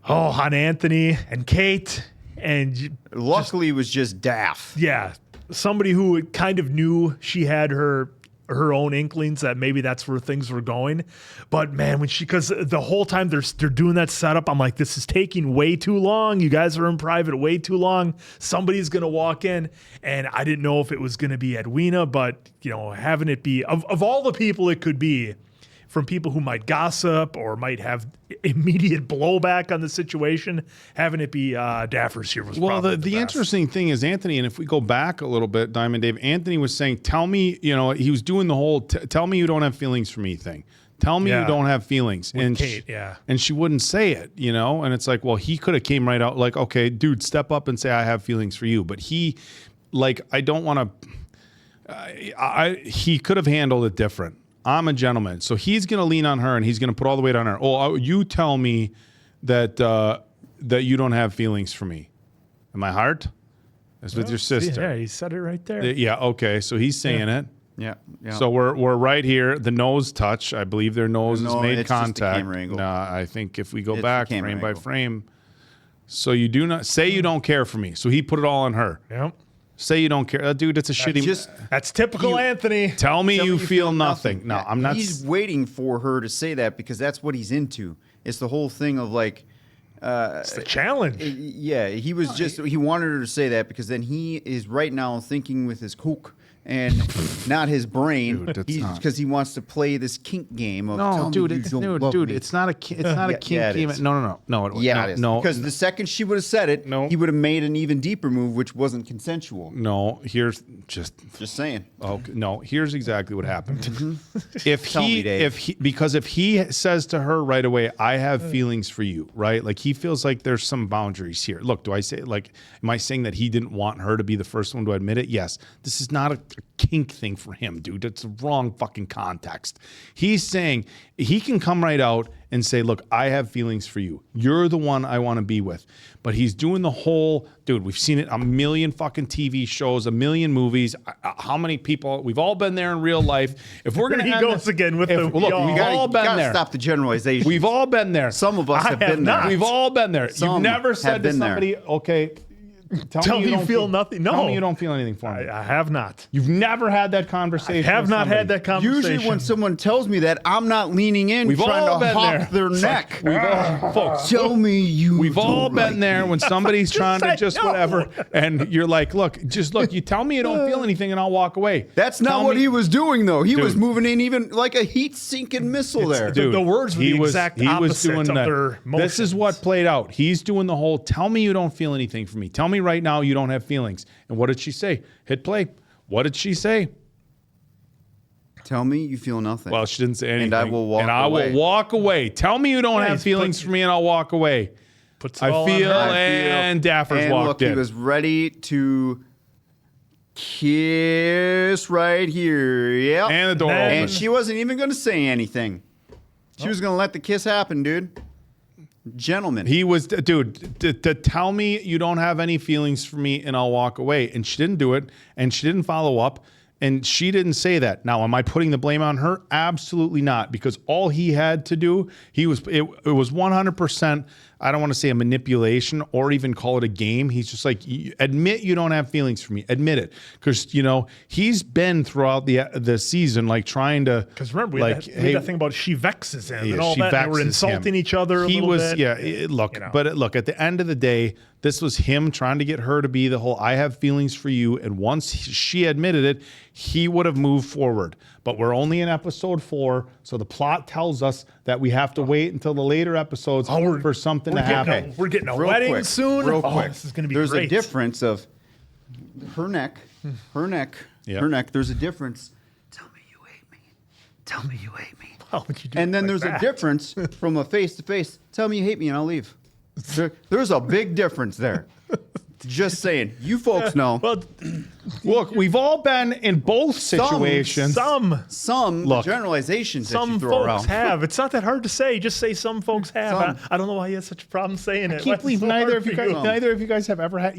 on Anthony and Kate. And luckily it was just Daff. Yeah. Somebody who kind of knew she had her own inklings that maybe that's where things were going. But man, because the whole time they're doing that setup, I'm like, this is taking way too long. You guys are in private way too long. Somebody's going to walk in. And I didn't know if it was going to be Edwina, but having it be of all the people it could be, from people who might gossip or might have immediate blowback on the situation, having it be Daffers here was probably the best. Interesting thing is Anthony, and if we go back a little bit, Diamond Dave, Anthony was saying, tell me, he was doing the whole tell me you don't have feelings for me thing. Tell me you don't have feelings. With and Kate, and she wouldn't say it, and it's like, well, he could have came right out like, okay, dude, step up and say I have feelings for you. But he, I don't want to, he could have handled it different. I'm a gentleman. So he's going to lean on her and he's going to put all the weight on her. Oh, you tell me that that you don't have feelings for me. And my heart is with your sister. Yeah, he said it right there. Yeah, okay. So he's saying it. Yeah. So we're right here. The nose touch. I believe their nose has made it's just the contact. camera angle. No, I think if we go It's back the camera frame by angle. frame. So you do not say you don't care for me. So he put it all on her. Yep. Say you don't care. Dude, that's a shitty. That's typical Anthony. Tell me you feel nothing. No, I'm not. He's waiting for her to say that because that's what he's into. It's the whole thing of like. It's the challenge. Yeah, he was he wanted her to say that because then he is right now thinking with his coke and not his brain, because he wants to play this kink game of. No, dude, it's not a kink game. No. Because the second she would have said it, he would have made an even deeper move, which wasn't consensual. No, here's just saying. Okay, no, here's exactly what happened. Mm-hmm. Because if he says to her right away, I have feelings for you, right? Like he feels like there's some boundaries here. Look, do I say am I saying that he didn't want her to be the first one to admit it? Yes. This is not a kink thing for him, dude. It's the wrong fucking context. He's saying he can come right out and say, look, I have feelings for you. You're the one I want to be with. But he's doing the whole, dude, we've seen it a million fucking TV shows, a million movies. How many people, we've all been there in real life. If we're going to he goes again with the, look, we've all been there. Stop the generalization. We've all been there. Some of us have been there. We've all been there. You've never said to somebody, okay, Tell me you feel nothing. No. Tell me you don't feel anything for me. I have not. You've never had that conversation. I have not had that conversation. Usually when someone tells me that, I'm not leaning in trying to hop their neck. Folks, tell me you We've all been like there me. when somebody's trying to just no. whatever, and you're like, look, you tell me you don't feel anything and I'll walk away. That's not what he was doing, though. He was moving in even like a heat-sinking missile there. Dude, the words were the exact opposite of their motions. This is what played out. He's doing the whole, tell me you don't feel anything for me. Tell me right now you don't have feelings. And what did she say? Hit play. What did she say? Tell me you feel nothing. Well, she didn't say anything. And I will walk away. And I will walk away. Tell me you don't have feelings for me and I'll walk away. I feel, and Daffers walked in. He was ready to kiss right here. Yep. And the door opened. And she wasn't even going to say anything. She was going to let the kiss happen, dude. Gentleman. He was, dude, to tell me you don't have any feelings for me and I'll walk away. And she didn't do it. And she didn't follow up. And she didn't say that. Now, am I putting the blame on her? Absolutely not. Because all he had to do, it was 100%, I don't want to say a manipulation or even call it a game. He's just like, admit you don't have feelings for me. Admit it. Because, he's been throughout the season, like trying to. Because remember, we had that thing about she vexes him and all that. They were insulting each other a little bit. Look, at the end of the day, this was him trying to get her to be the whole, I have feelings for you. And once she admitted it, he would have moved forward. But we're only in episode 4. So the plot tells us that we have to wait until the later episodes for something to happen. We're getting a wedding soon. Real quick. This is going to be There's great. a difference of her neck. There's a difference. Tell me you hate me. Tell me you hate me. Why would you do And then like there's that? a difference from a face-to-face. Tell me you hate me and I'll leave. There's a big difference there. Just saying. You folks know. Well, look, we've all been in both situations. Some look, generalizations that you throw folks around. have. It's not that hard to say. Just say some folks have. Some. I don't know why you have such a problem saying it. I can't believe neither of you guys have ever had.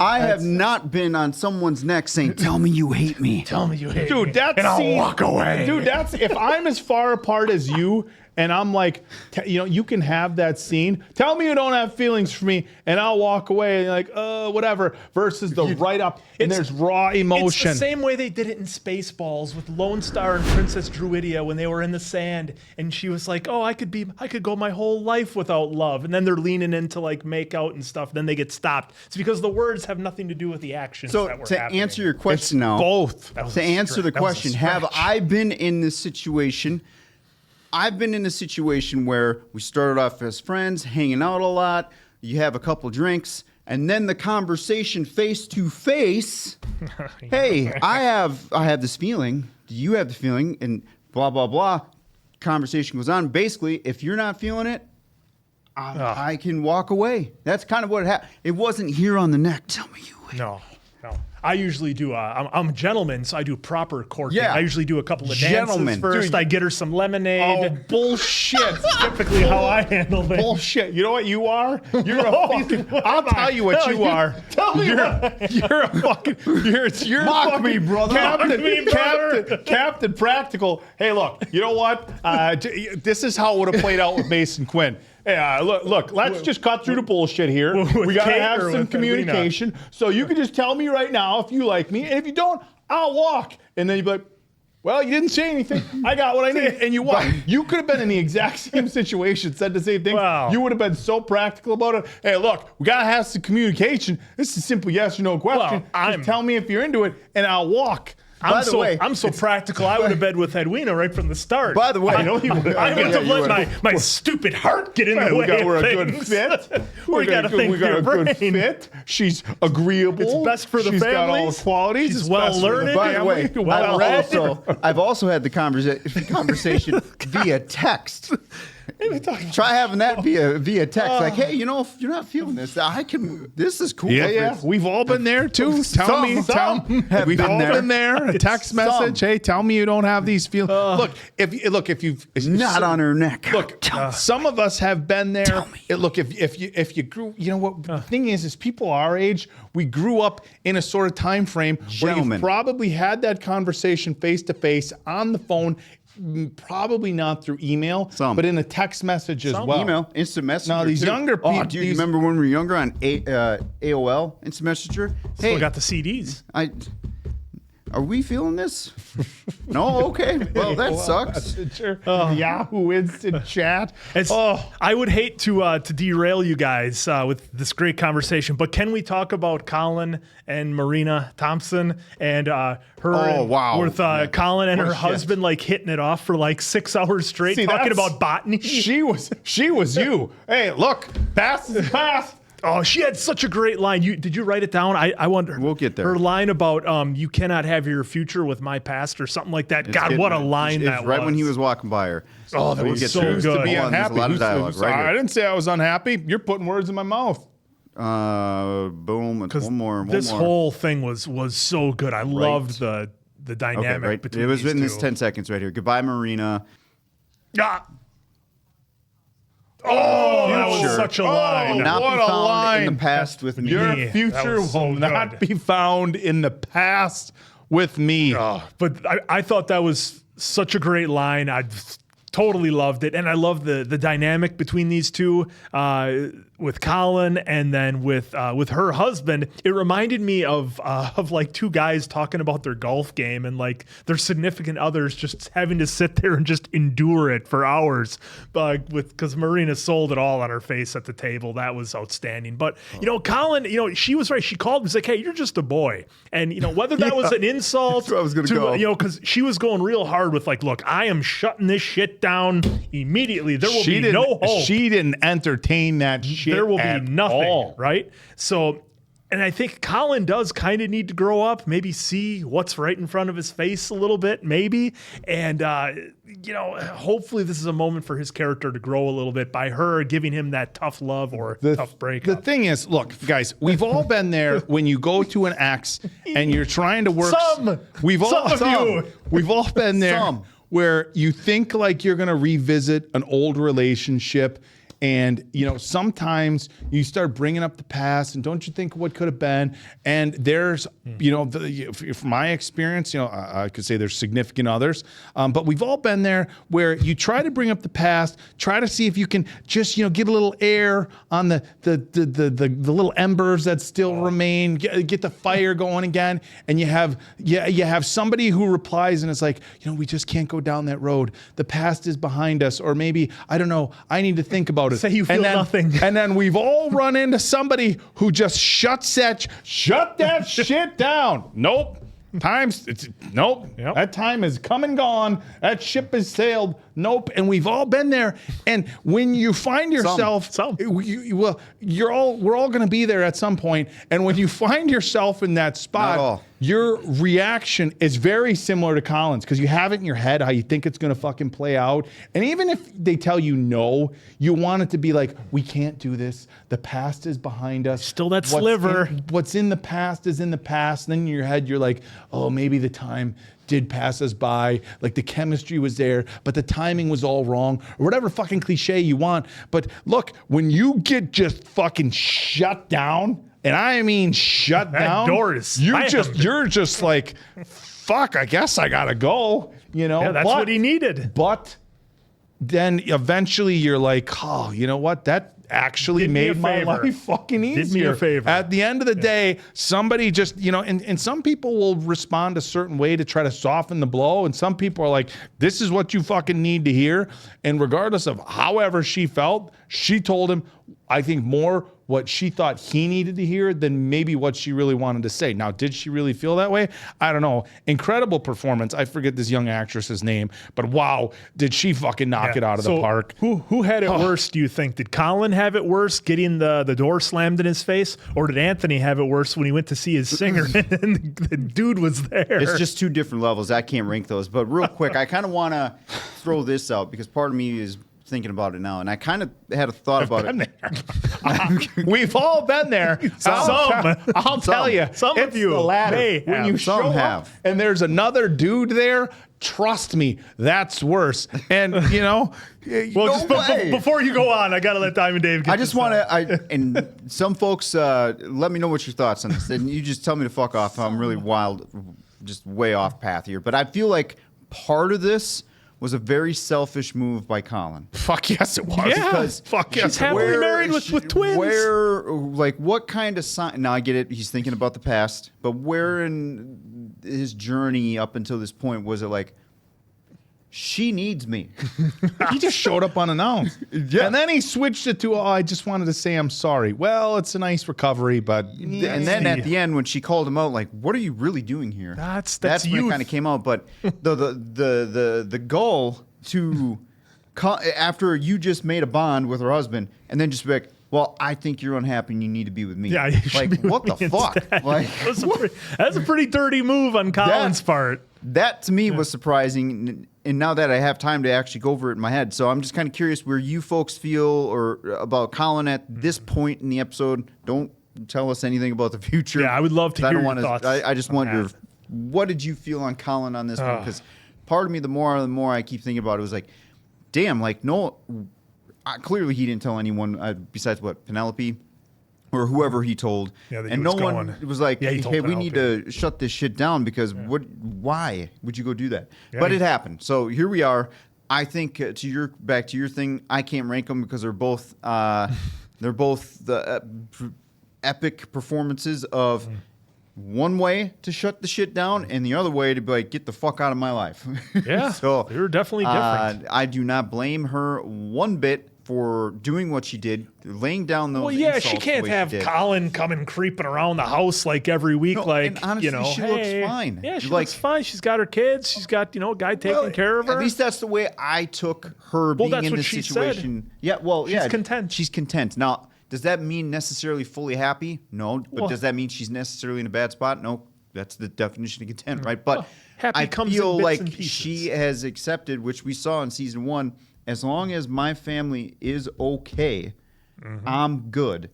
I have not been on someone's neck saying, "Tell me you hate me." Tell me you hate me. Dude, that's and I'll walk away. Dude, that's if I'm as far apart as you. And I'm like, you can have that scene. Tell me you don't have feelings for me, and I'll walk away. Like, whatever. Versus the right up, and there's raw emotion. It's the same way they did it in Spaceballs with Lone Star and Princess Druidia when they were in the sand, and she was like, "Oh, I could go my whole life without love," and then they're leaning into like make out and stuff. Then they get stopped. It's because the words have nothing to do with the actions. So that were to happening. answer your question now, both. To answer the question, have I been in this situation? I've been in a situation where we started off as friends, hanging out a lot. You have a couple drinks, and then the conversation face to face. Hey, I have this feeling. Do you have the feeling? And blah blah blah. Conversation goes on. Basically, if you're not feeling it, I can walk away. That's kind of what it happened. It wasn't here on the neck. Tell me you hate me. No. I usually do. I'm a gentleman, so I do proper courting. Yeah. I usually do a couple of Gentleman. dances first. Dude. I get her some lemonade. Oh, bullshit. That's typically how I handle things. Bullshit. You know what you are? You're a fucking. I'll tell you what you are. Tell me you're a fucking. You're Mock fucking me, brother. Captain Practical. Hey, look. You know what? This is how it would have played out with Mason Quinn. Hey, look. Let's just cut through the bullshit here. We gotta Kate have or some with communication. So you can just tell me right now if you like me, and if you don't, I'll walk. And then you'd be like, "Well, you didn't say anything. I got what I need," and you walk. You could have been in the exact same situation, said the same thing. Wow. You would have been so practical about it. Hey, look, we gotta have some communication. This is a simple yes or no question. Just tell me if you're into it, and I'll walk. By the way, I'm so practical. I would have been with Edwina right from the start. By the way, I wouldn't have let my stupid heart get in the way. We're of a good things. fit. we got a good fit. She's agreeable. It's best for the She's got all families. the qualities. She's It's well best for the learned. By the way, family. Well read. I've also had the conversation via text. Try having that via text. Like, hey, if you're not feeling this, this is cool. Yeah. We've all been there too. We've all been there. A text message. Hey, tell me you don't have these feelings. If you've not on her neck. Look, some of us have been there. Look, if you grew, you know what? The thing is people our age, we grew up in a sort of time frame where you've probably had that conversation face to face on the phone. Probably not through email, but in a text message as well. Email, instant messenger. Now these younger people. Oh, do you remember when we were younger on AOL, instant messenger? Still got the CDs. Are we feeling this? No? Okay. Well, that sucks. Yahoo Instant Chat. I would hate to derail you guys with this great conversation, but can we talk about Colin and Marina Thompson and her with Colin and her husband like hitting it off for like 6 hours straight, talking about botany? She was you. Hey, look, pass is pass. Oh, she had such a great line. Did you write it down? I wonder. We'll get there. Her line about you cannot have your future with my past or something like that. God, what a line that was. Right when he was walking by her. Oh, that was so good. To be unhappy. A lot of dialogue right here. I didn't say I was unhappy. You're putting words in my mouth. Boom. It's one more. This whole thing was so good. I loved the dynamic between It was these in two. this 10 seconds right here. Goodbye, Marina. Ah. Oh, that was such a line. Not what be a found line. in the past with me. Your future will not be found in the past with me. But I thought that was such a great line. I totally loved it. And I love the dynamic between these two with Colin and then with her husband. It reminded me of like two guys talking about their golf game and like their significant others just having to sit there and just endure it for hours. Because Marina sold it all on her face at the table. That was outstanding. But, Colin, she was right. She called and was like, hey, you're just a boy. And, whether that was an insult That's where I was gonna go. because she was going real hard with like, look, I am shutting this shit down immediately. There will be no hope. She didn't entertain that shit. There will be at nothing, all. right? So And I think Colin does kind of need to grow up, maybe see what's right in front of his face a little bit, maybe. And, hopefully this is a moment for his character to grow a little bit by her giving him that tough love or tough breakup. The thing is, look, guys, we've all been there when you go to an ex and you're trying to work. We've all been there where you think like you're going to revisit an old relationship. And, sometimes you start bringing up the past and don't you think what could have been? And there's, from my experience, I could say there's significant others, but we've all been there where you try to bring up the past, try to see if you can just, get a little air on the little embers that still remain, get the fire going again. And you have somebody who replies and it's like, we just can't go down that road. The past is behind us. Or maybe, I don't know, I need to think about it. Say you feel nothing. And then we've all run into somebody who just shut that shit down. Nope. Nope. Yep. That time is come and gone. That ship has sailed. Nope. And we've all been there. And when you find yourself, we're all going to be there at some point. And when you find yourself in that spot, your reaction is very similar to Colin's because you have it in your head how you think it's going to fucking play out. And even if they tell you no, you want it to be like, we can't do this. The past is behind us. Still that sliver. What's in the past is in the past. And then in your head, you're like, oh, maybe the time did pass us by, like the chemistry was there, but the timing was all wrong, or whatever fucking cliche you want. But look, when you get just fucking shut down, and I mean shut down, you're just like, fuck, I guess I gotta go, Yeah, that's what he needed. But then eventually you're like, oh, you know what? That actually made my life fucking easier. Did me a favor. At the end of the day, somebody just, and some people will respond a certain way to try to soften the blow. And some people are like, this is what you fucking need to hear. And regardless of however she felt, she told him, I think, more what she thought he needed to hear than maybe what she really wanted to say. Now, did she really feel that way? I don't know. Incredible performance. I forget this young actress's name, but wow, did she fucking knock it out of the park. Who had it worse, do you think? Did Colin have it worse getting the door slammed in his face? Or did Anthony have it worse when he went to see his singer and the dude was there? It's just two different levels. I can't rank those. But real quick, I kind of want to throw this out because part of me is thinking about it now, and I kind of had a thought about it. We've all been there. I'll tell you, some of you the latter. may when you show up and there's another dude there, trust me, that's worse. And before you go on, I gotta let Diamond Dave get I just want to, and some folks, let me know what your thoughts on this, and you just tell me to fuck off. I'm really wild, just way off path here, but I feel like part of this was a very selfish move by Colin. Fuck yes, it was. Yeah, because fuck yes. She's happily married with twins. What kind of sign? Now I get it. He's thinking about the past, but where in his journey up until this point was it like, she needs me? He just showed up unannounced. Yeah. And then he switched it to, I just wanted to say I'm sorry. Well, it's a nice recovery, but... And then at the end, when she called him out, like, what are you really doing here? That's when it kind of came out. But the goal to... after you just made a bond with her husband, and then just be like, well, I think you're unhappy and you need to be with me. Yeah, you should be with what the me fuck? instead. Like, that's a pretty dirty move on Colin's part. That to me was surprising, and now that I have time to actually go over it in my head, so I'm just kind of curious where you folks feel or about Colin at this point in the episode. Don't tell us anything about the future. Yeah, I would love to hear your thoughts. I just wonder, what did you feel on Colin on this one? Because part of me, the more I keep thinking about it, was like, damn, like no, clearly he didn't tell anyone besides Penelope. Or whoever he told, and no one was like, "Hey, we need to shut this shit down because why would you go do that?" Yeah, but it happened. So here we are. I think back to your thing. I can't rank them because they're both the epic performances of one way to shut the shit down and the other way to be like, get the fuck out of my life. Yeah, so they were definitely different. I do not blame her one bit for doing what she did, laying down those. Well, yeah, she can't have Colin coming creeping around the house like every week. No, like, and honestly, she looks fine. Yeah, she looks fine. She's got her kids. She's got a guy taking care of her. At least that's the way I took her being in this situation. Said. Yeah, well, she's content. She's content. Now, Does that mean necessarily fully happy? No. But does that mean she's necessarily in a bad spot? No. That's the definition of content, right? But happy I comes feel in bits like and pieces. she has accepted, which we saw in season 1, as long as my family is okay, I'm good.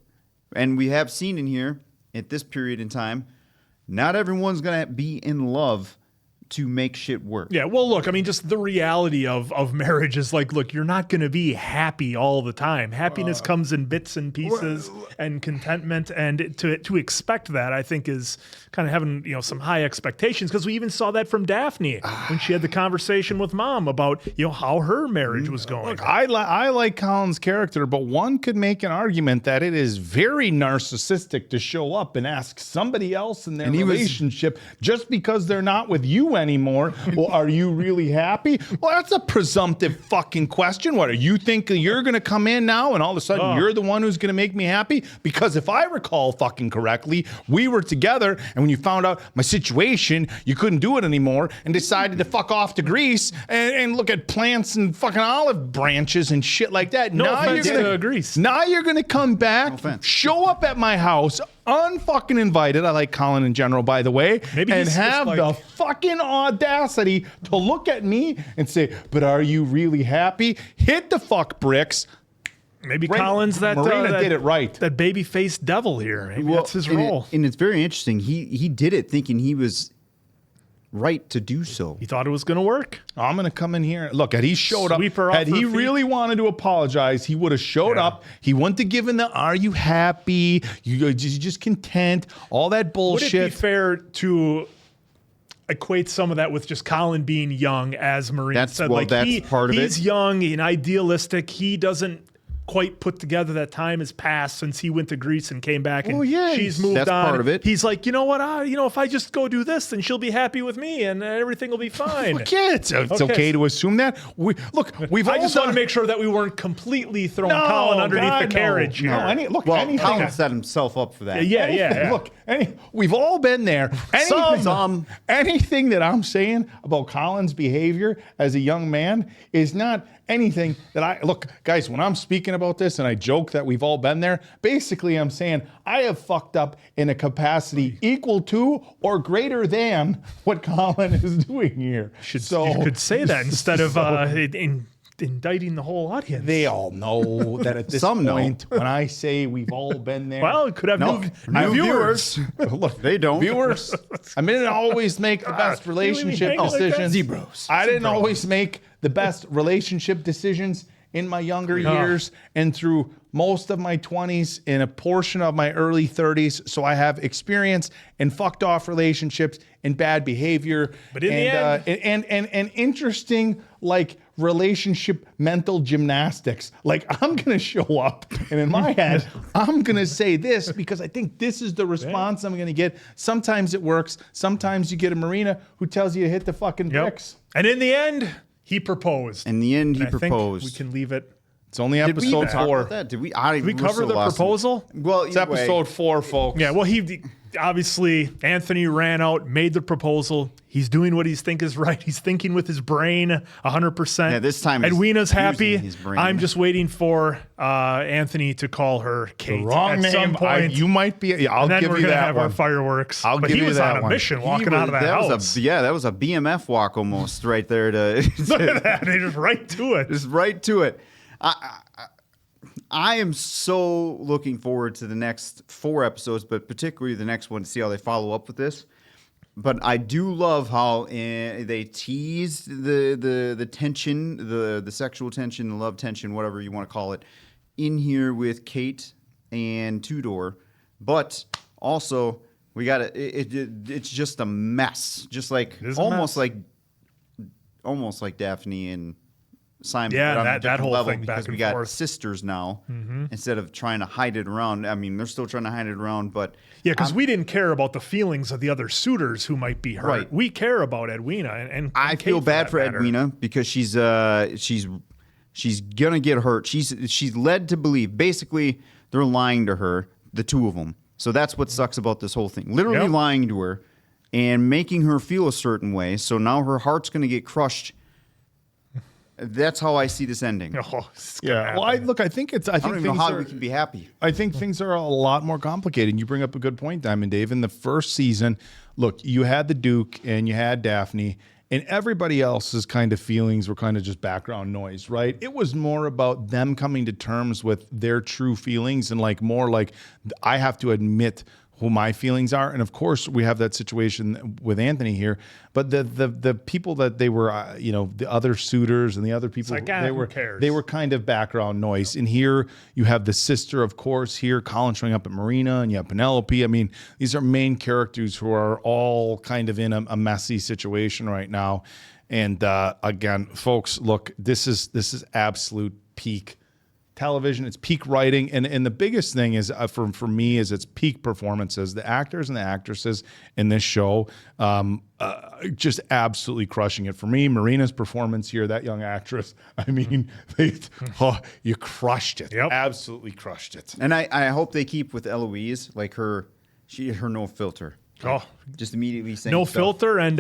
And we have seen in here, at this period in time, not everyone's going to be in love to make shit work. Yeah, well, look, I mean, just the reality of marriage is like, look, you're not going to be happy all the time. Happiness comes in bits and pieces and contentment. And to expect that, I think, is kind of having, some high expectations, because we even saw that from Daphne when she had the conversation with Mom about, how her marriage was going. Look, I like Colin's character, but one could make an argument that it is very narcissistic to show up and ask somebody else in their relationship just because they're not with you anymore. Well, are you really happy? Well, that's a presumptive fucking question. What, are you thinking you're going to come in now and all of a sudden you're the one who's going to make me happy? Because if I recall fucking correctly, we were together, and when you found out my situation, you couldn't do it anymore and decided to fuck off to Greece and look at plants and fucking olive branches and shit like that. No now offense you're gonna, to Greece. Now you're going to come back, show up at my house, unfucking invited. I like Colin in general, by the way. Maybe and he's have just the fucking audacity to look at me and say, but are you really happy? Hit the fuck bricks. Maybe Colin's that Marina did it right. That baby-faced devil here. Maybe that's his role. And it's very interesting. He did it thinking he was right to do so. He thought it was going to work. I'm going to come in here. Look, had he showed Sweep her up, off had her he feet. really wanted to apologize, he would have showed up. He wouldn't have given the, are you happy? You just content? All that bullshit. Would it be fair to equate some of that with just Colin being young, as Marina said? That's part of it. He's young and idealistic. He doesn't quite put together that time has passed since he went to Greece and came back, and she's moved That's on. part of it. He's like, you know what? If I just go do this, then she'll be happy with me, and everything will be fine. Yeah, it's okay to assume that. We've I just want to make sure that we weren't completely throwing Colin underneath the carriage here. Colin set himself up for that. Yeah. Look, we've all been there. Anything that I'm saying about Colin's behavior as a young man is not anything that look, guys, when I'm speaking about this and I joke that we've all been there, basically I'm saying I have fucked up in a capacity equal to or greater than what Colin is doing here. You could say that instead of indicting the whole audience. They all know that at this point, when I say we've all been there. Well, it could have new viewers. Look, they don't. Viewers, I didn't always make the best relationship decisions. Zebros. I didn't always make the best relationship decisions in my younger years and through most of my 20s and a portion of my early 30s. So I have experience in fucked off relationships and bad behavior. But in the end, and interesting relationship mental gymnastics. I'm gonna show up and in my head I'm gonna say this because I think this is the response I'm gonna get. Sometimes it works. Sometimes you get a Marina who tells you to hit the fucking bricks. And in the end, he proposed. In the end, he And I think proposed. we can leave it. It's only Did we even episode talk 4. about that? Did we cover the proposal? Well, It's episode 4, folks. Yeah, well, he obviously, Anthony ran out, made the proposal. He's doing what he thinks is right. He's thinking with his brain 100%. Yeah, this time he's Edwina's happy. using his brain. I'm just waiting for Anthony to call her Kate. Wrong at name. some point. You might be. Yeah, I'll and then give we're you gonna that have one. our fireworks. I'll but give he you was that on a one. mission, walking out of that house. That was a BMF walk almost right there. Look at that. They just right to it. Just right to it. I am so looking forward to the next 4 episodes, but particularly the next one to see how they follow up with this. But I do love how they tease the tension, the sexual tension, the love tension, whatever you want to call it, in here with Kate and Tudor. But also, we got it's just a mess, just like almost like Daphne and Simon. Yeah, but on a that whole level thing back because we and got forth. sisters now Mhm. instead of trying to hide it around. I mean, they're still trying to hide it around, but Yeah, because we didn't care about the feelings of the other suitors who might be hurt. Right. We care about Edwina, and I Kate feel bad that for matter. Edwina because she's gonna get hurt. She's led to believe basically they're lying to her, the two of them. So that's what sucks about this whole thing. Literally Yep. lying to her and making her feel a certain way. So now her heart's gonna get crushed That's how I see this ending. Oh, Yeah. Well, I think it's. I I think don't even know things how are, we can be happy. I think things are a lot more complicated. You bring up a good point, Diamond Dave. In the first season, look, you had the Duke and you had Daphne, and everybody else's kind of feelings were kind of just background noise, right? It was more about them coming to terms with their true feelings and like more like I have to admit who my feelings are. And of course, we have that situation with Anthony here. But the people that they were, the other suitors and the other people, like, who cares? They were kind of background noise. And here you have the sister, of course. Here, Colin showing up at Marina, and you have Penelope. I mean, these are main characters who are all kind of in a messy situation right now. And again, folks, look, this is absolute peak television. It's peak writing, and the biggest thing is for me is it's peak performances. The actors and the actresses in this show just absolutely crushing it. For me, Marina's performance here, that young actress, I mean, you crushed it. Yep. Absolutely crushed it. And I hope they keep with Eloise, like her no filter. Like, just immediately saying no stuff. filter, and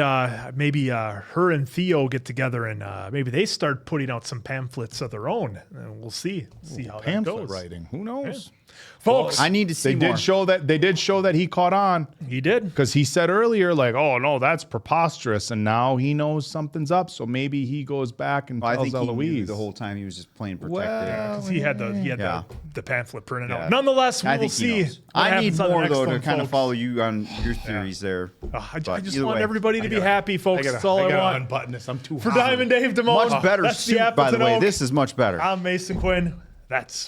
maybe her and Theo get together and maybe they start putting out some pamphlets of their own, and we'll see how that Pamphlet goes. writing. Who knows? Folks, I need to see They more. did show that he caught on. He did. Because he said earlier, like, oh, no, that's preposterous. And now he knows something's up. So maybe he goes back and I tells think he knew Eloise. the whole time he was just playing protected. Well, Because he had Yeah. the pamphlet printed Yeah. out. Nonetheless, we I will think he see. knows. what I need happens on the more, next though, to one, kind of folks. follow you on your theories there. I But just either want way, everybody to be happy, folks. That's all I want. unbutton this. I'm too For hot. Diamond Dave Damone, Much better that's suit, the by the way. Appleton This is much better. I'm Mason Quinn.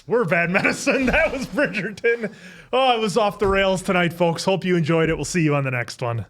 We're Bad Medicine. That was Bridgerton. Oh, it was off the rails tonight, folks. Hope you enjoyed it. We'll see you on the next one.